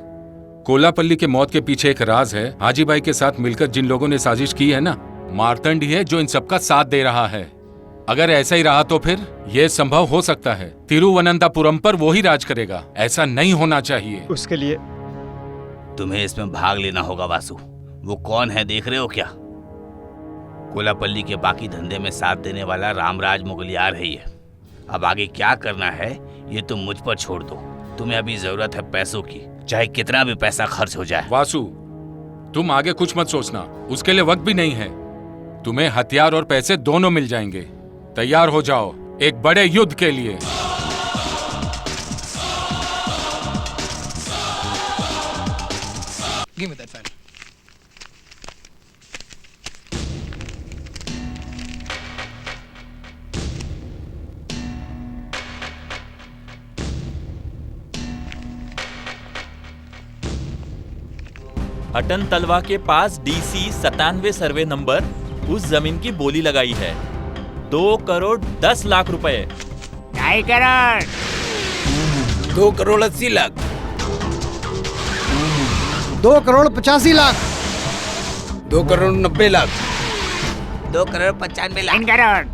कोलापल्ली के मौत के पीछे एक राज है। हाजी भाई के साथ मिलकर जिन लोगों ने साजिश की है ना, मार्तंड ही है जो इन सबका साथ दे रहा है। अगर ऐसा ही रहा तो फिर यह संभव हो सकता है, तिरुवनंतपुरम पर वो ही राज करेगा। ऐसा नहीं होना चाहिए। उसके लिए तुम्हें इसमें भाग लेना होगा वासु। वो कौन है देख रहे हो क्या? कोलापल्ली के बाकी धंधे में साथ देने वाला रामराज मुगलियार है ये। अब आगे क्या करना है ये तुम मुझ पर छोड़ दो। तुम्हें अभी जरूरत है पैसों की, चाहे कितना भी पैसा खर्च हो जाए। वासु, तुम आगे कुछ मत सोचना, उसके लिए वक्त भी नहीं है। तुम्हें हथियार और पैसे दोनों मिल जाएंगे। तैयार हो जाओ एक बड़े युद्ध के लिए। Give me that file. हटन तलवा के पास DC 97 सर्वे नंबर उस जमीन की बोली लगाई है 2 करोड़ 10 लाख रुपए। 2 करोड़ 2 करोड़ 80 लाख 2 करोड़ 85 लाख 2 करोड़ 90 लाख 2 करोड़ 95 लाख 3 करोड़।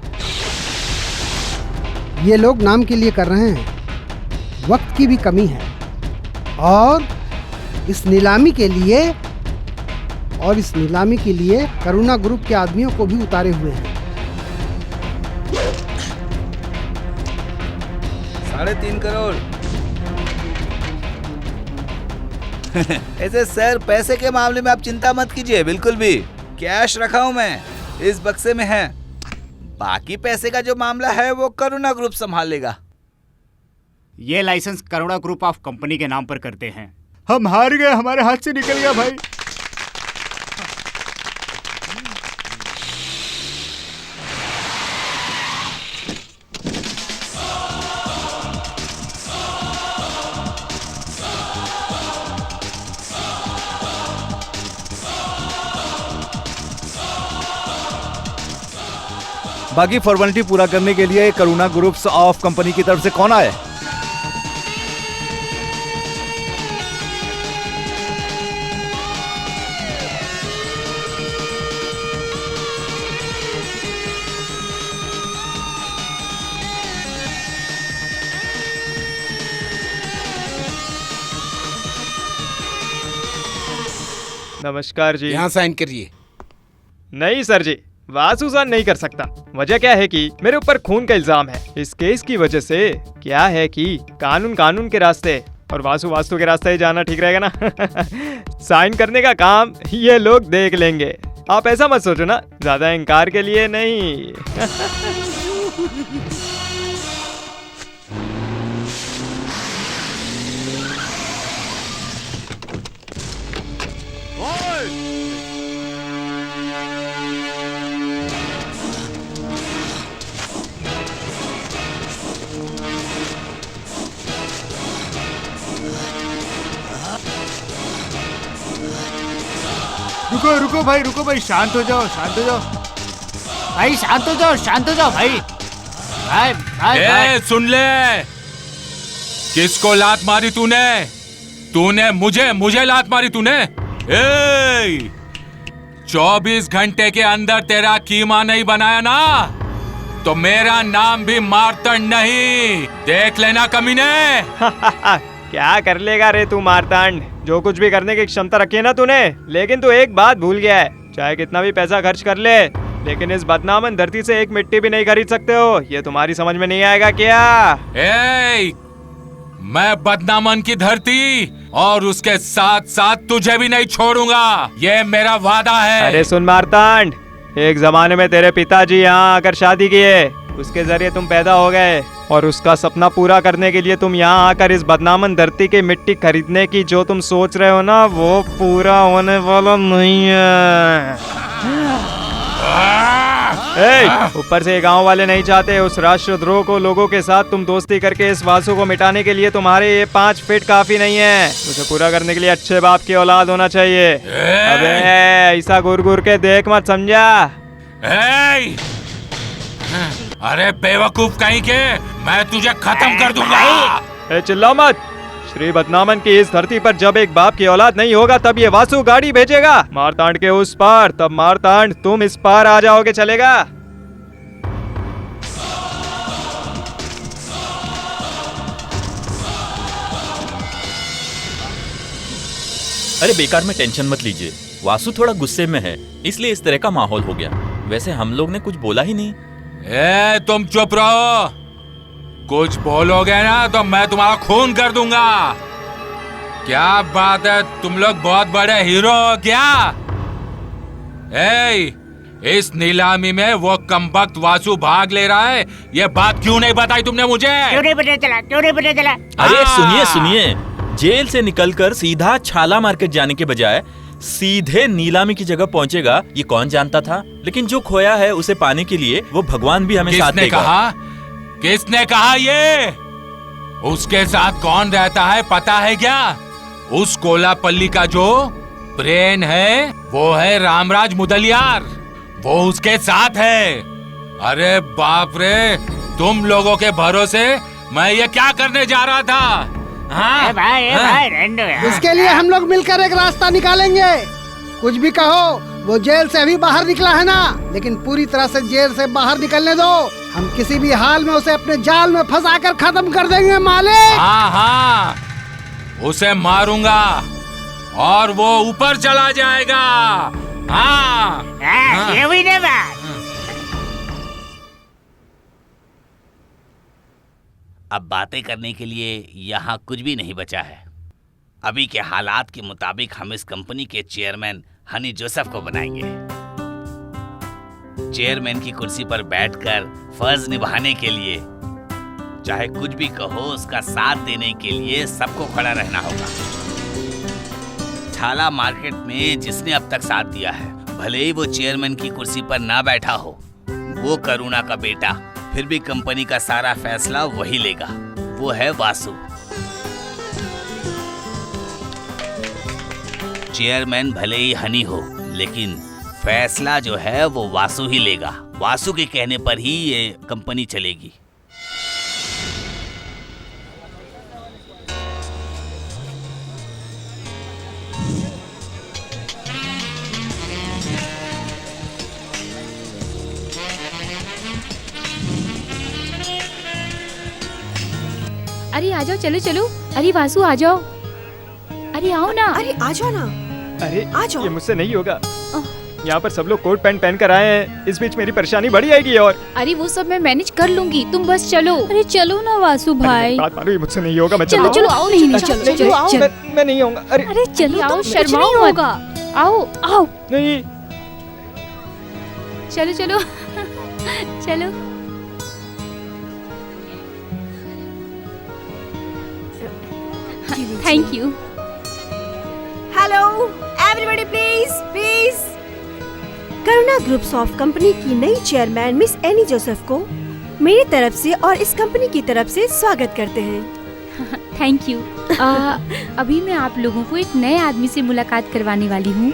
ये लोग नाम के लिए कर रहे हैं, वक्त की भी कमी है। और इस नीलामी के लिए करुणा ग्रुप के आदमियों को भी उतारे हुए हैं। 3.5 करोड़। ऐसे सर, पैसे के मामले में आप चिंता मत कीजिए, बिल्कुल भी। कैश रखा हूं मैं, इस बक्से में है। बाकी पैसे का जो मामला है वो करुणा ग्रुप संभाल लेगा। ये license Karuna group of company के नाम पर करते हैं। हम हार गए, हमारे हाथ से निकल गया भाई। बाकी फॉर्मेलिटी पूरा करने के लिए करुणा ग्रुप्स ऑफ कंपनी की तरफ से कौन आए? नमस्कार जी। यहाँ साइन करिए। नहीं सर जी, वासु साइन नहीं कर सकता। वजह क्या है कि मेरे ऊपर खून का इल्जाम है। इस केस की वजह से क्या है कि कानून के रास्ते और वास्तु के रास्ते ही जाना ठीक रहेगा ना। साइन करने का काम ये लोग देख लेंगे। आप ऐसा मत सोचो ना, ज्यादा इनकार के लिए नहीं। रुको रुको भाई, शांत हो जाओ, शांत हो जाओ भाई, शांत हो जाओ भाई। ए, सुन ले, किसको लात मारी तूने मुझे लात मारी तूने। 24 घंटे के अंदर तेरा कीमा नहीं बनाया ना तो मेरा नाम भी मार्तंड नहीं, देख लेना कमीने। क्या कर लेगा रे तू मार्तांड, जो कुछ भी करने की क्षमता रखी है ना तूने। लेकिन तू एक बात भूल गया है, चाहे कितना भी पैसा खर्च कर ले, लेकिन इस बदनामन धरती से एक मिट्टी भी नहीं खरीद सकते हो। ये तुम्हारी समझ में नहीं आएगा क्या? मैं बदनामन की धरती और उसके साथ साथ तुझे भी नहीं छोड़ूंगा, ये मेरा वादा है। अरे सुन मार्तांड, एक जमाने में तेरे पिताजी यहाँ आकर शादी किए, उसके जरिए तुम पैदा हो गए और उसका सपना पूरा करने के लिए तुम यहाँ आकर इस बदनामन धरती की मिट्टी खरीदने की जो तुम सोच रहे हो ना, वो पूरा होने वाला नहीं है। ऊपर से गांव वाले नहीं चाहते उस राष्ट्रद्रोह को। लोगों के साथ तुम दोस्ती करके इस वासु को मिटाने के लिए तुम्हारे ये 5 फीट काफी नहीं है। उसे पूरा करने के लिए अच्छे बाप की औलाद होना चाहिए। अबे ऐसा गुर के देख मत, समझा? अरे बेवकूफ कहीं के, मैं तुझे खत्म कर दूंगा। चिल्ला मत। श्री बदनामन की इस धरती पर जब एक बाप की औलाद नहीं होगा तब ये वासु गाड़ी भेजेगा मारतांड के उस पार, तब मारतांड तुम इस पार आ जाओगे, चलेगा? अरे बेकार में टेंशन मत लीजिए, वासु थोड़ा गुस्से में है इसलिए इस तरह का माहौल हो गया। वैसे हम लोग ने कुछ बोला ही नहीं। तुम चुप रहो, कुछ बोलोगे ना तो मैं तुम्हारा खून कर दूंगा। क्या बात है, तुम लोग बहुत बड़े हीरो हो क्या? इस नीलामी में वो कमबख्त वासु भाग ले रहा है, ये बात क्यों नहीं बताई तुमने मुझे? क्यों नहीं पता चला? अरे सुनिए, जेल से निकलकर सीधा छाला मार्केट जाने के बजाय सीधे नीलामी की जगह पहुंचेगा, ये कौन जानता था। लेकिन जो खोया है उसे पाने के लिए वो भगवान भी हमें साथ देगा। किसने कहा ये? उसके साथ कौन रहता है पता है क्या? उस कोलापल्ली का जो ब्रेन है वो है रामराज मुदलियार, वो उसके साथ है। अरे बाप रे, तुम लोगों के भरोसे मैं ये क्या करने जा रहा था? भाई इसके लिए हम लोग मिलकर एक रास्ता निकालेंगे। कुछ भी कहो, वो जेल से अभी बाहर निकला है ना, लेकिन पूरी तरह से जेल से बाहर निकलने दो। हम किसी भी हाल में उसे अपने जाल में फंसाकर खत्म कर देंगे मालिक। हाँ, उसे मारूंगा और वो ऊपर चला जाएगा। ये भी नहीं बात। अब बातें करने के लिए यहाँ कुछ भी नहीं बचा है। अभी के हालात के मुताबिक हम इस कंपनी के चेयरमैन हनी जोसेफ को बनाएंगे। चेयरमैन की कुर्सी पर बैठकर फर्ज निभाने के लिए, चाहे कुछ भी कहो, उसका साथ देने के लिए सबको खड़ा रहना होगा। छाला मार्केट में जिसने अब तक साथ दिया है, भले ही वो चेयरमैन की कुर्सी पर ना बैठा हो, वो करुणा का बेटा, फिर भी कंपनी का सारा फैसला वही लेगा। वो है वासु। चेयरमैन भले ही हनी हो, लेकिन फैसला जो है वो वासु ही लेगा। वासु के कहने पर ही ये कंपनी चलेगी। अरे आ जाओ, चलो चलो। अरे वासु आ जाओ, अरे आओ ना। अरे आ जाओ ना। अरे आ जाओ। ये मुझसे नहीं होगा। यहाँ पर सब लोग कोट पैंट पहन कर आए हैं, इस बीच मेरी परेशानी बढ़ जाएगी। और अरे वो सब मैं मैनेज कर लूंगी, तुम बस चलो। अरे चलो ना वासु भाई। बात मानो, ये मुझसे नहीं होगा। मैं चलो चलो आओ। नहीं नहीं चलो चलो आओ। मैं नहीं आऊंगा। अरे अरे चलो आओ, शर्माओ मत। आओ आओ। नहीं चलो चलो चलो। Thank you. Hello everybody, please please. Karuna groups of company की नई चेयरमैन मिस एनी जोसेफ को मेरी तरफ से और इस कंपनी की तरफ से स्वागत करते हैं। Thank you. अभी मैं आप लोगों को एक नए आदमी से मुलाकात करवाने वाली हूँ।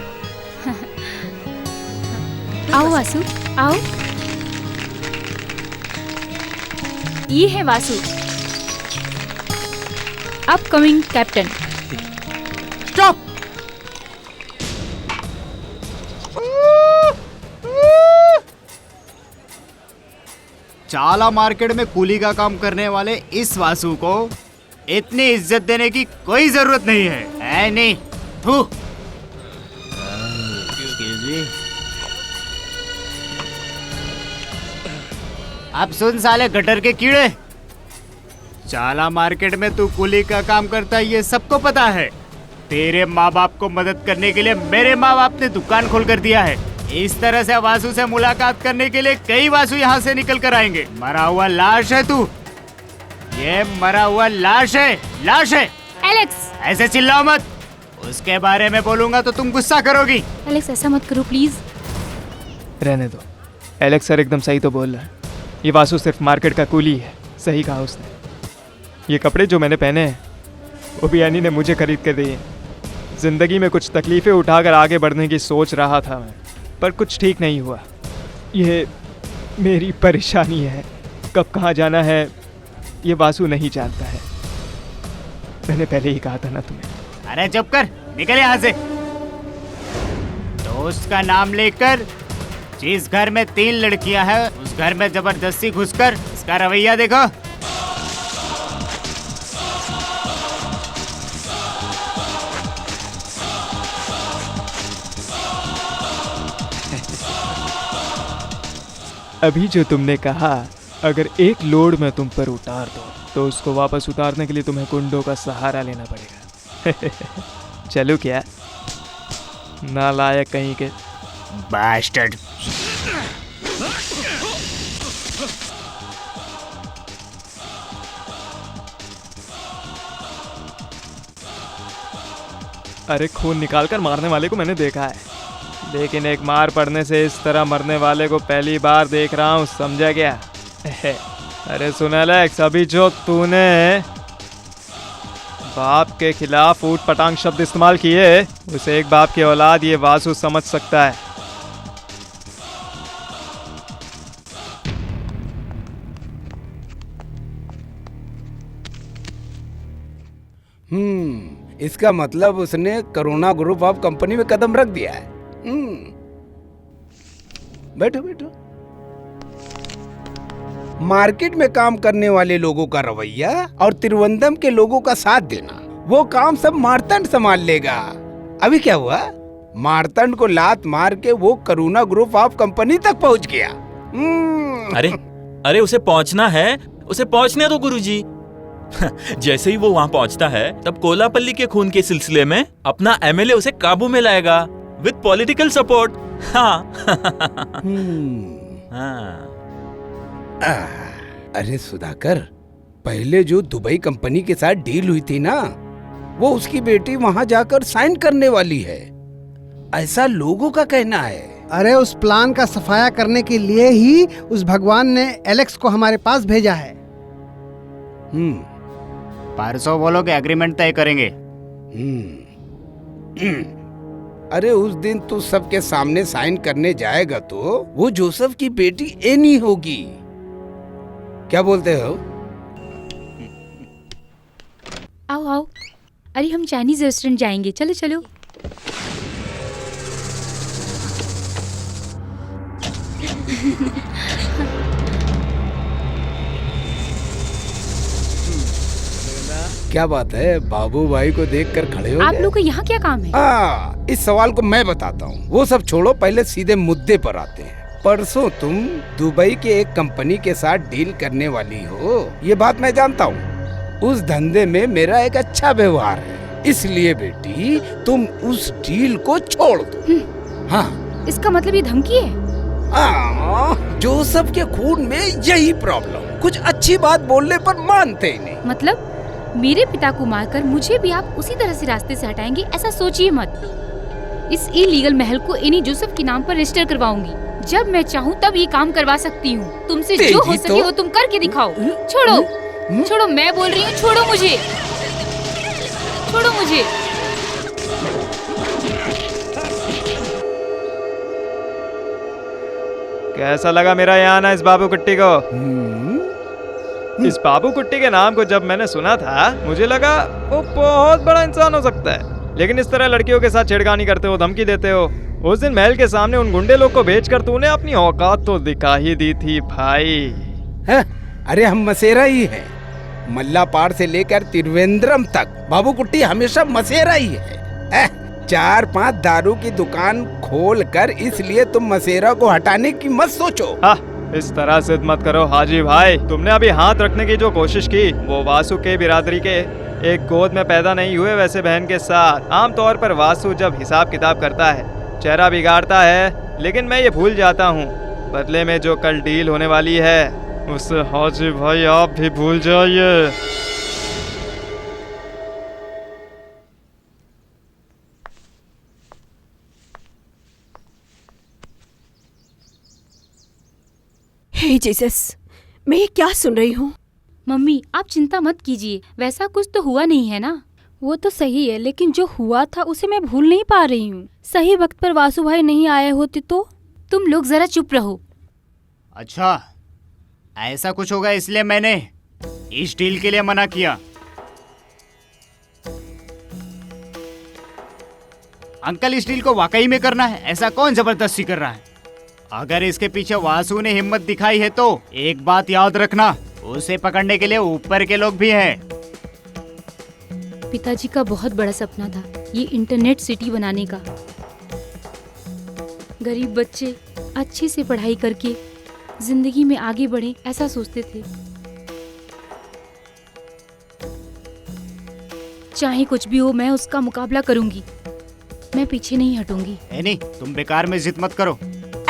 आओ वासु आओ। ये है वासु, अपकमिंग कैप्टन। स्टॉप। चाला मार्केट में कूली का काम करने वाले इस वासु को इतनी इज्जत देने की कोई जरूरत नहीं है नहीं? थू। अब सुन साले गटर के कीड़े, चाला मार्केट में तू कूली का काम करता है ये सबको पता है। तेरे माँ बाप को मदद करने के लिए मेरे माँ बाप ने दुकान खोल कर दिया है। इस तरह से वासु से मुलाकात करने के लिए कई वासु यहाँ से निकल कर आएंगे। मरा हुआ लाश है तू, ये मरा हुआ लाश है, लाश है। एलेक्स ऐसे चिल्लाओ मत, उसके बारे में बोलूंगा तो तुम गुस्सा करोगी। एलेक्स ऐसा मत करो प्लीज। रहने दो, एलेक्स सर एकदम सही तो बोल रहा है। ये वासु सिर्फ मार्केट का कूली है, सही कहा उसने। ये कपड़े जो मैंने पहने हैं वो भी यानी ने मुझे खरीद कर दिए। ज़िंदगी में कुछ तकलीफ़ें उठाकर आगे बढ़ने की सोच रहा था मैं, पर कुछ ठीक नहीं हुआ। ये मेरी परेशानी है, कब कहाँ जाना है ये वासु नहीं जानता है। मैंने पहले ही कहा था ना तुम्हें। अरे चुप कर, निकल यहाँ से। दोस्त का नाम लेकर जिस घर में 3 लड़कियां हैं उस घर में जबरदस्ती घुसकर इसका रवैया देखो। अभी जो तुमने कहा, अगर एक लोड में तुम पर उतार दो तो उसको वापस उतारने के लिए तुम्हें कुंडों का सहारा लेना पड़ेगा। चलो क्या, नालायक कहीं के बास्टर्ड। अरे खून निकालकर मारने वाले को मैंने देखा है, लेकिन एक मार पड़ने से इस तरह मरने वाले को पहली बार देख रहा हूँ, समझा क्या? अरे सुन एलेक्स, अभी जो तूने बाप के खिलाफ ऊट पटांग शब्द इस्तेमाल किए उसे एक बाप की औलाद ये वासु समझ सकता है। इसका मतलब उसने करुणा ग्रुप ऑफ कंपनी में कदम रख दिया है। बैठो बैठो। मार्केट में काम करने वाले लोगों का रवैया और तिरुवनंतपुरम के लोगों का साथ देना, वो काम सब मार्तंड संभाल लेगा। अभी क्या हुआ, मार्तंड को लात मार के वो करुणा ग्रुप ऑफ कंपनी तक पहुंच गया। अरे अरे उसे पहुंचना है, उसे पहुंचने दो गुरुजी। जैसे ही वो वहां पहुंचता है तब कोलापल्ली के खून के सिलसिले में अपना एमएलए उसे काबू में लाएगा विद पॉलिटिकल सपोर्ट। हाँ। अरे सुधाकर, पहले जो दुबई कंपनी के साथ डील हुई थी ना, वो उसकी बेटी वहां जाकर साइन करने वाली है, ऐसा लोगों का कहना है। अरे उस प्लान का सफाया करने के लिए ही उस भगवान ने एलेक्स को हमारे पास भेजा है। परसों बोलो कि एग्रीमेंट तय करेंगे। अरे उस दिन तू सबके सामने साइन करने जाएगा तो वो जोसेफ की बेटी एनी होगी, क्या बोलते हो? आओ आओ। अरे हम चाइनीज रेस्टोरेंट जाएंगे, चलो चलो। क्या बात है, बाबू भाई को देखकर खड़े हो आप गए? लोग का यहाँ क्या काम है? इस सवाल को मैं बताता हूँ, वो सब छोड़ो, पहले सीधे मुद्दे पर आते हैं। परसों तुम दुबई के एक कंपनी के साथ डील करने वाली हो, ये बात मैं जानता हूँ। उस धंधे में मेरा एक अच्छा व्यवहार है, इसलिए बेटी तुम उस डील को छोड़ दो। हाँ, इसका मतलब ये धमकी है? जोसेफ के खून में यही प्रॉब्लम, कुछ अच्छी बात बोलने पर मानते ही नहीं। मतलब मेरे पिता को मारकर मुझे भी आप उसी तरह से रास्ते से हटाएंगे, ऐसा सोचिए मत। इस इलीगल महल को एनी जोसेफ के नाम पर रजिस्टर करवाऊंगी। जब मैं चाहूँ तब ये काम करवा सकती हूँ। तुमसे जो हो सके वो तुम करके दिखाओ। छोड़ो, छोड़ो, मैं बोल रही हूँ, छोड़ो मुझे, छोड़ो मुझे। कैसा लगा मेरा यहाँ आना इस बाबू कुट्टी को? इस बाबू कुट्टी के नाम को जब मैंने सुना था मुझे लगा वो बहुत बड़ा इंसान हो सकता है, लेकिन इस तरह लड़कियों के साथ छेड़खानी करते हो, धमकी देते हो। उस दिन महल के सामने उन गुंडे लोग को बेचकर तूने अपनी औकात तो दिखा ही दी थी भाई। है? अरे हम मसेरा ही हैं, मल्लापाड़ से लेकर त्रिवेंद्रम तक बाबू कुट्टी हमेशा मसेरा ही है। 4-5 दारू की दुकान खोल कर इसलिए तुम मसेरा को हटाने की मत सोचो। इस तरह जिद मत करो हाजी भाई। तुमने अभी हाथ रखने की जो कोशिश की वो वासु के बिरादरी के एक गोद में पैदा नहीं हुए वैसे बहन के साथ। आमतौर पर वासु जब हिसाब किताब करता है चेहरा बिगाड़ता है, लेकिन मैं ये भूल जाता हूँ बदले में जो कल डील होने वाली है उसे हाजी भाई आप भी भूल जाइए। हे जीसस, मैं ये क्या सुन रही हूँ? मम्मी आप चिंता मत कीजिए, वैसा कुछ तो हुआ नहीं है ना। वो तो सही है, लेकिन जो हुआ था उसे मैं भूल नहीं पा रही हूँ। सही वक्त पर वासु भाई नहीं आए होते तो। तुम लोग जरा चुप रहो। अच्छा, ऐसा कुछ होगा इसलिए मैंने इस डील के लिए मना किया। अंकल इस डील को वाकई में करना है, ऐसा कौन जबरदस्ती कर रहा है? अगर इसके पीछे वासु ने हिम्मत दिखाई है तो एक बात याद रखना, उसे पकड़ने के लिए ऊपर के लोग भी हैं। पिताजी का बहुत बड़ा सपना था ये इंटरनेट सिटी बनाने का। गरीब बच्चे अच्छे से पढ़ाई करके जिंदगी में आगे बढ़े ऐसा सोचते थे। चाहे कुछ भी हो मैं उसका मुकाबला करूंगी, मैं पीछे नहीं हटूंगी। नहीं, तुम बेकार में जिद मत करो।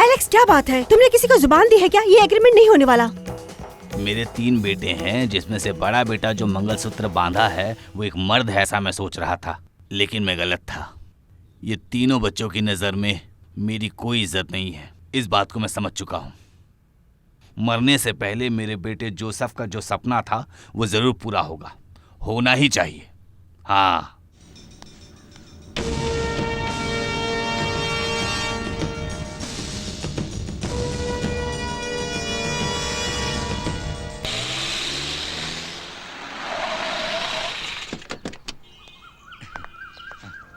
एलेक्स क्या बात है, तुमने किसी को जुबान दी है क्या? ये एग्रीमेंट नहीं होने वाला। मेरे 3 बेटे हैं जिसमें से बड़ा बेटा जो मंगलसूत्र बांधा है वो एक मर्द है ऐसा मैं सोच रहा था, लेकिन मैं गलत था। ये तीनों बच्चों की नज़र में मेरी कोई इज्जत नहीं है, इस बात को मैं समझ चुका हूँ। मरने से पहले मेरे बेटे जोसेफ का जो सपना था वो जरूर पूरा होगा, होना ही चाहिए। हाँ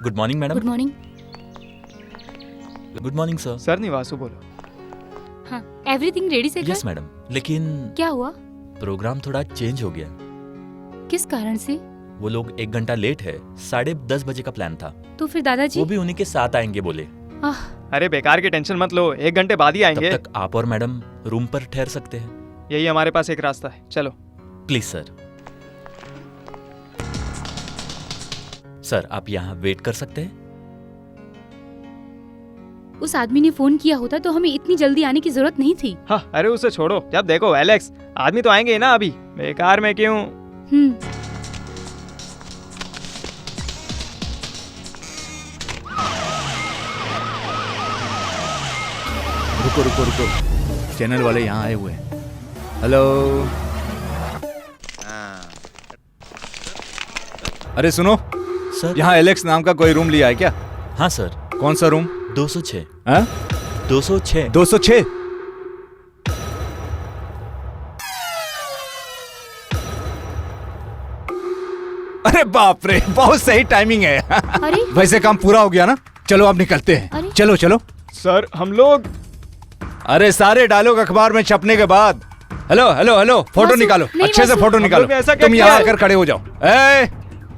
good morning madam. Good morning. Good morning sir. Sir नहीं, वासु बोलो। हाँ, एवरीथिंग रेडी से? यस मैडम, लेकिन क्या हुआ? प्रोग्राम थोड़ा चेंज हो गया। किस कारण से? वो लोग 1 घंटा लेट है, 10:30 बजे का प्लान था। तो फिर दादाजी? वो भी उन्हीं के साथ आएंगे बोले। अरे बेकार की टेंशन मत लो, 1 घंटे बाद ही आएंगे। तब तक आप और मैडम रूम पर ठहर सकते हैं। यही हमारे पास एक रास्ता है, चलो। Please sir. सर आप यहाँ वेट कर सकते हैं। उस आदमी ने फोन किया होता तो हमें इतनी जल्दी आने की जरूरत नहीं थी। हाँ, अरे उसे छोड़ो। जब देखो एलेक्स, आदमी तो आएंगे ना अभी, बेकार में क्यों। रुको रुको रुको, चैनल वाले यहाँ आए हुए हैं। हेलो। अरे सुनो सर, यहाँ एलेक्स नाम का कोई रूम लिया है क्या? हाँ सर। कौन सा रूम? 206। 206? 206? अरे बाप रे, बहुत सही टाइमिंग है। अरे? वैसे काम पूरा हो गया ना, चलो अब निकलते हैं। चलो चलो। सर हम लोग। अरे सारे डायलॉग अखबार में छपने के बाद hello hello hello, photo Vasu, निकालो, नहीं अच्छे से वासु। फोटो हम निकालो। लोग ने ऐसा क्या तुम किया यहाँ है? आकर खड़े हो जाओ। ए,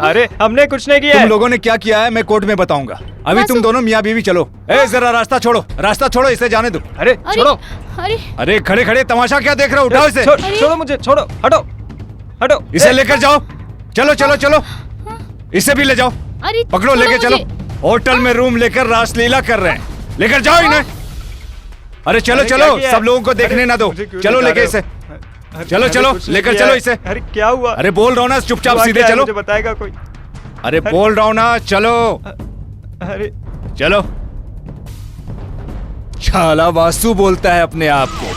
अरे हमने कुछ नहीं किया तुम है। लोगों ने क्या किया है मैं कोर्ट में बताऊंगा। अभी वासु। तुम दोनों मियाँ बीवी चलो। ए, जरा रास्ता छोड़ो, रास्ता छोड़ो, इसे जाने दो। अरे अरे छोड़ो अरे अरे खड़े खड़े तमाशा क्या देख रहे हो, उठाओ इसे। छोड़ो मुझे, छोड़ो, हटो हटो। इसे लेकर जाओ, चलो चलो चलो, इसे भी ले जाओ, अरे पकड़ो, छोड़ो लेके चलो। मुझे। होटल में रूम लेकर रासलीला कर रहे हैं, लेकर जाओ इन्हें। अरे चलो अरे क्या चलो, किया? सब लोगों को देखने अरे ना दो। मुझे क्यों चलो दिखा लेके रहे इसे, हो? चलो मैंने चलो कुछ नहीं लेकर किया चलो है। इसे। अरे क्या हुआ? अरे बोल रहा हूँ ना, चुपचाप हुआ सीधे क्या है? चलो। मुझे बताएगा कोई? अरे बोल रहा हूँ ना, चलो अरे चलो। शाला वासु बोलता है अपने आप को।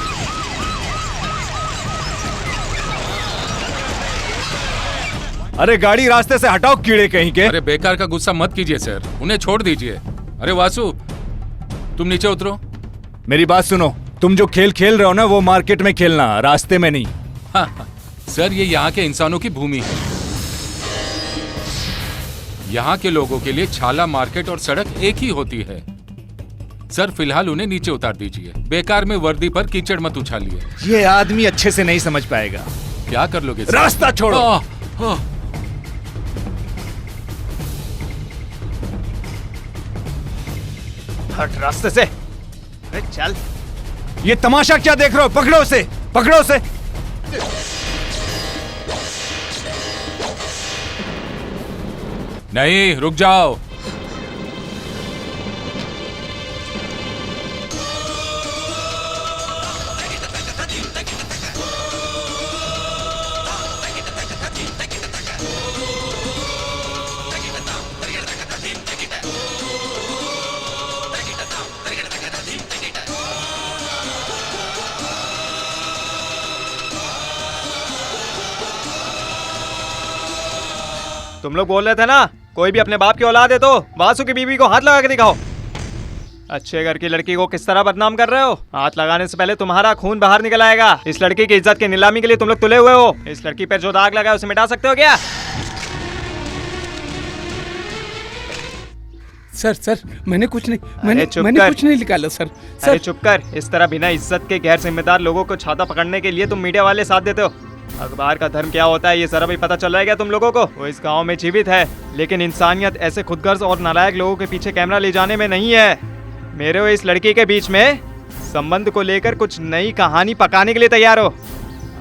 अरे गाड़ी रास्ते से हटाओ, कीड़े कहीं के। अरे बेकार का गुस्सा मत कीजिए सर, उन्हें छोड़ दीजिए। अरे वासु, तुम नीचे उतरो। मेरी बात सुनो, तुम जो खेल खेल रहे हो ना, वो मार्केट में खेलना, रास्ते में नहीं। हाँ, सर ये यहाँ के इंसानों की भूमि है। यहाँ के लोगों के लिए छाला मार्केट और सड़क एक ही होती है। सर फिलहाल उन्हें नीचे उतार दीजिए, बेकार में वर्दी पर कीचड़ मत उछालिए। ये आदमी अच्छे से नहीं समझ पाएगा। क्या कर लोगे सर? रास्ता छोड़ो। हट रास्ते से। अरे चल। ये तमाशा क्या देख रहे हो, पकड़ो उसे, पकड़ो उसे। नहीं, रुक जाओ। तुम लोग बोल रहे थे ना, कोई भी अपने बाप की औलाद है तो वासु की बीवी को हाथ लगा के दिखाओ। अच्छे घर की लड़की को किस तरह बदनाम कर रहे हो? हाथ लगाने से पहले तुम्हारा खून बाहर निकल आएगा। इस लड़की की इज्जत की नीलामी के लिए तुम लोग तुले हुए हो। इस लड़की पर जो दाग लगा है उसे मिटा सकते हो क्या? सर मैंने कुछ नहीं, अरे मैंने चुप मैंने कर। कुछ नहीं निकाला सर। अरे चुप कर। इस तरह बिना इज्जत के गैर जिम्मेदार लोगों को छाता पकड़ने के लिए तुम मीडिया वाले साथ देते हो। अखबार का धर्म क्या होता है ये जरा भी पता चल रहा है क्या तुम लोगों को? वो इस गांव में जीवित है, लेकिन इंसानियत ऐसे खुदगर्ज और नालायक लोगों के पीछे कैमरा ले जाने में नहीं है। मेरे और इस लड़की के बीच में संबंध को लेकर कुछ नई कहानी पकाने के लिए तैयार हो।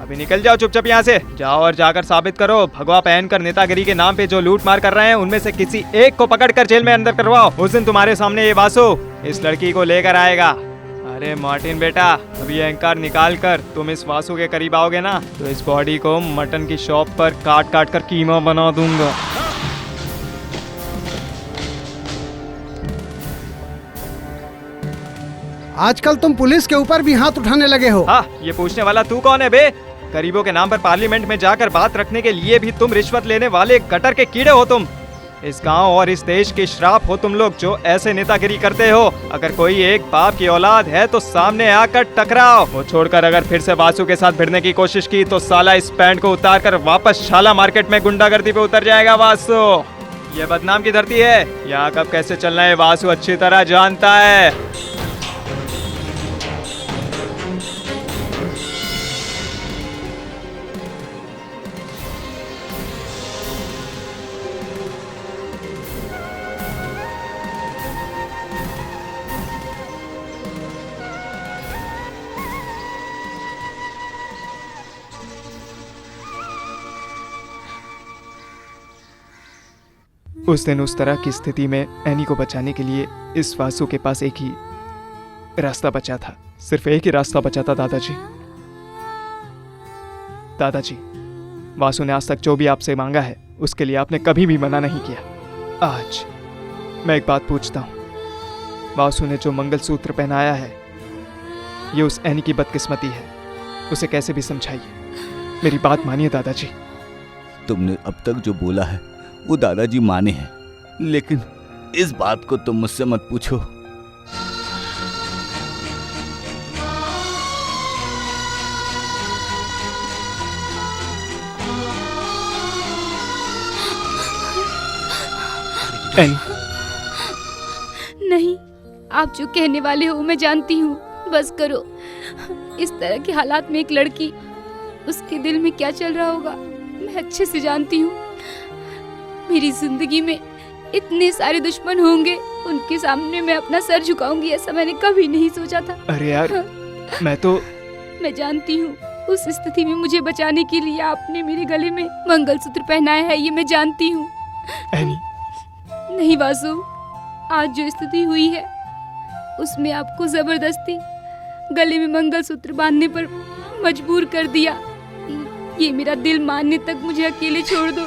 अभी निकल जाओ चुपचाप यहाँ से। जाओ और जाकर साबित करो, भगवा पहनकर नेतागिरी के नाम पे जो लूट मार कर रहे हैं उनमें से किसी एक को पकड़कर जेल में अंदर करवाओ। उस दिन तुम्हारे सामने ये वासु इस लड़की को लेकर आएगा। अरे मार्टिन बेटा, अभी अहंकार निकाल कर तुम इस वासु के करीब आओगे ना, तो इस बॉडी को मटन की शॉप पर काट काट कर कीमा बना दूंगा। आजकल तुम पुलिस के ऊपर भी हाथ उठाने लगे हो। हाँ, ये पूछने वाला तू कौन है बे? गरीबों के नाम पर पार्लियामेंट में जाकर बात रखने के लिए भी तुम रिश्वत लेने वाले गटर के कीड़े हो तुम। इस गांव और इस देश की श्राप हो तुम लोग जो ऐसे नेतागिरी करते हो। अगर कोई एक बाप की औलाद है तो सामने आकर टकराओ। वो छोड़कर अगर फिर से वासु के साथ भिड़ने की कोशिश की तो साला इस पैंट को उतार कर वापस शाला मार्केट में गुंडागर्दी पे उतर जाएगा वासु। ये बदनाम की धरती है, यहाँ कब कैसे चलना है वासु अच्छी तरह जानता है। उस दिन उस तरह की स्थिति में एनी को बचाने के लिए इस वासु के पास एक ही रास्ता बचा था, सिर्फ एक ही रास्ता बचा था दादाजी। दादाजी, वासु ने आज तक जो भी आपसे मांगा है उसके लिए आपने कभी भी मना नहीं किया। आज मैं एक बात पूछता हूँ, वासु ने जो मंगलसूत्र पहनाया है ये उस एनी की बदकिस्मती है, उसे कैसे भी समझाइए। मेरी बात मानिए दादाजी। तुमने अब तक जो बोला है वो दादाजी माने हैं, लेकिन इस बात को तुम मुझसे मत पूछो। नहीं, आप जो कहने वाले हो मैं जानती हूँ, बस करो। इस तरह के हालात में एक लड़की उसके दिल में क्या चल रहा होगा मैं अच्छे से जानती हूँ। मेरी जिंदगी में इतने सारे दुश्मन होंगे, उनके सामने मैं अपना सर झुकाऊंगी ऐसा मैंने कभी नहीं सोचा था। अरे यार मैं जानती हूँ उस स्थिति में मुझे बचाने के लिए आपने मेरे गले में मंगलसूत्र पहनाया है, ये मैं जानती हूँ। नहीं वासु, आज जो स्थिति हुई है उसमें आपको जबरदस्ती गले में मंगलसूत्र बांधने पर मजबूर कर दिया। ये मेरा दिल मानने तक मुझे अकेले छोड़ दो।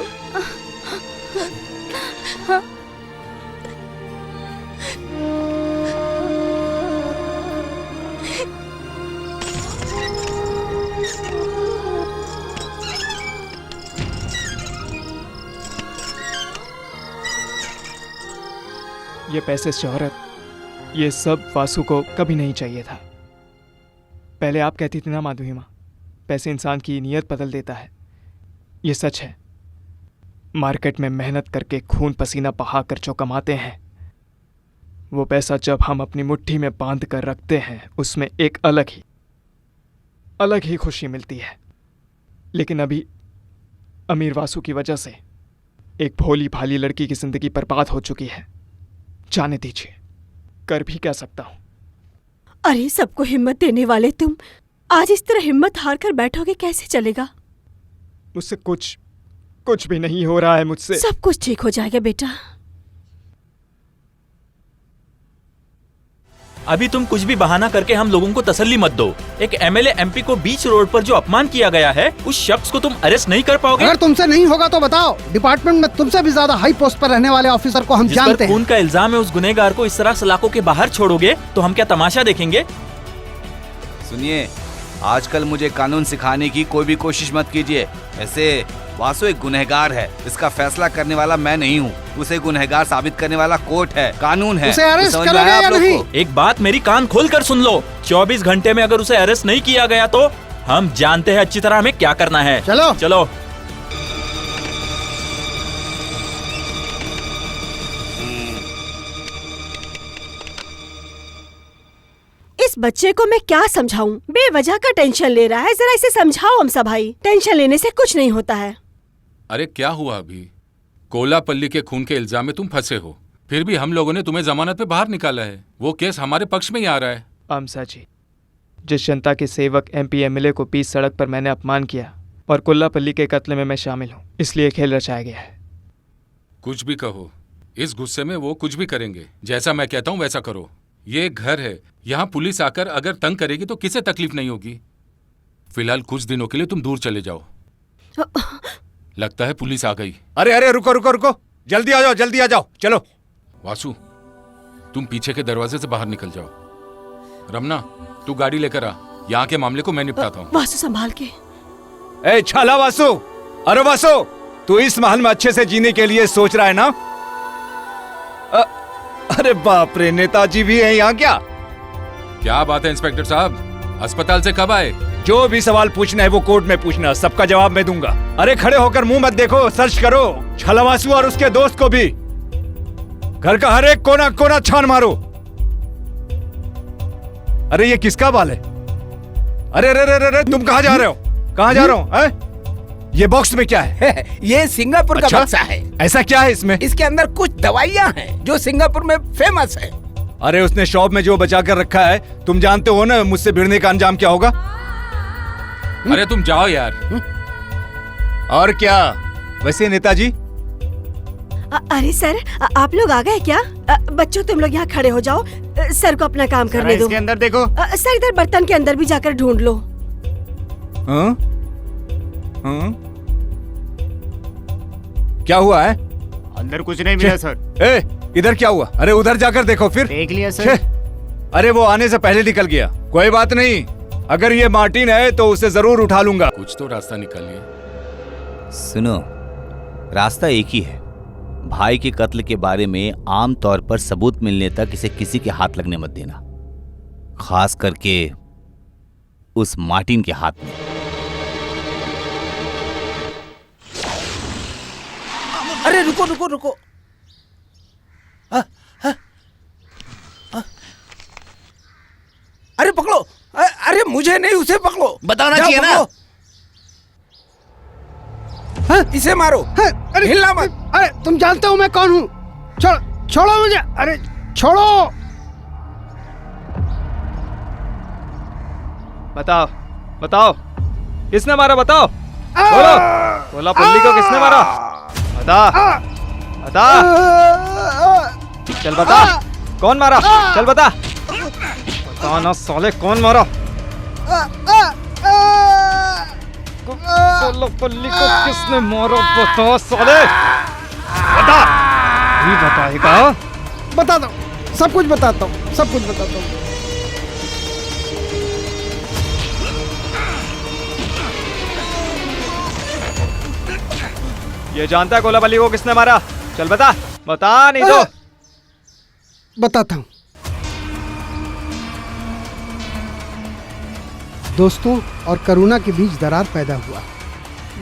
ये पैसे, शोहरत, ये सब वासु को कभी नहीं चाहिए था। पहले आप कहती थी ना माधुरी माँ, पैसे इंसान की नीयत बदल देता है। ये सच है। मार्केट में मेहनत करके खून पसीना बहाकर जो कमाते हैं, वो पैसा जब हम अपनी मुट्ठी में बांध कर रखते हैं उसमें एक अलग ही खुशी मिलती है। लेकिन अभी अमीर वासु की वजह से एक भोली भाली लड़की की जिंदगी बर्बाद हो चुकी है। जाने दीजिए, कर भी क्या सकता हूं। अरे सबको हिम्मत देने वाले तुम आज इस तरह हिम्मत हार कर बैठोगे, कैसे चलेगा? मुझसे कुछ भी नहीं हो रहा है मुझसे। सब कुछ ठीक हो जाएगा बेटा। अभी तुम कुछ भी बहाना करके हम लोगों को तसल्ली मत दो। एक एमएलए एमपी को बीच रोड पर जो अपमान किया गया है, उस शख्स को तुम अरेस्ट नहीं कर पाओगे? अगर तुमसे नहीं होगा तो बताओ। डिपार्टमेंट में तुमसे भी ज्यादा हाई पोस्ट पर रहने वाले ऑफिसर को हम जानते हैं। खून का इल्जाम है, उस गुनहगार को इस तरह सलाखों के बाहर छोड़ोगे तो हम क्या तमाशा देखेंगे? सुनिए, आजकल मुझे कानून सिखाने की कोई भी कोशिश मत कीजिए। ऐसे वासु एक गुनहगार है, इसका फैसला करने वाला मैं नहीं हूँ। उसे गुनहगार साबित करने वाला कोर्ट है, कानून है। उसे अरेस्ट करोगे या नहीं? एक बात मेरी कान खोलकर सुन लो, 24 घंटे में अगर उसे अरेस्ट नहीं किया गया तो हम जानते हैं अच्छी तरह हमें क्या करना है। चलो चलो। इस बच्चे को मैं क्या समझाऊं? बेवजह का टेंशन ले रहा है, जरा इसे समझाओ अम्सा भाई। टेंशन लेने से कुछ नहीं होता है। अरे क्या हुआ अभी? कोलापल्ली के खून के इल्जाम में तुम फंसे हो, फिर भी हम लोगों ने तुम्हें जमानत पे बाहर निकाला है। वो केस हमारे पक्ष में ही आ रहा है। अम्सा जी, जिस जनता के सेवक एमपी एमएलए को बीच सड़क पर मैंने अपमान किया और कोलापल्ली के कत्ल में मैं शामिल हूँ, इसलिए खेल रचाया गया है। कुछ भी कहो, इस गुस्से में वो कुछ भी करेंगे। जैसा मैं कहता हूँ वैसा करो। ये घर है, यहाँ पुलिस आकर अगर तंग करेगी तो किसे तकलीफ नहीं होगी। फिलहाल कुछ दिनों के लिए तुम दूर चले जाओ। लगता है पुलिस आ गई। अरे रुको, जल्दी आ जाओ, चलो। वासु, तुम पीछे के दरवाजे से बाहर निकल जाओ। रमना, तू गाड़ी लेकर आ, यहाँ के मामले को मैं निपटाता हूँ। वासु संभाल के। ए छाला वासु, अरे वासु, तू इस महल में अच्छे से जीने के लिए सोच रहा है ना? अरे बाप रे, नेताजी भी है यहाँ क्या? क्या बात है इंस्पेक्टर साहब, अस्पताल से कब आए? जो भी सवाल पूछना है वो कोर्ट में पूछना, सबका जवाब मैं दूंगा। अरे खड़े होकर मुंह मत देखो, सर्च करो छलवासु और उसके दोस्त को भी। घर का हर एक कोना कोना छान मारो। अरे ये किसका बाल है? अरे तुम कहाँ जा रहे हो? कहाँ जा रहे हो? ये बॉक्स में क्या है? ये सिंगापुर का बक्सा है। ऐसा क्या है इसमें? इसके अंदर कुछ दवाइयाँ हैं जो सिंगापुर में फेमस है। अरे उसने शॉप में जो बचा कर रखा है, तुम जानते हो ना मुझसे भिड़ने का अंजाम क्या होगा? अरे तुम जाओ यार। और क्या? वैसे नेताजी, अरे सर, आप लोग आ गए क्या? बच्चों तुम लोग यहाँ खड़े हो जाओ, सर को अपना काम करने दो। इसके अंदर देखो। सर इधर बर्तन के अंदर भी जाकर ढूंढ लो। क्या हुआ है? अंदर कुछ नहीं मिला सर। इधर क्या हुआ? अरे उधर जाकर देखो फिर। देख लिया सर। अरे वो आने से पहले निकल गया। कोई बात नहीं, अगर ये मार्टिन है तो उसे जरूर उठा लूंगा। कुछ तो रास्ता निकालिए। सुनो, रास्ता एक ही है। भाई के कत्ल के बारे में आम तौर पर सबूत मिलने तक इसे किसी के हाथ लगने मत देना, खास करके उस मार्टिन के हाथ में। अरे रुको। अरे पकड़ो। अरे मुझे नहीं, उसे पकड़ो। बताना चाहिए ना। हाँ? इसे मारो। हाँ, अरे हिलना मत। अरे तुम जानते हो मैं कौन हूँ? छोड़ो मुझे, अरे छोड़ो। बताओ बताओ, किसने मारा? बताओ, बोलो। कोलापल्ली को किसने मारा? बता बता, चल बता, कौन मारा? चल बता, बता ना साले, कौन मारा? कोलापल्ली को किसने मारा? बता साले, बता। नहीं बताएगा? बता दो, सब कुछ बताता हूँ, सब कुछ बताता हूँ। ये जानता है कोलापल्ली को किसने मारा? चल बता, बता, नहीं तो बताता हूँ। दोस्तों और करुणा के बीच दरार पैदा हुआ।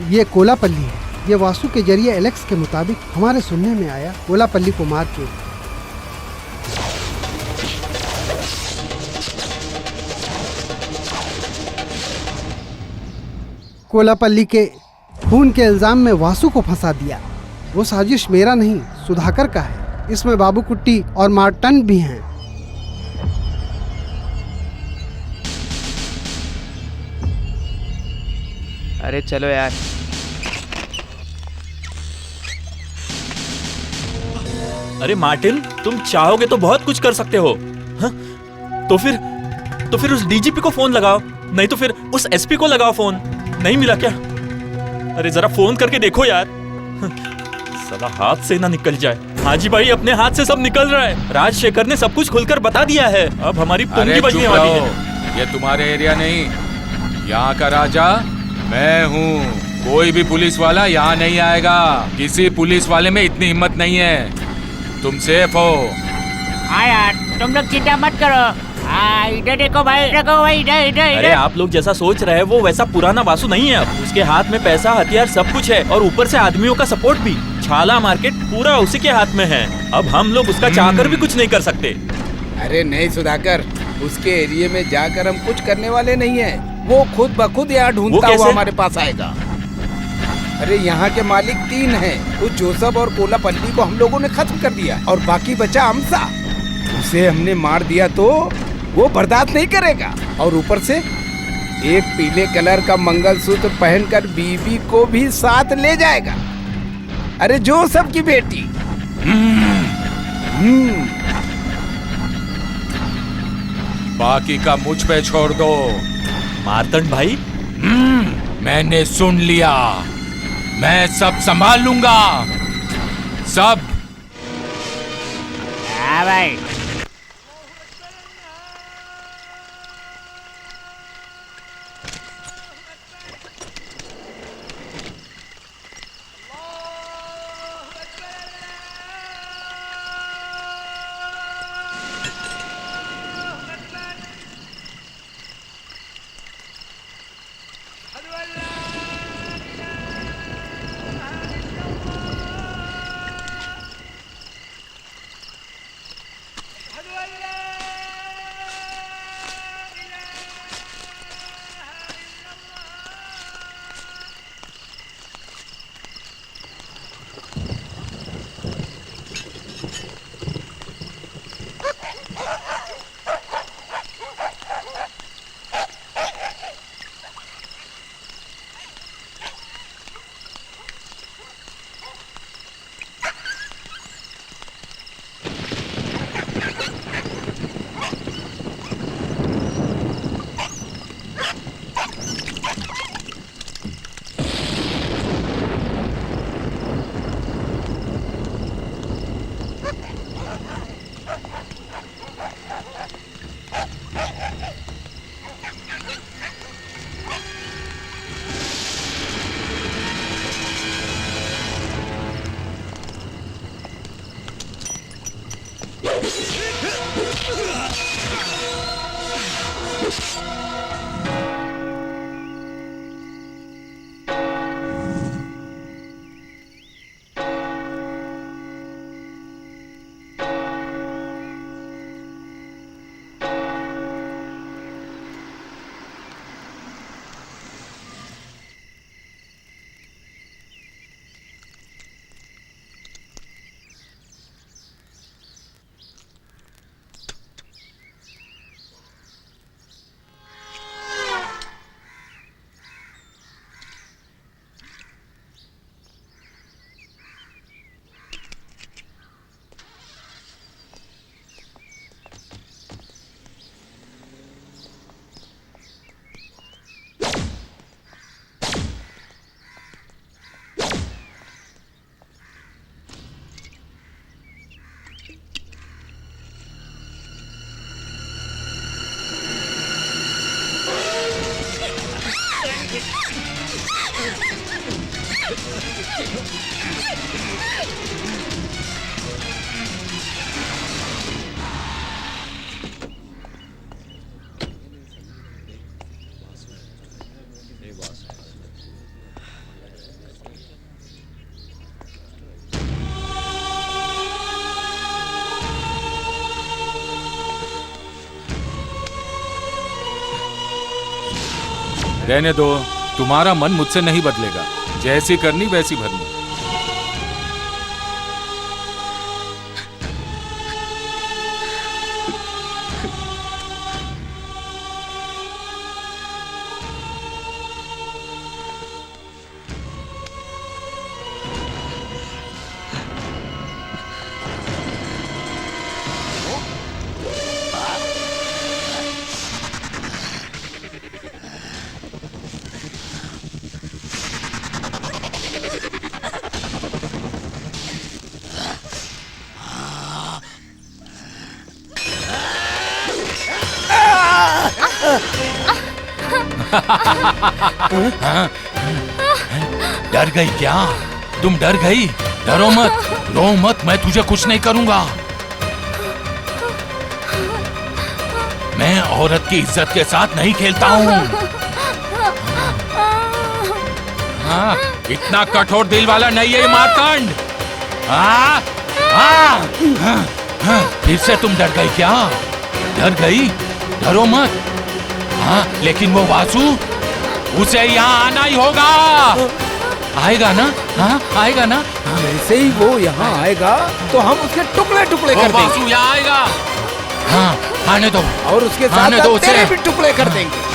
ये कोलापल्ली है। ये वासु के जरिए एलेक्स के मुताबिक हमारे सुनने में आया कोलापल्ली को मार के कोलापल्ली के खून के इल्जाम में वासु को फंसा दिया। वो साजिश मेरा नहीं, सुधाकर का है। इसमें बाबू कुट्टी और मार्टन भी हैं। अरे चलो यार। अरे मार्टिन, तुम चाहोगे तो बहुत कुछ कर सकते हो। हाँ? तो फिर उस डीजीपी को फोन लगाओ, नहीं तो फिर उस एसपी को लगाओ फोन। नहीं मिला क्या? अरे जरा फोन करके देखो यार। साला हाथ से ना निकल जाए। हाजी भाई, अपने हाथ से सब निकल रहा है। राजशेखर ने सब कुछ खुलकर बता दिया है। अब हमारी पुंगी बजने वाली है। ये तुम्हारे एरिया नहीं, यहाँ का राजा मैं हूँ। कोई भी पुलिस वाला यहाँ नहीं आएगा। किसी पुलिस वाले में इतनी हिम्मत नहीं है। तुम सेफ हो। हाँ यार, तुम लोग चिंता मत करो। इधर देखो भाई, इधर। अरे आप लोग जैसा सोच रहे हैं वो वैसा पुराना वासु नहीं है। अब उसके हाथ में पैसा, हथियार सब कुछ है और ऊपर से आदमियों का सपोर्ट भी। छाला मार्केट पूरा उसी के हाथ में है। अब हम लोग उसका चाहकर भी कुछ नहीं कर सकते। अरे नहीं सुधाकर, उसके एरिया में जाकर हम कुछ करने वाले नहीं है। वो खुद ब खुद यहाँ ढूंढता हुआ हमारे पास आएगा। अरे यहाँ के मालिक 3 हैं। उस जोसेफ और कोलापल्ली को हम लोगों ने खत्म कर दिया और बाकी बचा अमसा। उसे हमने मार दिया तो वो बर्दाश्त नहीं करेगा और ऊपर से एक पीले कलर का मंगलसूत्र पहनकर बीबी को भी साथ ले जाएगा। अरे जोसेफ की बेटी। बाकी का मुझ पे छोड़ दो। मार्तंड भाई, मैंने सुन लिया। मैं सब संभाल लूंगा, सब। हाँ भाई। रहने दो, तुम्हारा मन मुझसे नहीं बदलेगा। जैसी करनी वैसी भरनी। डर गई क्या? तुम डर गई? डरो मत, रो मत, मैं तुझे कुछ नहीं करूंगा। मैं औरत की इज्जत के साथ नहीं खेलता हूँ। हाँ, इतना कठोर दिल वाला नहीं है ये मार्तंड। हाँ, हाँ, हाँ, हाँ, फिर से तुम डर गई क्या? डर गई? डरो मत। हाँ, लेकिन वो वासु, उसे यहाँ आना ही होगा। आएगा ना? हाँ, आएगा ना? जैसे ही वो यहाँ आएगा तो हम उसके टुकड़े टुकड़े कर देंगे। वासु यहाँ आएगा। हाँ, आने दो। और उसके साथ तेरे भी टुकड़े कर देंगे।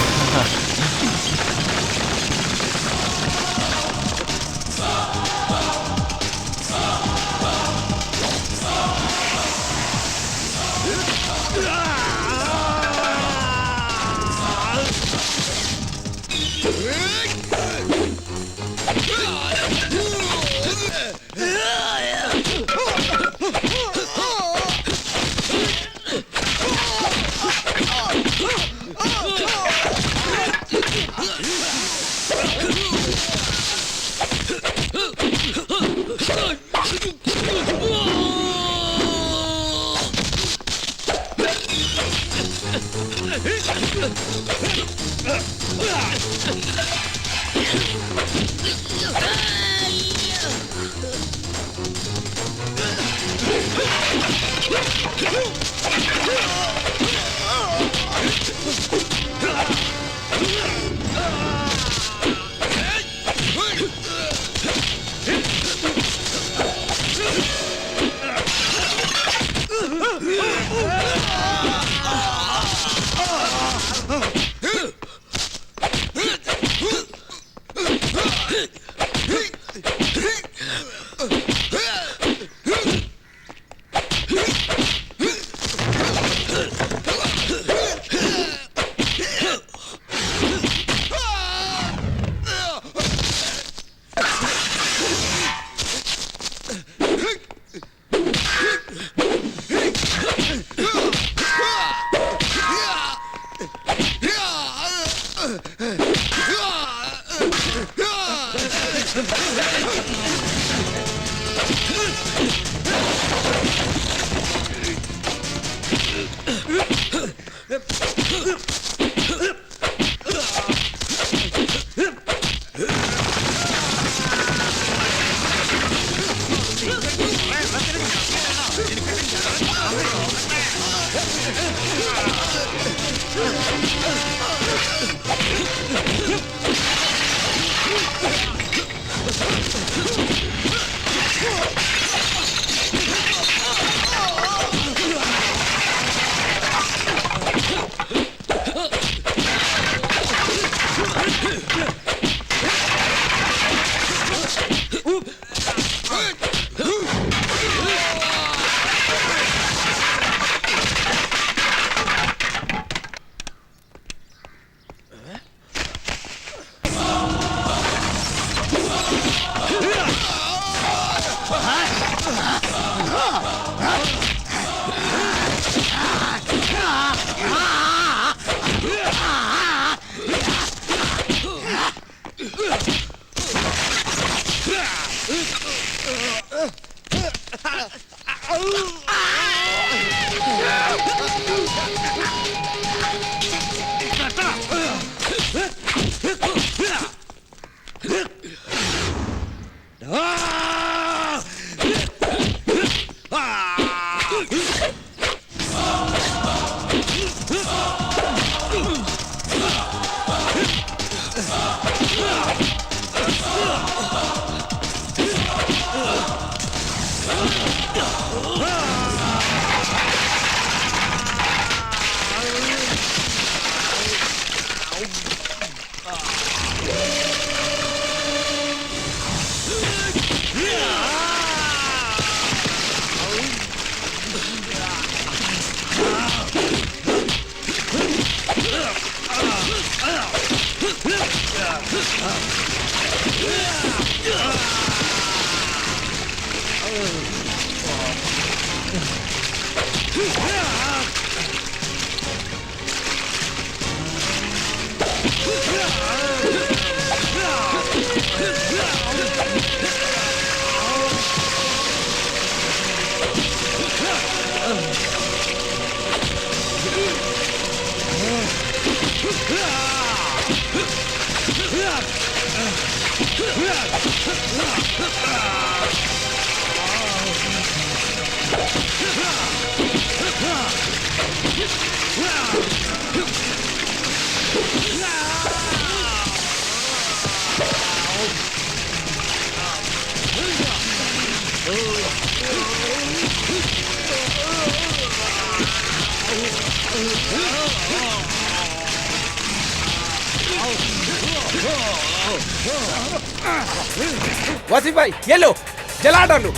वसीफ भाई ये लो, जला डालो।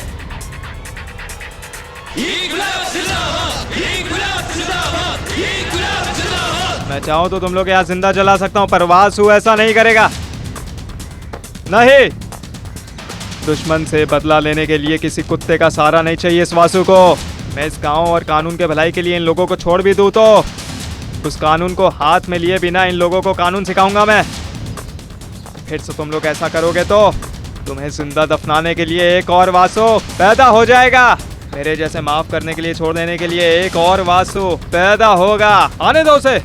मैं चाहूँ तो तुम लोग यहाँ जिंदा जला सकता हूँ, पर वासु ऐसा नहीं करेगा। नहीं, दुश्मन से बदला लेने के लिए किसी कुत्ते का सहारा नहीं चाहिए इस वासु को। मैं इस गांव और कानून के भलाई के लिए इन लोगों को छोड़ भी दूँ तो उस कानून को हाथ में लिए बिना इन लोगों को कानून सिखाऊंगा मैं। फिर से तुम लोग ऐसा करोगे तो तुम्हें जिंदा दफनाने के लिए एक और वासु पैदा हो जाएगा। मेरे जैसे माफ करने के लिए, छोड़ देने के लिए एक और वासु पैदा होगा। आने दो उसे।